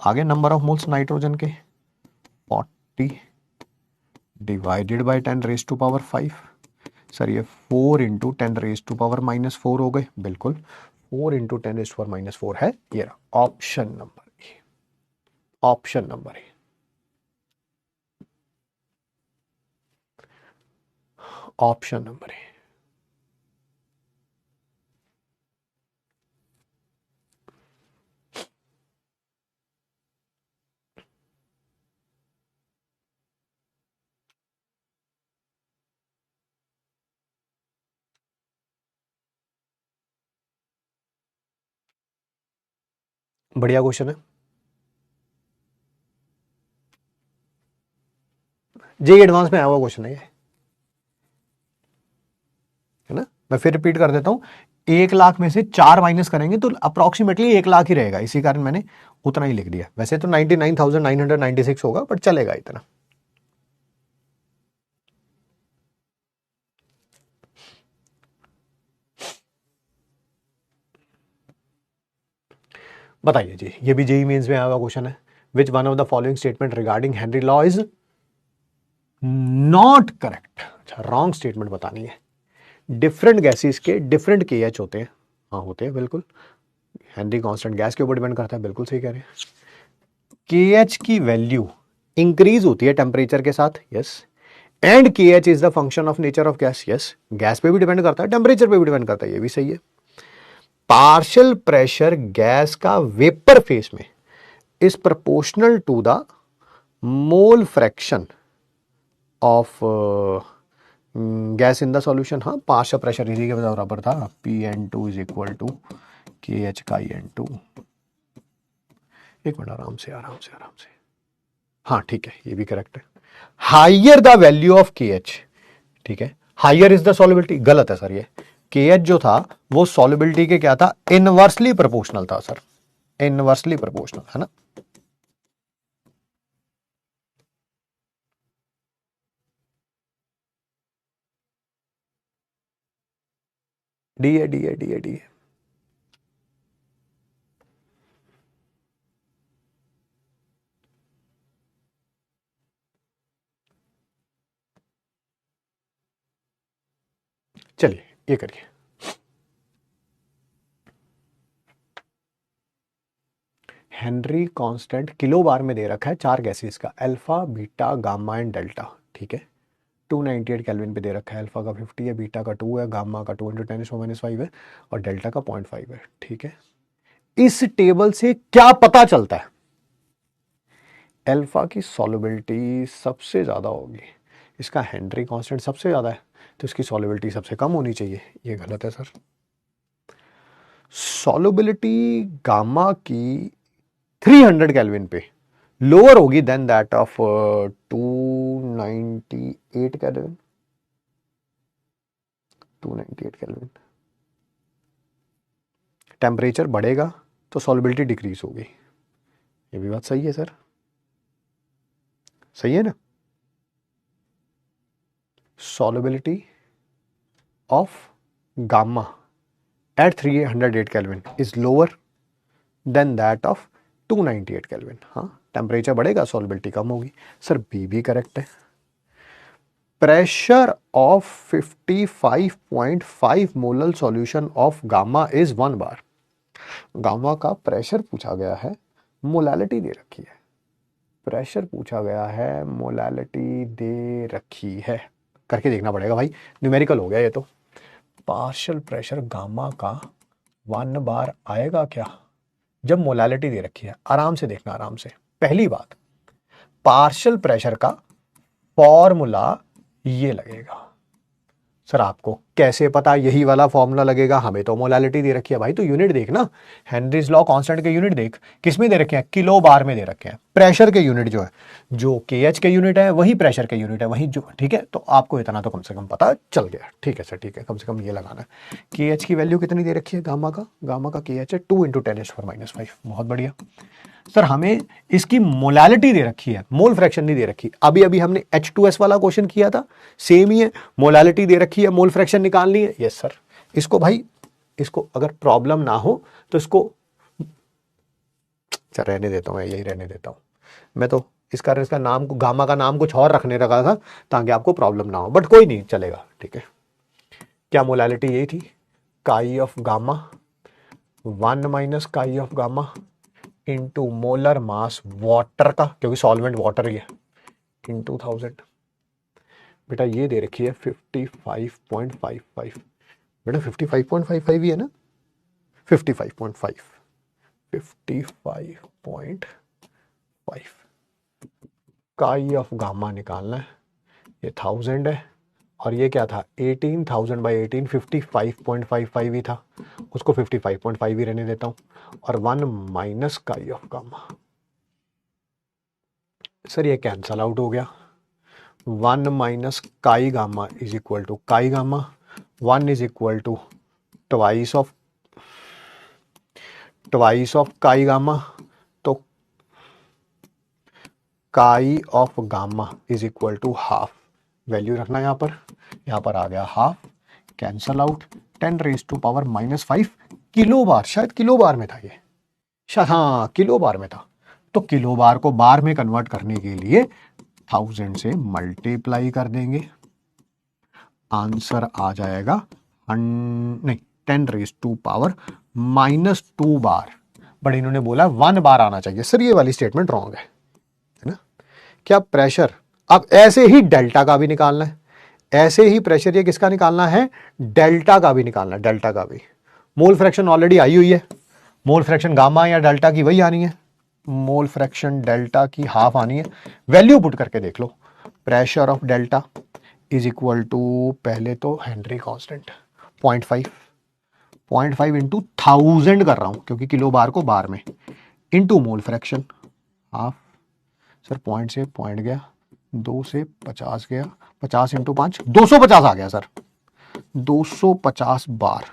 आगे नंबर ऑफ मोल्स नाइट्रोजन के 40 डिवाइडेड बाय 10⁵ सर ये 4 इंटू 10⁻⁻⁴ हो गए, बिल्कुल 4 इंटू 10⁻⁻⁴ है ये रहा option number A, option number A, option number A. बढ़िया क्वेश्चन है, जेई एडवांस में आया हुआ क्वेश्चन है ये, है ना। मैं फिर रिपीट कर देता हूं, 1 लाख में से 4 माइनस करेंगे तो अप्रोक्सीमेटली 1 लाख ही रहेगा, इसी कारण मैंने उतना ही लिख दिया। वैसे तो 99,996 होगा, बट चलेगा इतना। बताइए जी, ये भी जेई मेंस में आया हुआ क्वेश्चन है। Which one of the following statement regarding Henry law is not correct? अच्छा, रॉन्ग स्टेटमेंट बतानी है। डिफरेंट गैसेस के डिफरेंट KH होते हैं, हाँ होते हैं बिल्कुल। हेनरी कांस्टेंट गैस के ऊपर डिपेंड करता है, बिल्कुल सही कह रहे हैं। KH की वैल्यू इंक्रीज होती है टेम्परेचर के साथ, yes. And KH is the function of nature of gas, yes. Gas पे भी डिपेंड करता है, टेम्परेचर पे भी डिपेंड करता है, ये भी सही है। पार्शियल प्रेशर गैस का वेपर फेस में is proportional to the mole fraction of gas in the solution. हाँ, पार्शियल प्रेशर इसी के बराबर था, Pn2 is equal to KH का N2। एक मिनट, आराम से आराम से आराम से, हाँ ठीक है, ये भी करेक्ट है। Higher the value of KH, ठीक है, हाइयर इज द सॉल्युबिलिटी, गलत है सर। ये KH जो था वो सॉल्युबिलिटी के क्या था? इनवर्सली प्रोपोर्शनल था सर, इनवर्सली प्रोपोर्शनल, है ना। डी है, डी है, डी है, डी है। चलिए ये करिए। हेनरी कांस्टेंट किलो बार में दे रखा है 4 गैसेस का, alpha, beta, gamma and delta, ठीक है। 298 केल्विन पे दे रखा है। अल्फा का 50 है, बीटा का 2 है, गामा का 2 × 10⁻⁵ है और डेल्टा का 0.5 है, ठीक है। इस टेबल से क्या पता चलता है? अल्फा की सॉल्युबिलिटी सबसे ज्यादा होगी, इसका हेनरी कांस्टेंट सबसे ज़्यादा है, तो इसकी सॉल्युबिलिटी सबसे कम होनी चाहिए। ये गलत है सर। सॉल्युबिलिटी गामा की 300 केल्विन पे लोअर होगी than that of 298 kelvin. 298 kelvin. Temperature बढ़ेगा तो सॉल्युबिलिटी डिक्रीज होगी। ये भी बात सही है सर, सही है ना। solubility of gamma at 308 Kelvin is lower than that of 298 Kelvin। हाँ, टेम्परेचर बढ़ेगा सॉल्युबिलिटी कम होगी। सर बी भी करेक्ट है। Pressure of 55.5 molal solution of gamma is 1 bar. Gamma का प्रेशर पूछा गया है, मोलालिटी दे रखी है। प्रेशर पूछा गया है, मोलालिटी दे रखी है। करके देखना पड़ेगा भाई, न्यूमेरिकल हो गया ये तो। पार्शियल प्रेशर गामा का 1 बार आएगा क्या जब मोलालिटी दे रखी है? आराम से देखना, आराम से। पहली बात, पार्शियल प्रेशर का फॉर्मूला ये लगेगा। सर आपको कैसे पता? यही वाला फॉर्मूला लगेगा, हमें तो मोलालिटी दे रखी है भाई। तो यूनिट देखना, हेनरीज लॉ कांस्टेंट के यूनिट देख, किस में दे रखे हैं? किलो बार में दे रखे हैं। प्रेशर के यूनिट जो है, जो केएच के यूनिट है वही प्रेशर के यूनिट है, वही जो, ठीक है। तो आपको इतना तो कम से कम पता चल गया। ठीक है सर, ठीक है, कम से कम ये लगाना है। केएच की वैल्यू कितनी दे रखी है गामा का? गामा का केएच है 2 × 10⁻⁵। बहुत बढ़िया। सर हमें इसकी मोलालिटी दे रखी है, मोल फ्रैक्शन नहीं दे रखी। अभी अभी हमने H2S वाला क्वेश्चन किया था, सेम ही है। मोलालिटी दे रखी है, मोल फ्रैक्शन निकालनी है। Yes sir. इसको भाई, इसको अगर प्रॉब्लम ना हो तो इसको चल रहने देता हूँ, यही रहने देता हूँ मैं तो। इसका नाम, गामा का नाम कुछ और रखने रखा था ताकि आपको प्रॉब्लम ना हो, बट कोई नहीं, चलेगा, ठीक है। क्या मोलालिटी यही थी? काई of gamma 1 - chi of gamma into molar mass water का, क्योंकि सॉल्वेंट वाटर ही है, इंटू 1000। बेटा ये दे रखी है 55.55। बेटा 55.55 ही है ना? 55.5 55.5 काई ऑफ गामा निकालना है। ये 1000 है और ये क्या था? 18,000/18, 55.55 ही था। उसको 55.5 ही रहने देता हूं। और 1 - काई ऑफ गामा। सर ये कैंसल आउट हो गया। 1 - chi gamma is equal to chi gamma. 1 is equal to twice of chi gamma. तो chi of gamma is equal to half. Value रखना यहाँ पर आ गया half, cancel out. 10⁻⁻5 kilo bar, शायद किलो बार में था ये, शायद, हाँ किलो बार में था। तो किलो बार को बार में कन्वर्ट करने के लिए 1000 से मल्टीप्लाई कर देंगे, आंसर आ जाएगा नहीं 10⁻⁻2 बार। बट इन्होंने बोला 1 बार आना चाहिए। सर ये वाली स्टेटमेंट रॉन्ग है ना? क्या प्रेशर, अब ऐसे ही डेल्टा का भी निकालना है, ऐसे ही प्रेशर ये किसका निकालना है? डेल्टा का भी निकालना है, डेल्टा का भी। मोल फ्रैक्शन ऑलरेडी आई हुई है, मोल फ्रैक्शन गामा या डेल्टा की वही आनी है, मोल फ्रैक्शन डेल्टा की हाफ आनी है। वैल्यू पुट करके देख लो। Pressure of delta is equal to, पहले तो हेनरी कांस्टेंट 0.5 इंटू 1000 कर रहा हूं क्योंकि किलो बार को बार में, into mole fraction half. Sir point से पॉइंट गया, 2 से 50 गया, 50 इंटू 5 250 आ गया सर। 250 बार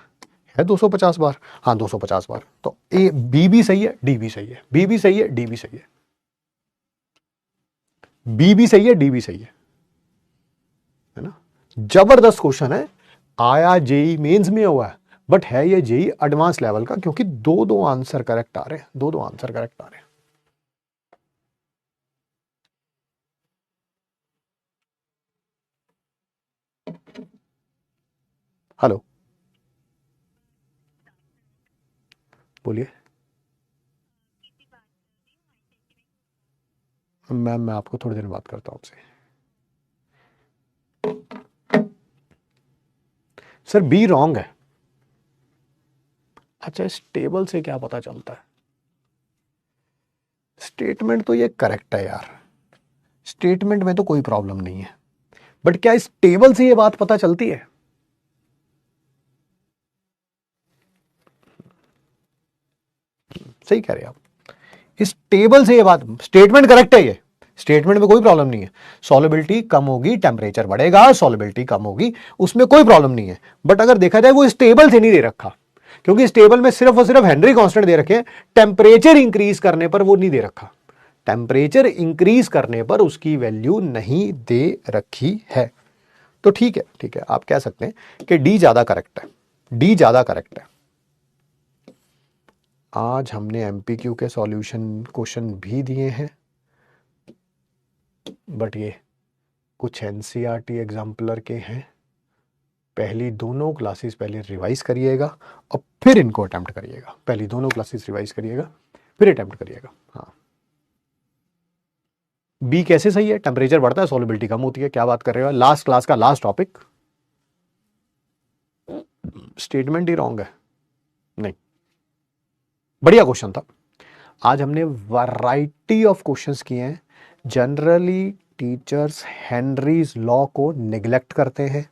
है, 250 बार, हाँ 250 बार। तो ए बी भी सही है, डी भी सही है, बी भी सही है, डी भी सही है, बी भी सही है, डी भी सही है ना? जबरदस्त क्वेश्चन है, आया जेई मेंस में हुआ है, बट है ये जेई एडवांस लेवल का, क्योंकि दो आंसर करेक्ट आ रहे हैं, दो आंसर करेक्ट आ रहे हैं। हेलो, बोलिए मैम, मैं आपको थोड़ी देर में बात करता हूं आपसे। सर बी रॉन्ग है। अच्छा, इस टेबल से क्या पता चलता है? स्टेटमेंट तो ये करेक्ट है यार, स्टेटमेंट में तो कोई प्रॉब्लम नहीं है, बट क्या इस टेबल से ये बात पता चलती है? सही कह रहे हैं आप, इस टेबल से ये बात, स्टेटमेंट करेक्ट है, ये स्टेटमेंट में कोई प्रॉब्लम नहीं है। सॉल्युबिलिटी कम होगी, टेम्परेचर बढ़ेगा, सॉल्युबिलिटी कम होगी, उसमें कोई प्रॉब्लम नहीं है। बट अगर देखा जाए वो इस टेबल से नहीं दे रखा, क्योंकि इस टेबल में सिर्फ और सिर्फ हेनरी कांस्टेंट दे रखे हैं, टेम्परेचर इंक्रीज करने पर वो नहीं दे रखा, टेम्परेचर इंक्रीज करने पर उसकी वैल्यू नहीं दे रखी है। तो ठीक है, ठीक है, आप कह सकते हैं कि डी ज्यादा करेक्ट है, डी ज्यादा करेक्ट है। आज हमने एमपीक्यू के सॉल्यूशन क्वेश्चन भी दिए हैं, बट ये कुछ एनसीईआरटी एग्जाम्पलर के हैं। पहली दोनों क्लासेस पहले रिवाइज करिएगा और फिर इनको अटेम्प्ट करिएगा। पहली दोनों क्लासेस रिवाइज करिएगा, फिर अटेम्प्ट करिएगा। हाँ, बी कैसे सही है? टेम्परेचर बढ़ता है, सॉल्युबिलिटी कम होती है। क्या बात कर रहे हो? लास्ट क्लास का लास्ट टॉपिक, स्टेटमेंट ही रॉन्ग है। नहीं, बढ़िया क्वेश्चन था। आज हमने वैरायटी ऑफ क्वेश्चंस किए हैं। जनरली टीचर्स हेनरीज लॉ को निग्लेक्ट करते हैं,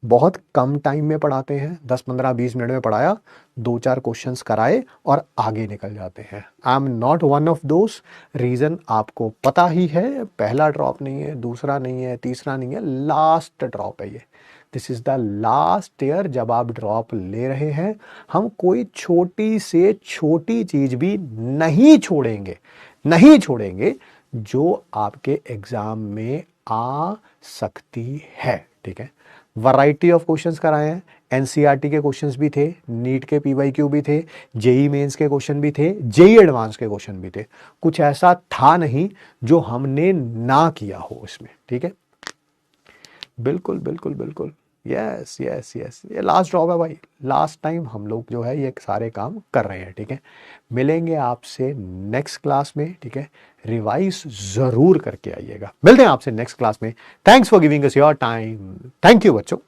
बहुत कम टाइम में पढ़ाते हैं, 10, 15, 20 मिनट में पढ़ाया, 2-4 क्वेश्चंस कराए और आगे निकल जाते हैं। I am not one of those. Reason आपको पता ही है, पहला ड्रॉप नहीं है, दूसरा नहीं है, तीसरा नहीं है, लास्ट ड्रॉप है ये। This is the last year जब आप ड्रॉप ले रहे हैं। हम कोई छोटी से छोटी चीज भी नहीं छोड़ेंगे, नहीं छोड़ेंगे जो आपके एग्जाम में आ सकती है। ठीक है, वैरायटी ऑफ क्वेश्चंस कराए हैं। एनसीईआरटी के क्वेश्चंस भी थे, नीट के पीवाईक्यू भी थे, जेई मेंस के क्वेश्चन भी थे, जेई एडवांस के क्वेश्चन भी थे। कुछ ऐसा था नहीं जो हमने ना किया हो इसमें। ठीक है, बिल्कुल बिल्कुल बिल्कुल, यस यस यस, ये लास्ट ड्रॉप है भाई। लास्ट टाइम हम लोग जो है ये सारे काम कर रहे हैं। ठीक है, मिलेंगे आपसे नेक्स्ट क्लास में। ठीक है, रिवाइज जरूर करके आइएगा। मिलते हैं आपसे नेक्स्ट क्लास में। Thanks for giving us your time. Thank you बच्चों।